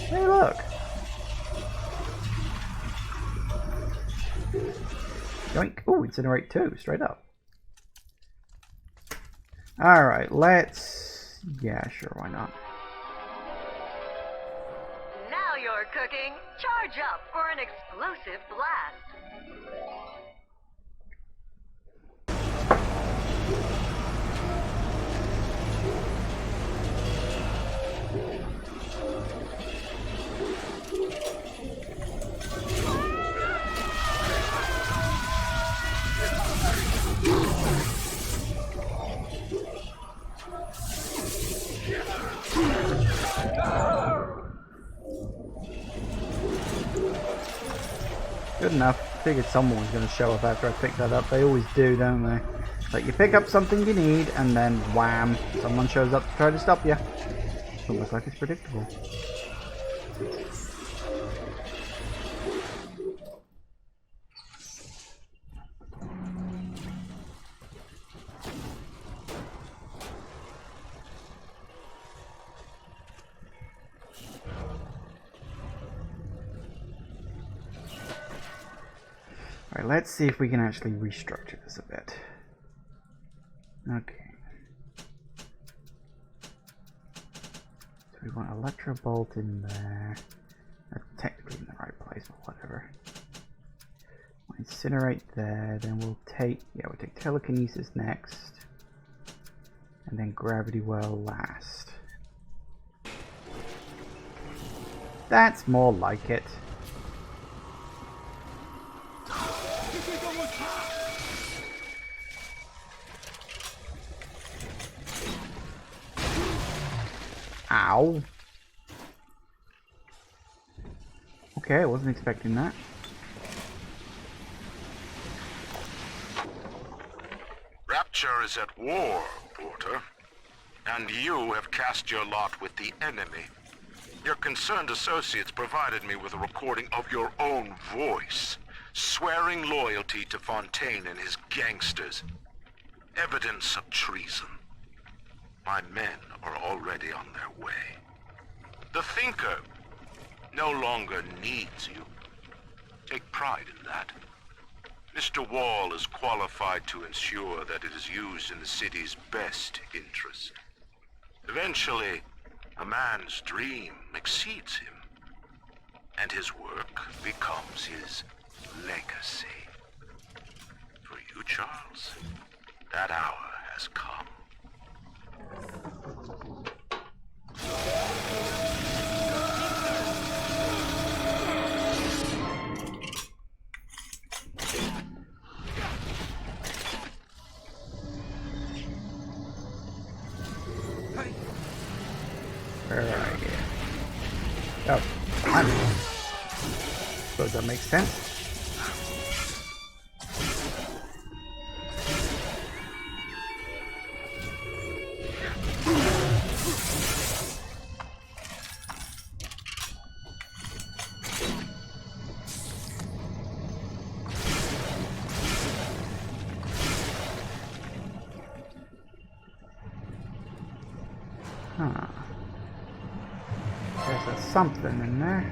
Hey, look. Yoink. Ooh, incinerate 2, straight up. Alright, let's... Yeah, sure, why not? Now you're cooking. Charge up for an explosive blast. Good enough. Figured someone was going to show up after I picked that up. They always do, don't they? Like you pick up something you need, and then wham, someone shows up to try to stop you. Almost like it's predictable. Alright, let's see if we can actually restructure this a bit. Okay. So we want Electro Bolt in there. That's technically in the right place, but whatever. We'll incinerate there, then we'll take telekinesis next. And then gravity well last. That's more like it. Ow. Okay, I wasn't expecting that. Rapture is at war, Porter. And you have cast your lot with the enemy. Your concerned associates provided me with a recording of your own voice, swearing loyalty to Fontaine and his gangsters. Evidence of treason. My men are already on their way. The Thinker no longer needs you. Take pride in that. Mr. Wall is qualified to ensure that it is used in the city's best interest. Eventually, a man's dream exceeds him, and his work becomes his legacy. For you, Charles, that hour has come. Where are you? Oh, I'm... Suppose that makes sense. Huh. There's a something in there.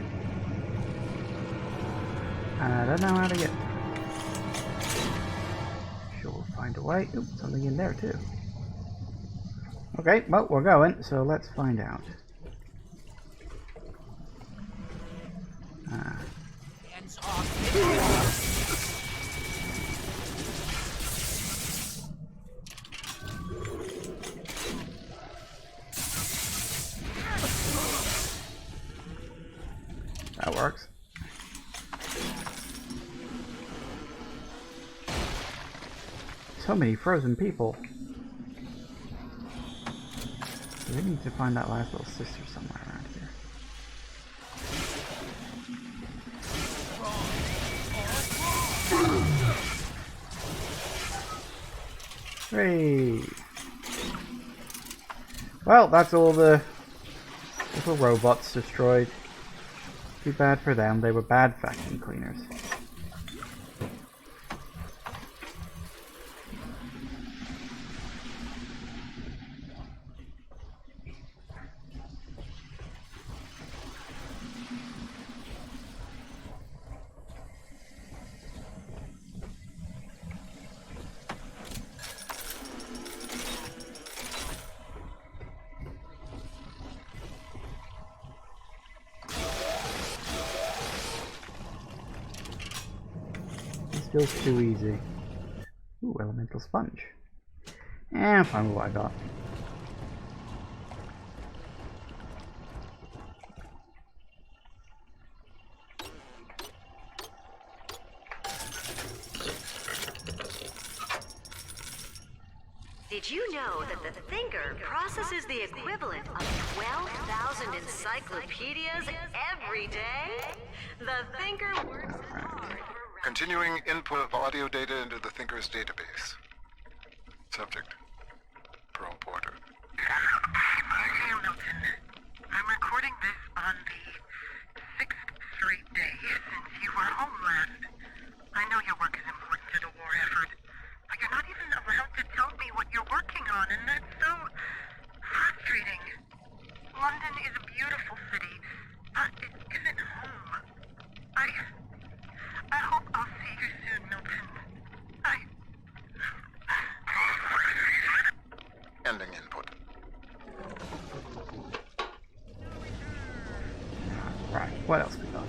And I don't know how to get. Sure, we'll find a way. Oops, something in there too. Okay, well, we're going, so let's find out. Hands off. That works. So many frozen people. We need to find that last little sister somewhere around here. Hey. Well, that's all the little robots destroyed. Too bad for them, they were bad vacuum cleaners. Feels too easy. Ooh, elemental sponge. I'm fine with what I got. Did you know that the Thinker processes the equivalent of 12,000 encyclopedias every day? The Thinker works hard. Continuing input of audio data into the Thinker's database. Subject: Pearl Porter. Okay, Milton. I'm recording this on the 6th straight day since you were home last. I know your work is important to the war effort, but you're not even allowed to tell me what you're working on, and that's so frustrating. London is a beautiful city, but it isn't home. I hope I'll see you soon, Milton. Ending input. Right, what else we got?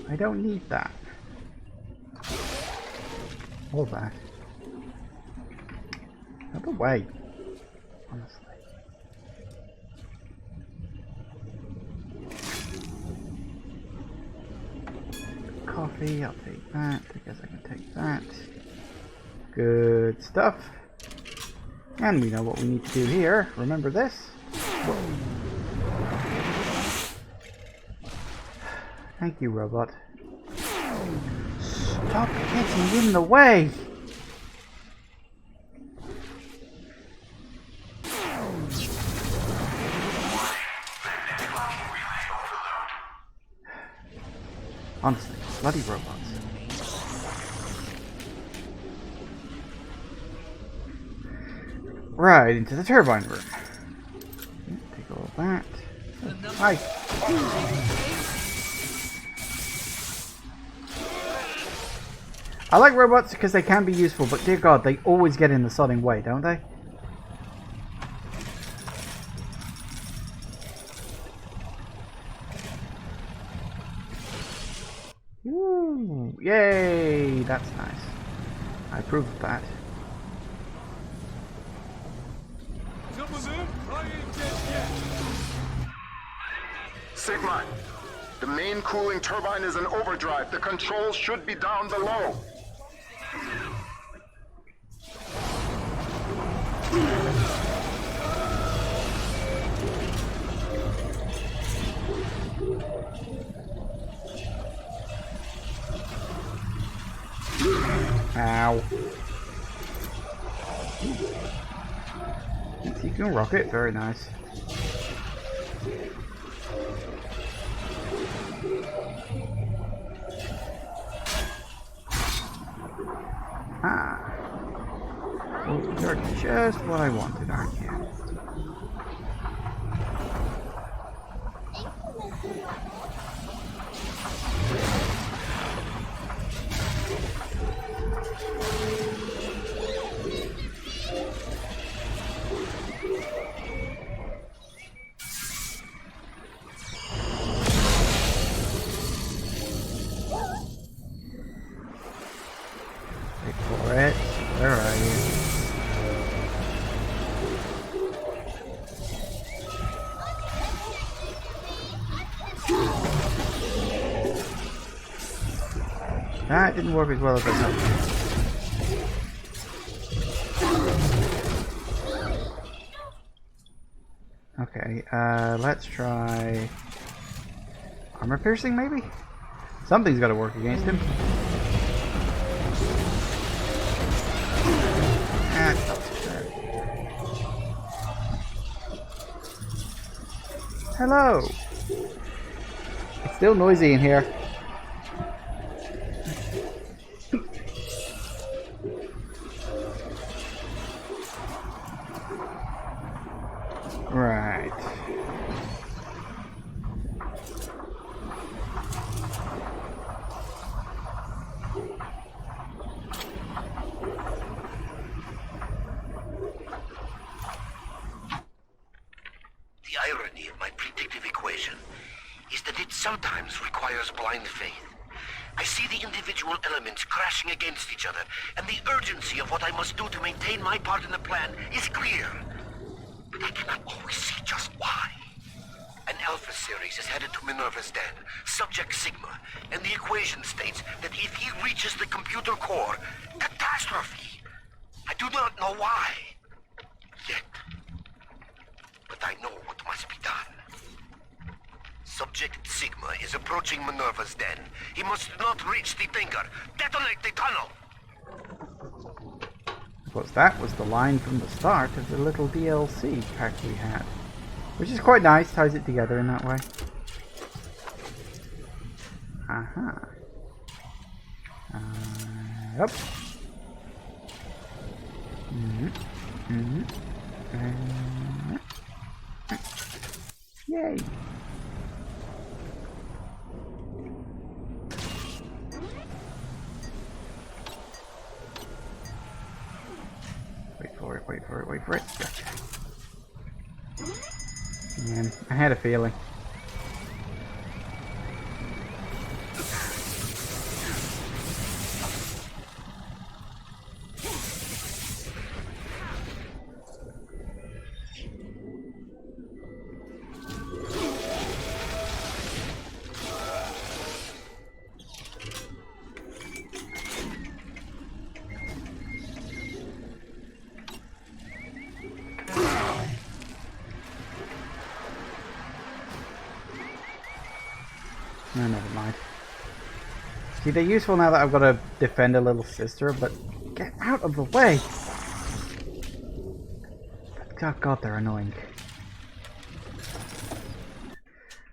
I don't need that. All that. Out the way. Honestly. Coffee, I'll take that. I guess I can take that. Good stuff. And we know what we need to do here. Remember this? Whoa. Thank you, robot. Stop getting in the way! Honestly, bloody robots. Right, into the turbine room. Take all that. Oh, hi. I like robots because they can be useful, but dear God, they always get in the sodding way, don't they? Woo! Yay! That's nice. I approve of that. Some of them I ain't dead yet. Sigma, the main cooling turbine is in overdrive. The controls should be down below. Ow. You can rock it, very nice. Ah. Well, you're just what I wanted, aren't you? Wait for it. Where are you? That didn't work as well as I hoped. Okay, let's try armor piercing maybe? Something's gotta work against him. That's not too bad. Hello! It's still noisy in here. Right. The irony of my predictive equation is that it sometimes requires blind faith. I see the individual elements crashing against each other, and the urgency of what I must do to maintain my part in the plan is clear. But I cannot always see just why. An Alpha series is headed to Minerva's den, subject Sigma, and the equation states that if he reaches the computer core, catastrophe. I do not know why. Yet. But I know what must be done. Subject Sigma is approaching Minerva's den. He must not reach the finger. Detonate the tunnel! Of course, that was the line from the start of the little DLC pack we had. Which is quite nice, ties it together in that way. Aha. Yep. Yay! Wait for it, wait for it, wait for it. Gotcha. Man, I had a feeling. No, never mind. See, they're useful now that I've got to defend a little sister, but get out of the way! Oh god, they're annoying.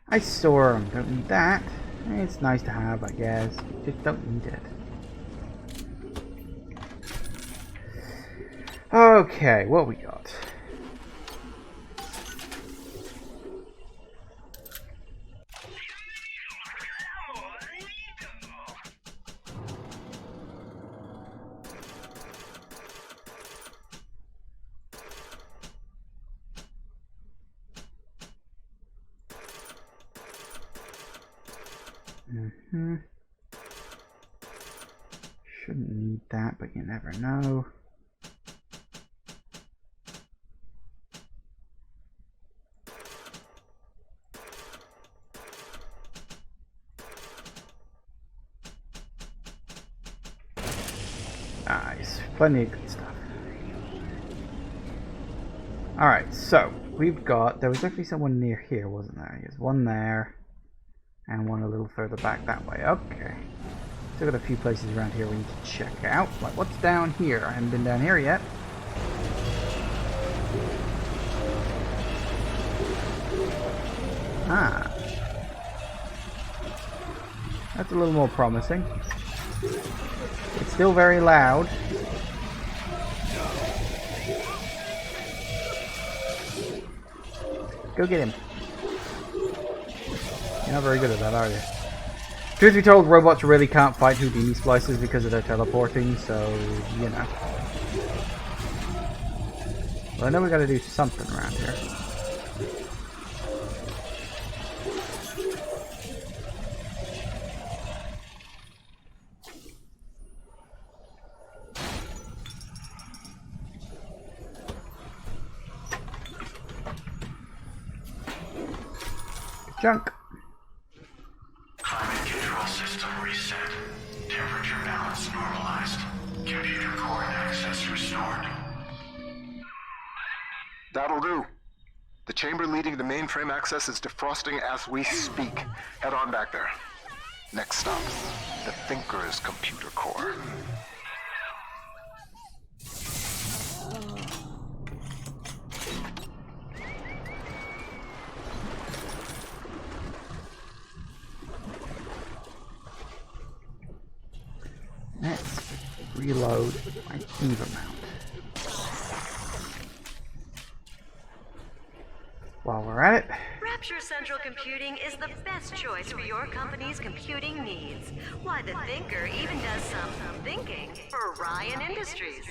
I saw them, don't need that. It's nice to have, I guess. Just don't need it. Okay, what we got? Shouldn't need that, but you never know. Nice. Plenty of good stuff. Alright, so we've got... There was definitely someone near here, wasn't there? There's one there. And one a little further back that way. Okay. Still got a few places around here we need to check out. Like, what's down here? I haven't been down here yet. Ah. That's a little more promising. It's still very loud. Go get him. You're not very good at that, are you? Truth be told, robots really can't fight Houdini splices because of their teleporting, so, you know. Well, I know we gotta do something around here. Junk. Climate control system reset. Temperature balance normalized. Computer core access restored. That'll do. The chamber leading the mainframe access is defrosting as we speak. Head on back there. Next stop, the Thinker's computer core. Let's reload my Eva mount. While we're at it. Rapture Central Computing is the best choice for your company's computing needs. Why, the Thinker even does some thinking for Ryan Industries.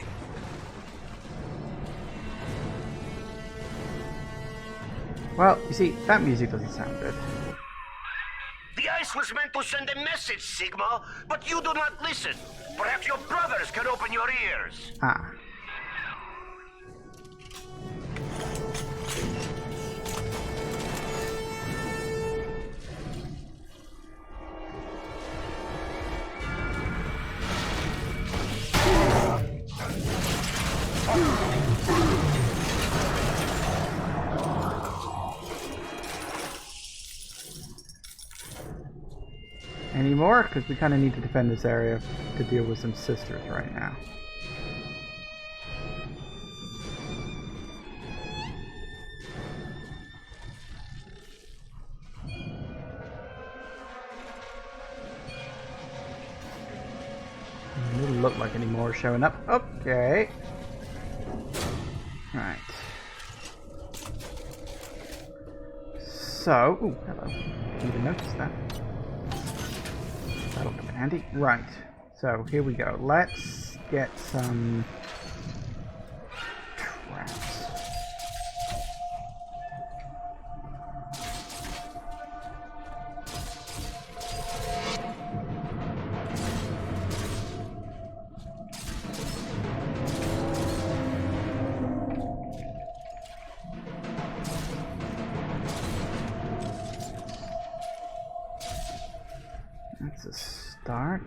Well, you see, that music doesn't sound good. The ice was meant to send a message, Sigma, but you do not listen. Perhaps your brothers can open your ears. Ah. Any more? Because we kind of need to defend this area to deal with some sisters right now. Doesn't look like any more showing up. Okay. Right. So, ooh, hello. Didn't even notice that. That'll come in handy. Right. So here we go. Let's get some traps. That's a start.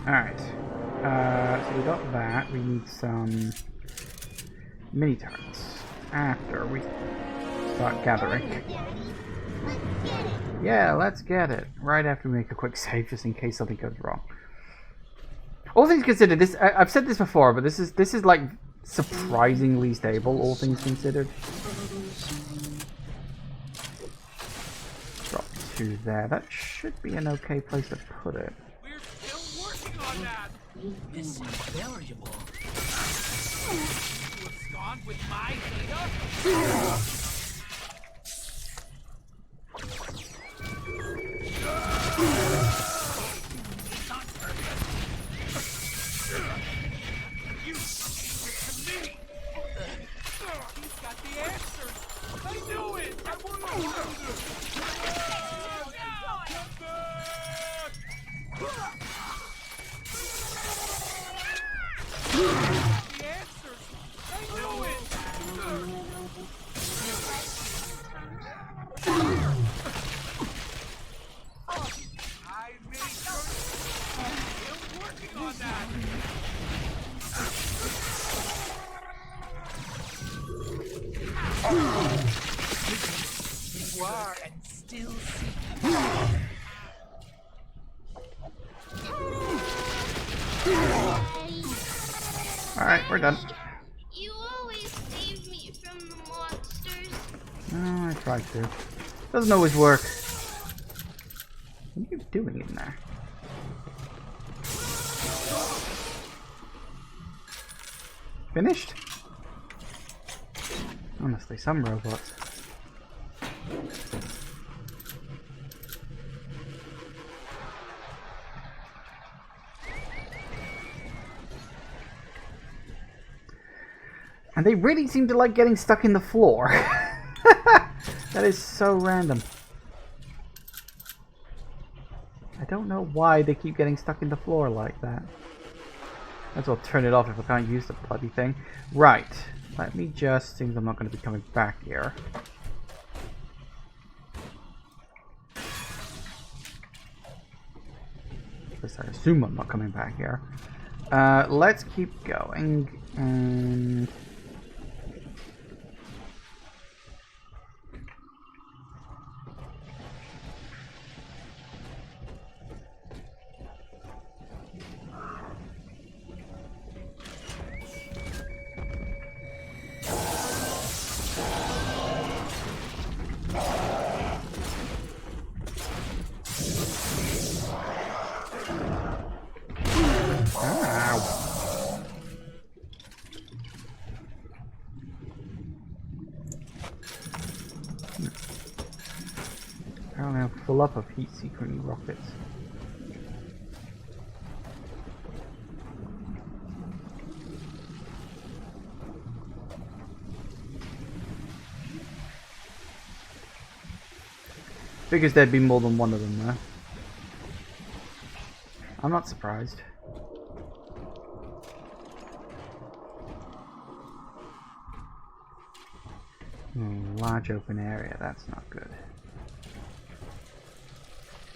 Alright. So we got that. We need some mini turrets after we start gathering. Yeah, let's get it. Right after we make a quick save just in case something goes wrong. All things considered, this I've said this before, but this is like surprisingly stable, all things considered. Drop to there. That should be an okay place to put it. We're still working on that. This is variable. You abscond with my data? You give it to me. He's got the answers. I knew it. I want to hold it. The answers. I knew it. I made sure. Still working on that. You are and still see. Alright, we're done. You always save me from the monsters. Oh, I tried to. Doesn't always work. What are you doing in there? Finished? Honestly, some robots. And they really seem to like getting stuck in the floor. That is so random. I don't know why they keep getting stuck in the floor like that. Might as well turn it off if I can't use the bloody thing. Right. Let me just... Seems I'm not going to be coming back here. At least I assume I'm not coming back here. Let's keep going. And... Apparently I'm full up of heat-seeking rockets. Figures there'd be more than one of them there. I'm not surprised. Large open area, that's not good.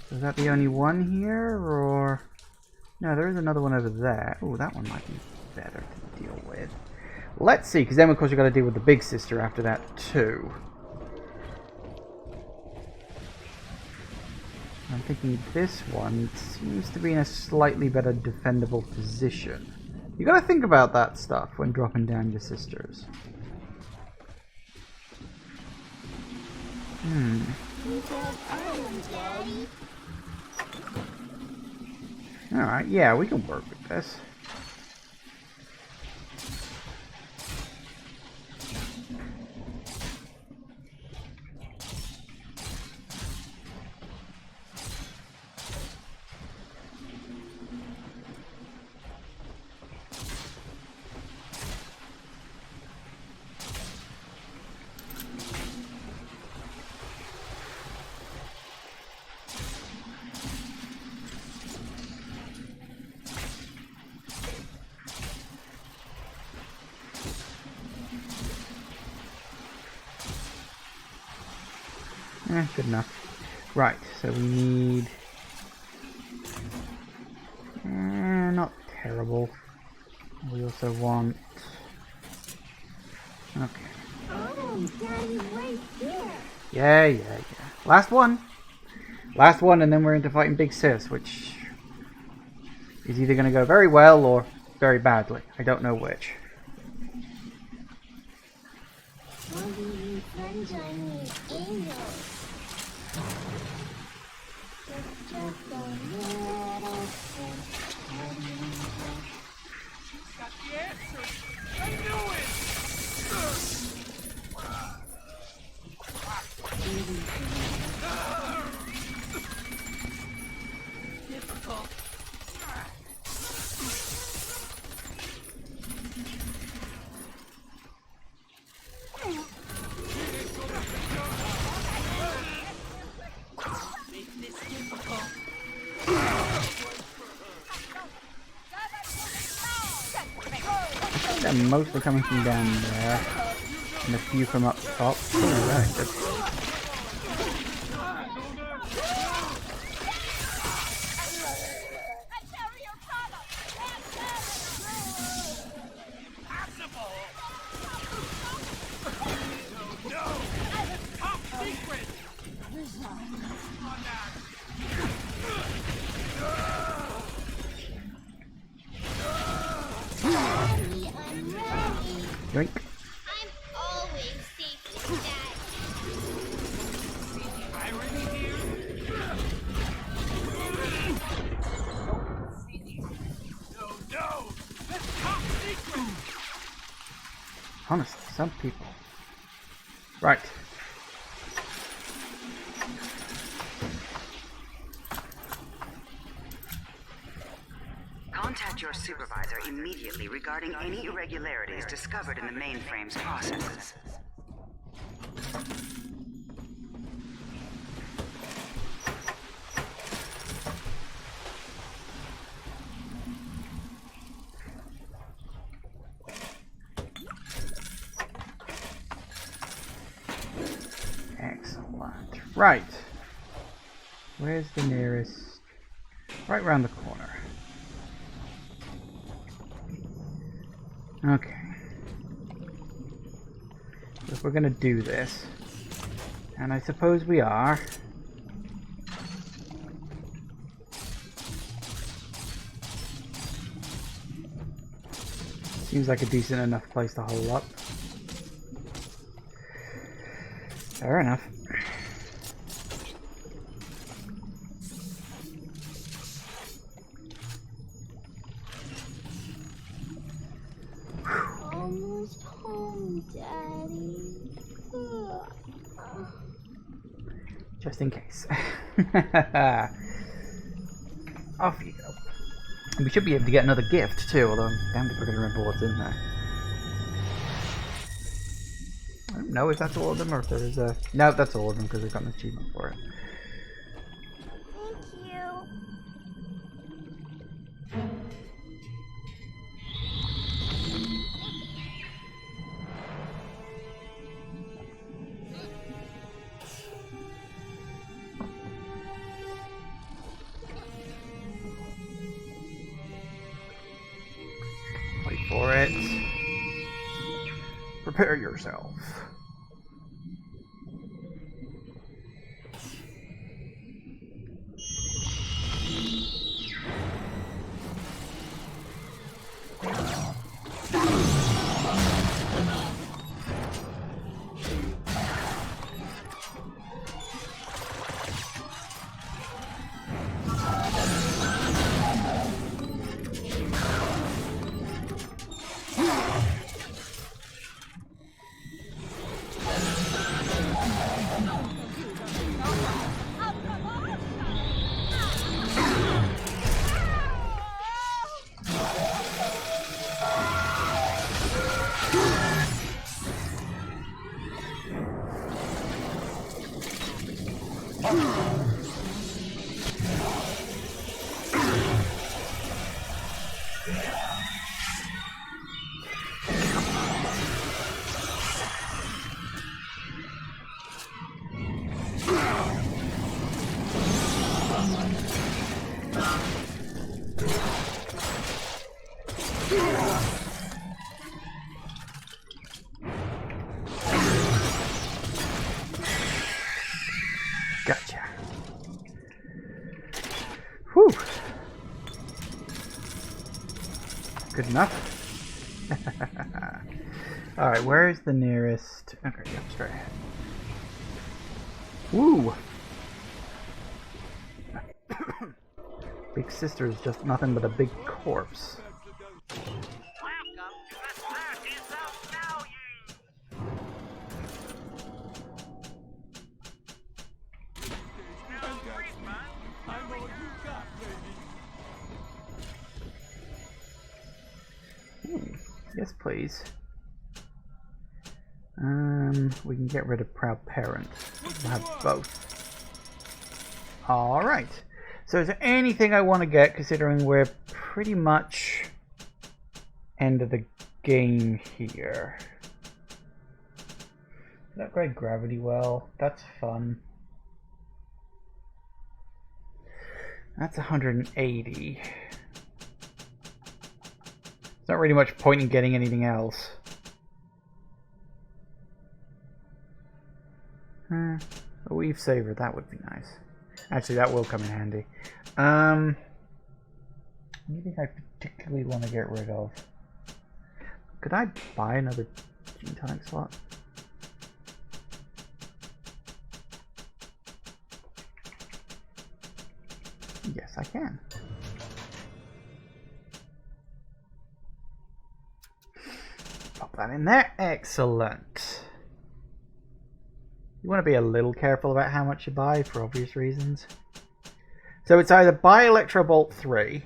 Is that the only one here, or... No, there is another one over there. Oh, that one might be better to deal with. Let's see, because then of course you've got to deal with the big sister after that too. I'm thinking this one seems to be in a slightly better defendable position. You got to think about that stuff when dropping down your sisters. Alright, yeah, we can work with this. Good enough. Right, so we need... not terrible. We also want... Okay. Oh, Daddy's right here. Yeah. Last one! Last one, and then we're into fighting Big Sis, which is either going to go very well or very badly. I don't know which. Got the answer. I knew it. Difficult. Make this difficult. They're mostly coming from down there, and a few from up top. Oh, right, good. Drink. I'm always safe with that. No! That's top secret! Honestly, some people. Right. Contact your supervisor immediately regarding any irregularities discovered in the mainframe's processes. Excellent. Right. Where's the nearest? Right round the corner. Okay. If we're gonna do this, and I suppose we are, seems like a decent enough place to hole up. Fair enough. Almost home, Daddy. Just in case. Off you go. And we should be able to get another gift too, although I'm damned if we're going to remember what's in there. I don't know if that's all of them or if there is a... No, that's all of them because we've got an achievement for it. Thank you. Wait for it. Prepare yourself. Gotcha. Whew. Good enough. Alright, where is the nearest... Okay, yeah, straight ahead. Woo! Big sister is just nothing but a big corpse. Yes, please. We can get rid of Proud Parent. We'll have both. Alright. So is there anything I want to get, considering we're pretty much end of the game here? Upgrade Gravity Well. That's fun. That's 180. There's not really much point in getting anything else. A Weave Saver, that would be nice. Actually, that will come in handy. Anything I particularly want to get rid of? Could I buy another G-Tonic slot? Yes, I can. Pop that in there. Excellent. You want to be a little careful about how much you buy for obvious reasons. So it's either buy Electrobolt 3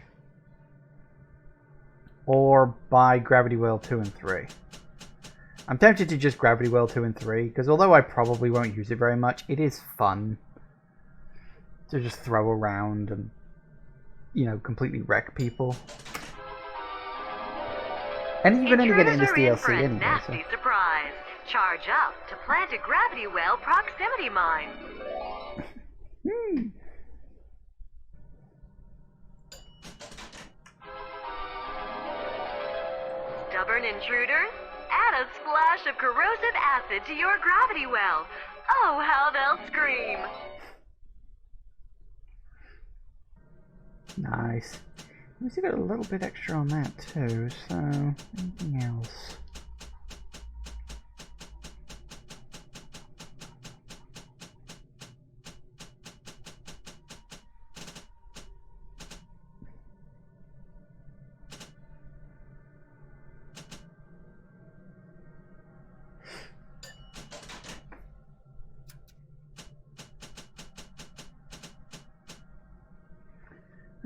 or buy Gravity Well 2 and 3. I'm tempted to just Gravity Well 2 and 3 because although I probably won't use it very much, it is fun to just throw around and, you know, completely wreck people. And you're going to get it in this DLC anyway. Nasty surprise. Charge up to plant a Gravity Well proximity mine. Stubborn intruders? Add a splash of corrosive acid to your Gravity Well. Oh, how they'll scream. Nice. We still got a little bit extra on that too, so anything else?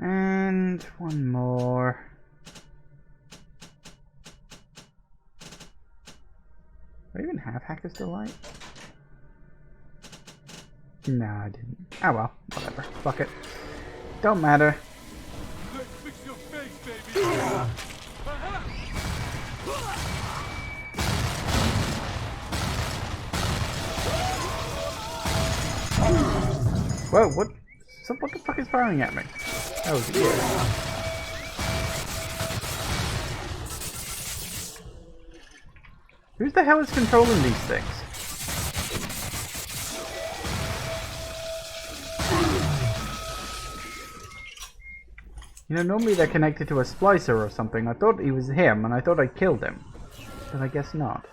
And one more. Do I even have Hacker's Delight? No, I didn't. Oh well, whatever. Fuck it. Don't matter. Let's fix your face, baby. Whoa, what? So what the fuck is firing at me? Oh, dear. Who the hell is controlling these things? You know, normally they're connected to a splicer or something. I thought he was him, and I thought I killed him. But I guess not.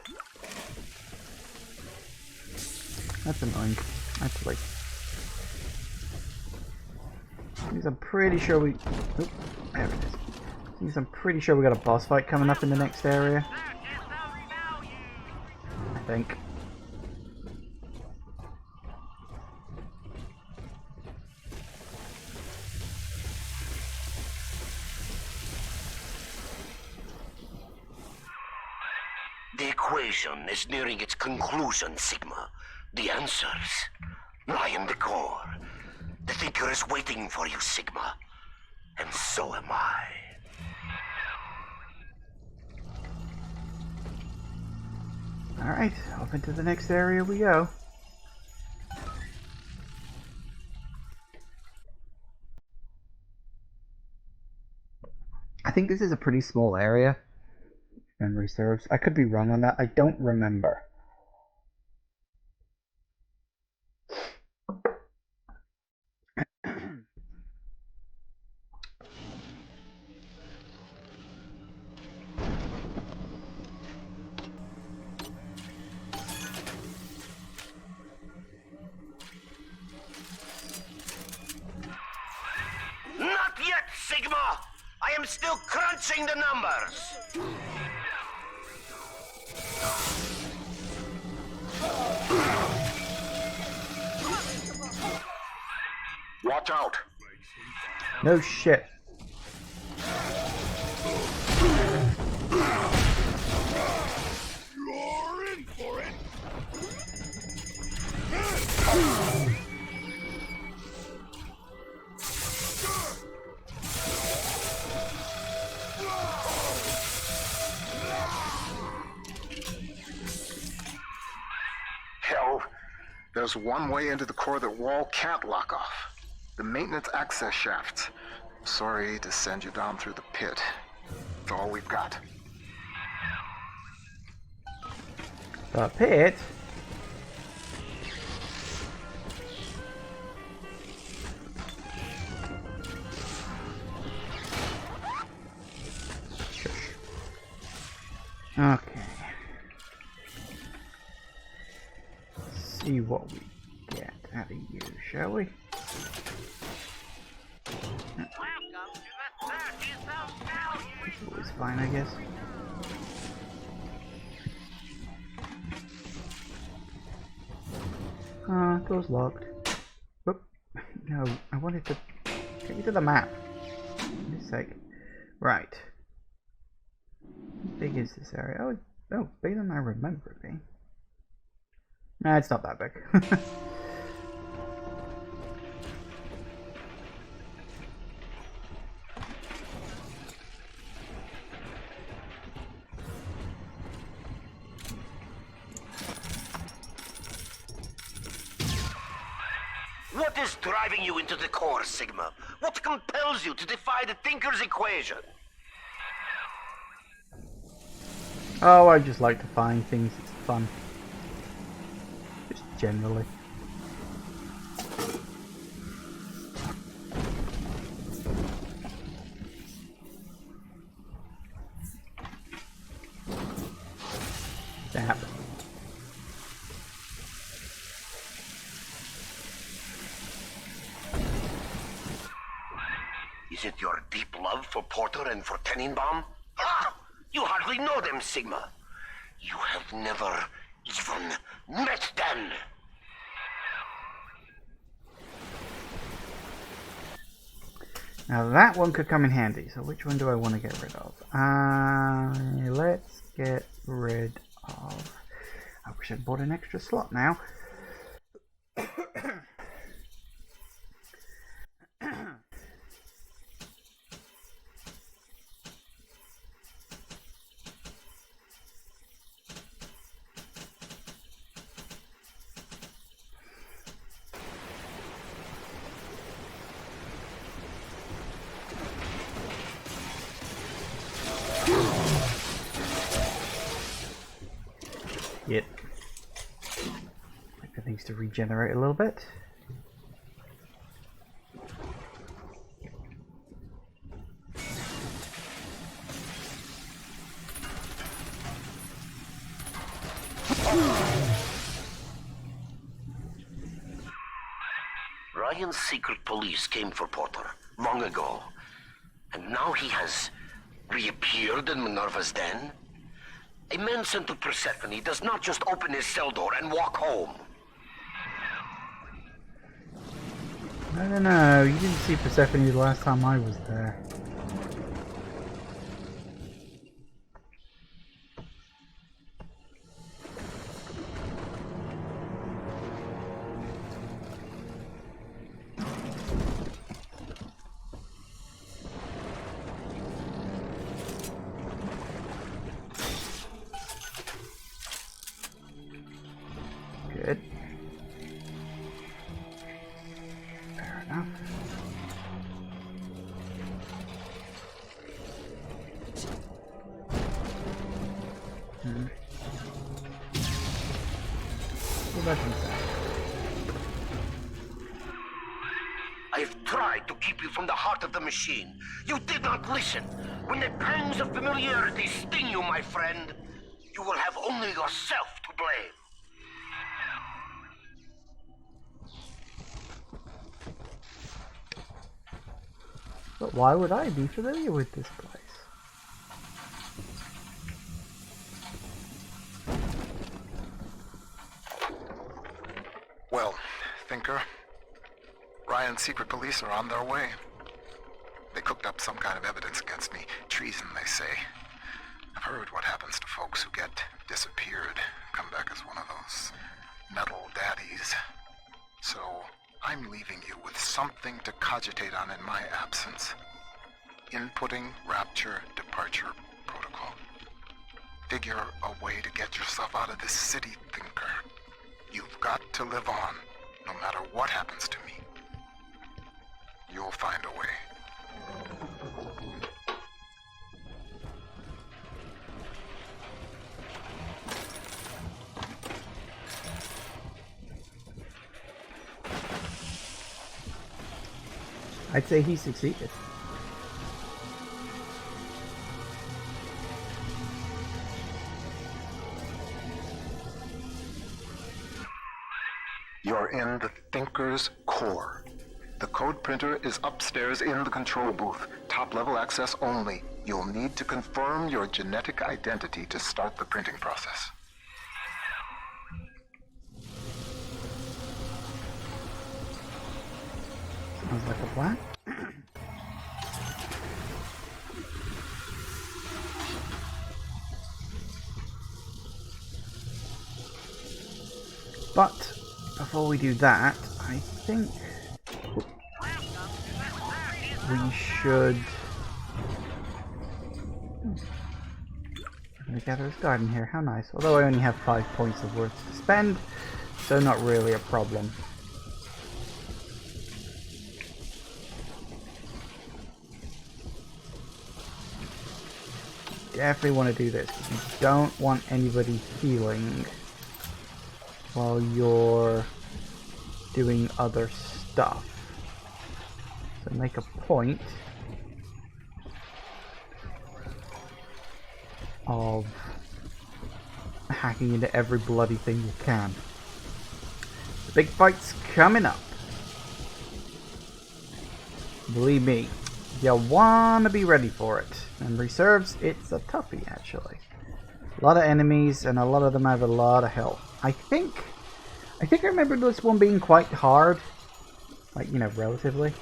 That's annoying, actually. I'm pretty sure we... Oop, there it is. I'm pretty sure we got a boss fight coming up in the next area. I think. The equation is nearing its conclusion, Sigma. The answers lie in the core. The Thinker is waiting for you, Sigma. And so am I. Alright, off into the next area we go. I think this is a pretty small area. Memory serves. I could be wrong on that. I don't remember. Not yet, Sigma! I am still crunching the numbers! Watch out! No shit. You're in for it! Hell, there's one way into the core that wall can't lock off. The maintenance access shafts. Sorry to send you down through the pit. It's all we've got. The pit? Shush. Okay. Let's see what we get out of you, shall we? It's always fine, I guess. Door's locked. Whoop. No, I wanted to get me to the map. For a sec. Right. How big is this area? Oh, bigger than I remember it being. Nah, it's not that big. What is driving you into the core, Sigma? What compels you to defy the Thinker's equation? Oh, I just like to find things. It's fun. Just generally. Zap. Is it your deep love for Porter and for Tenenbaum? Ah! You hardly know them, Sigma. You have never even met them. Now that one could come in handy, so which one do I want to get rid of? Let's get rid of... I wish I'd bought an extra slot now. Yep. Wait for things to regenerate a little bit. Ryan's secret police came for Porter long ago. And now he has reappeared in Minerva's den? A man sent to Persephone does not just open his cell door and walk home. I don't know, you didn't see Persephone the last time I was there. Good. Fair enough. Go back inside. I've tried to keep you from the heart of the machine. You did not listen. When the pangs of familiarity sting you, my friend, you will have only yourself to blame. But why would I be familiar with this place? Well, Thinker, Ryan's secret police are on their way. They cooked up some kind of evidence against me. Treason, they say. I've heard what happens to folks who get disappeared, come back as one of those metal daddies. So, I'm leaving you with something to cogitate on in my absence. Inputting Rapture departure protocol. Figure a way to get yourself out of this city, Thinker. You've got to live on, no matter what happens to me. You'll find a way. I'd say he succeeded. You're in the Thinker's core. The code printer is upstairs in the control booth. Top-level access only. You'll need to confirm your genetic identity to start the printing process. Sounds like a plan. But before we do that, I think we should gather his garden here. How nice. Although I only have 5 points of worth to spend, so not really a problem. Definitely want to do this. You don't want anybody feeling while you're doing other stuff. So make a point of hacking into every bloody thing you can. The big fight's coming up. Believe me, you wanna be ready for it. And reserves, it's a toughie actually. A lot of enemies and a lot of them have a lot of health. I think I remember this one being quite hard. Like, you know, relatively.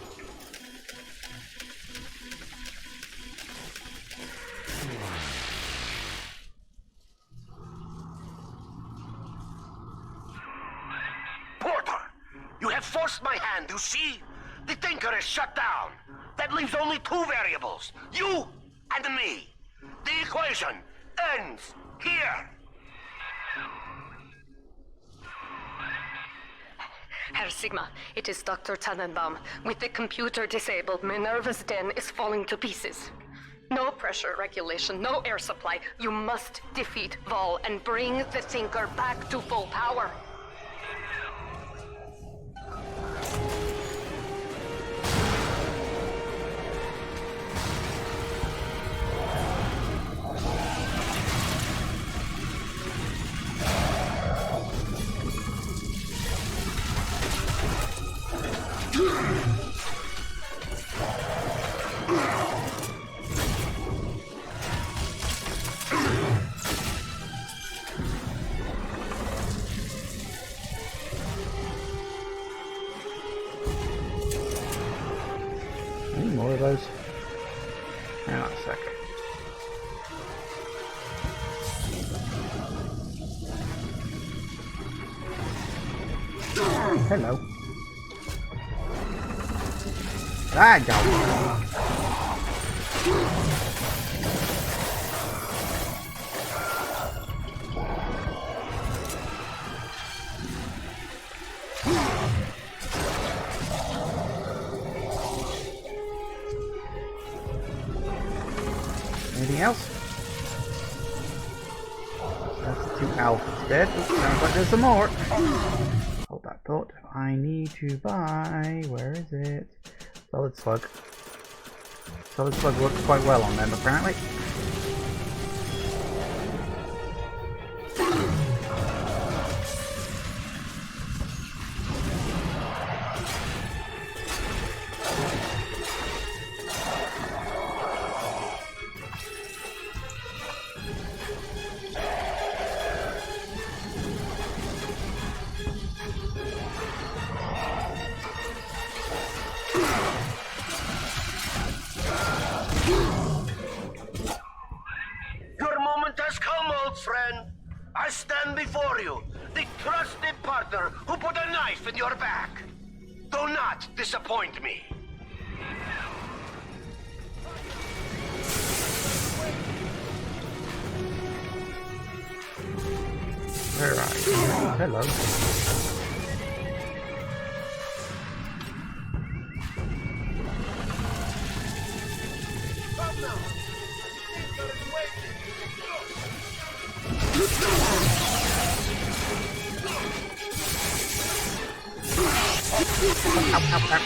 Porter, you have forced my hand, you see? The Thinker is shut down. That leaves only 2 variables. You and me. The equation ends here. Herr Sigma, it is Dr. Tannenbaum. With the computer disabled, Minerva's den is falling to pieces. No pressure regulation, no air supply. You must defeat Vol and bring the Thinker back to full power. Any more of those? Hang on a sec. Hello. Ah, go. Anything else? That's the 2 alphas dead. Oops, sounds like there's some more. Hold that thought. I need to buy. Where is it? Solid slug. Solid slug works quite well on them, apparently. Your moment has come, old friend. I stand before you, the trusted partner who put a knife in your back. Do not disappoint me. Where are you? Hello. Come now.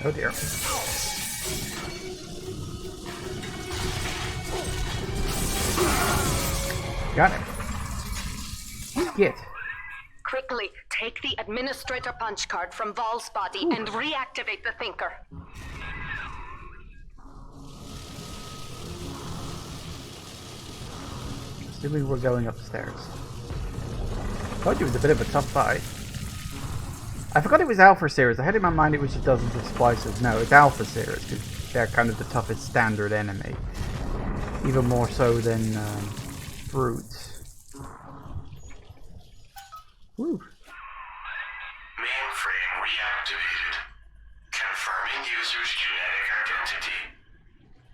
Oh dear. Got him. Get. Quickly, take the administrator punch card from Vol's body and reactivate the Thinker. Assuming we're going upstairs. Told you it was a bit of a tough fight. I forgot it was Alpha Series. I had in my mind it was just dozens of splicers. No, it's Alpha Series because they're kind of the toughest standard enemy. Even more so than Brutes. Woo. Mainframe reactivated. Confirming user's genetic identity.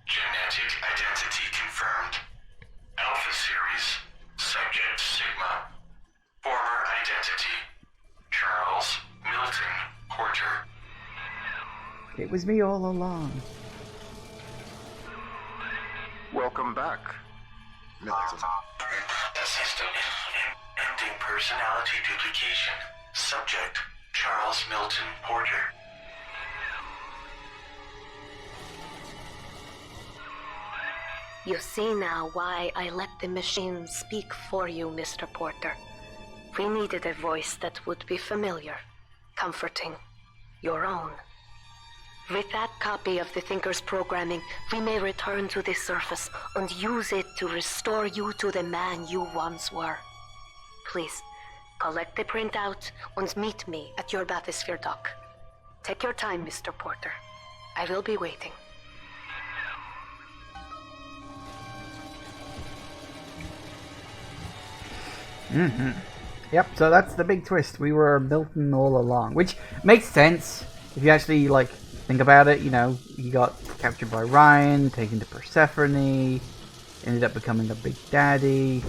Genetic identity confirmed. Alpha Series. Subject Sigma. Former identity. Charles Milton Porter. It was me all along. Welcome back, Milton. System ending personality duplication. Subject Charles Milton Porter. You see now why I let the machine speak for you, Mr. Porter. We needed a voice that would be familiar, comforting, your own. With that copy of the Thinker's programming, we may return to the surface and use it to restore you to the man you once were. Please, collect the printout and meet me at your bathysphere dock. Take your time, Mr. Porter. I will be waiting. Mm-hmm. Yep, so that's the big twist. We were Milton all along, which makes sense if you actually, like, think about it. You know, he got captured by Ryan, taken to Persephone, ended up becoming a big daddy.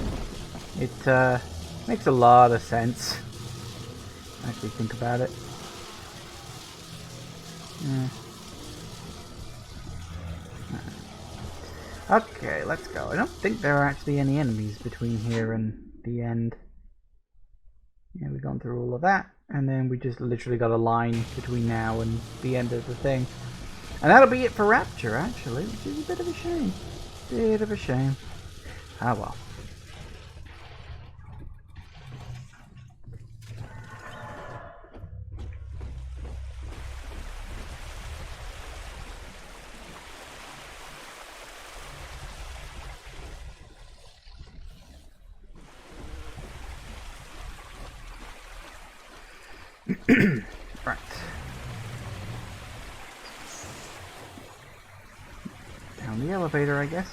It makes a lot of sense. Actually, think about it. Yeah. Okay, let's go. I don't think there are actually any enemies between here and the end. Yeah, we've gone through all of that, and then we just literally got a line between now and the end of the thing. And that'll be it for Rapture, actually, which is a bit of a shame. Bit of a shame. Ah well. Right. Down the elevator, I guess.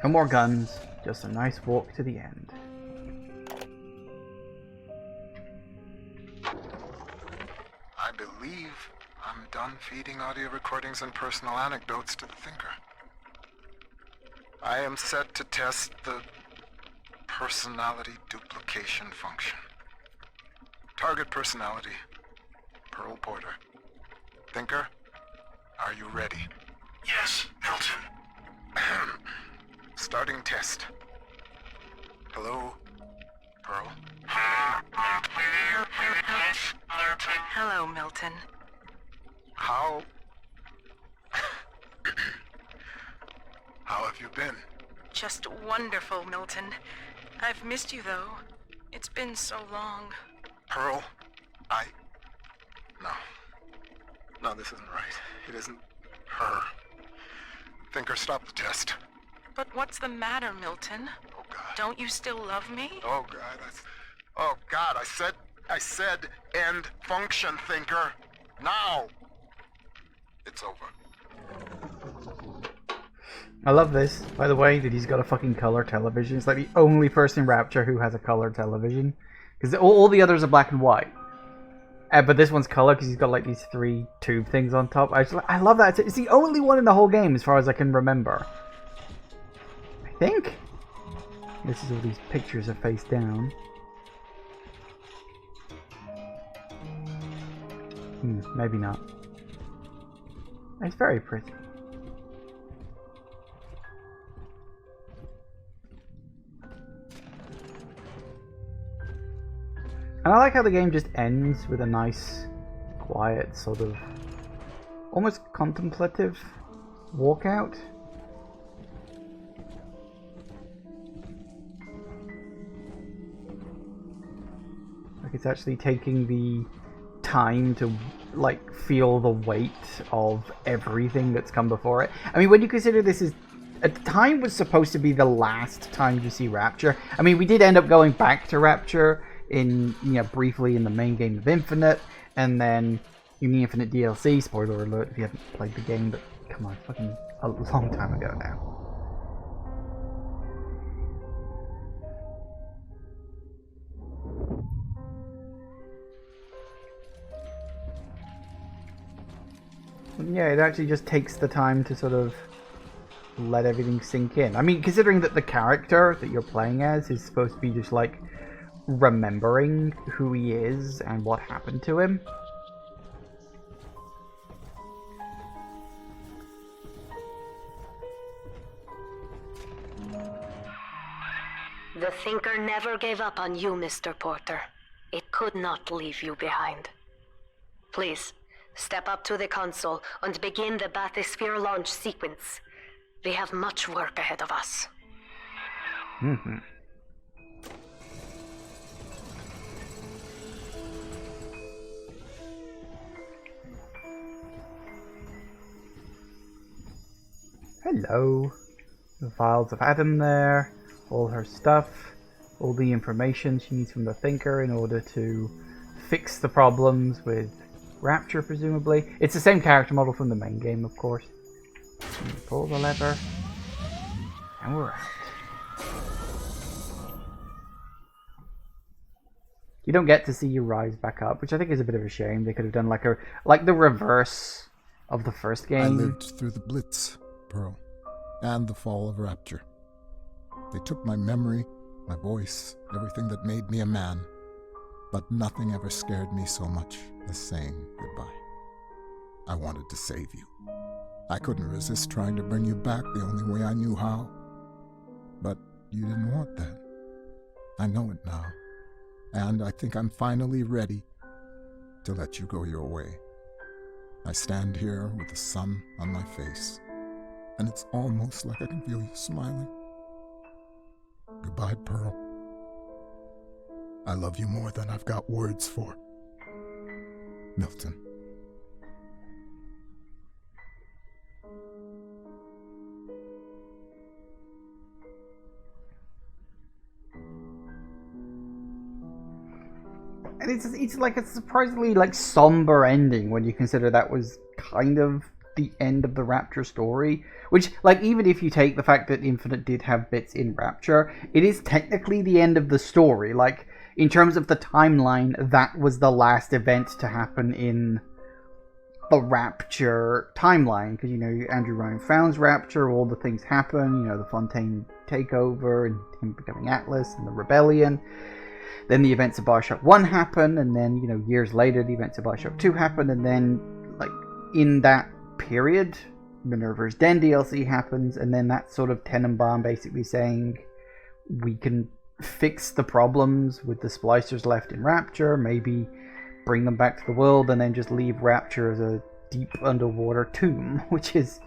No more guns, just a nice walk to the end. I believe I'm done feeding audio recordings and personal anecdotes to the Thinker. I am set to test the personality duplication function. Target personality, Pearl Porter. Thinker, are you ready? Yes, Milton. Starting test. Hello, Pearl. Hello, Milton. How How have you been? Just wonderful, Milton. I've missed you, though. It's been so long. Pearl, No, this isn't right. It isn't her. Thinker, stop the test. But what's the matter, Milton? Oh, God. Don't you still love me? Oh, God, I said end function, Thinker. Now! It's over. I love this, by the way, that he's got a fucking color television. It's like the only person in Rapture who has a color television. Because all the others are black and white. But this one's color because he's got like these 3 tube things on top. I love that. It's the only one in the whole game as far as I can remember. I think. This is all these pictures are face down. Maybe not. It's very pretty. And I like how the game just ends with a nice, quiet, sort of almost contemplative walkout. Like it's actually taking the time to like feel the weight of everything that's come before it. I mean, when you consider this is at the time was supposed to be the last time you see Rapture. I mean, we did end up going back to Rapture in, briefly in the main game of Infinite, and then in the Infinite DLC, spoiler alert if you haven't played the game, but come on, fucking a long time ago now. Yeah, it actually just takes the time to sort of let everything sink in. I mean, considering that the character that you're playing as is supposed to be just like remembering who he is and what happened to him. The Thinker never gave up on you, Mr. Porter. It could not leave you behind. Please, step up to the console and begin the bathysphere launch sequence. We have much work ahead of us. Mm-hmm. Hello. The files of Adam there, all her stuff, all the information she needs from the Thinker in order to fix the problems with Rapture, presumably. It's the same character model from the main game, of course. Pull the lever, and we're out. You don't get to see you rise back up, which I think is a bit of a shame. They could have done like the reverse of the first game. I lived through the Blitz, Pearl, and the fall of Rapture. They took my memory, my voice, everything that made me a man. But nothing ever scared me so much as saying goodbye. I wanted to save you. I couldn't resist trying to bring you back the only way I knew how. But you didn't want that. I know it now. And I think I'm finally ready to let you go your way. I stand here with the sun on my face, and it's almost like I can feel you smiling. Goodbye, Pearl. I love you more than I've got words for. Milton. And it's like a surprisingly like somber ending when you consider that was kind of the end of the Rapture story. Which, like, even if you take the fact that Infinite did have bits in Rapture, it is technically the end of the story. Like, in terms of the timeline, that was the last event to happen in the Rapture timeline. Because, Andrew Ryan founds Rapture, all the things happen, the Fontaine takeover, and him becoming Atlas, and the rebellion. Then the events of BioShock 1 happen, and then, years later, the events of BioShock 2 happen, and then, like, in that period, Minerva's Den DLC happens, and then that sort of Tenenbaum basically saying we can fix the problems with the splicers left in Rapture, maybe bring them back to the world, and then just leave Rapture as a deep underwater tomb, which is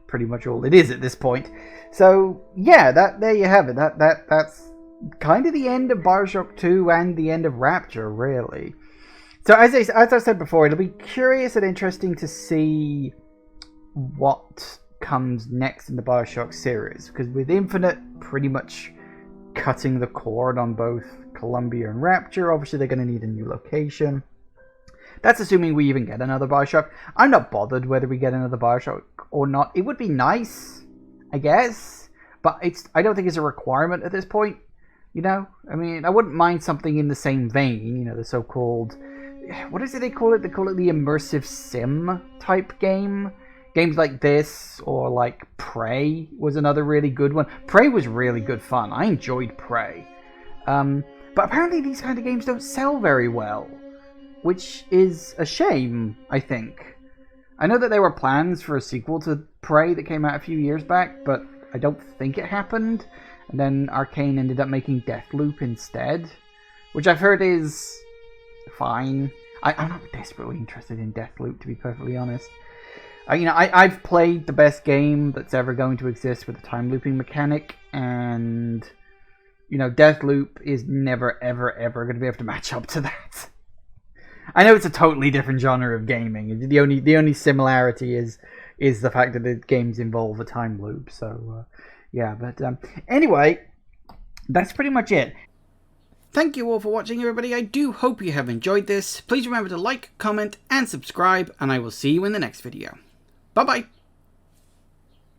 pretty much all it is at this point. So yeah, there you have it. That's kind of the end of BioShock 2 and the end of Rapture, really. So as I said before, it'll be curious and interesting to see what comes next in the BioShock series, because with Infinite pretty much cutting the cord on both Columbia and Rapture, obviously they're going to need a new location. That's assuming we even get another BioShock. I'm not bothered whether we get another BioShock or not. It would be nice, I guess, but I don't think it's a requirement at this point. You know, I mean, I wouldn't mind something in the same vein, you know, the so-called, what is it they call it? They call it the immersive sim type game. Games like this, or like Prey was another really good one. Prey was really good fun. I enjoyed Prey. But apparently these kind of games don't sell very well, which is a shame, I think. I know that there were plans for a sequel to Prey that came out a few years back, but I don't think it happened. And then Arcane ended up making Deathloop instead, which I've heard is fine. I'm not desperately interested in Deathloop, to be perfectly honest. I've played the best game that's ever going to exist with a time looping mechanic, and Deathloop is never, ever, ever going to be able to match up to that. I know it's a totally different genre of gaming. The only similarity is the fact that the games involve a time loop. So yeah, but anyway, that's pretty much it. Thank you all for watching, everybody. I do hope you have enjoyed this. Please remember to like, comment, and subscribe, and I will see you in the next video. Bye-bye.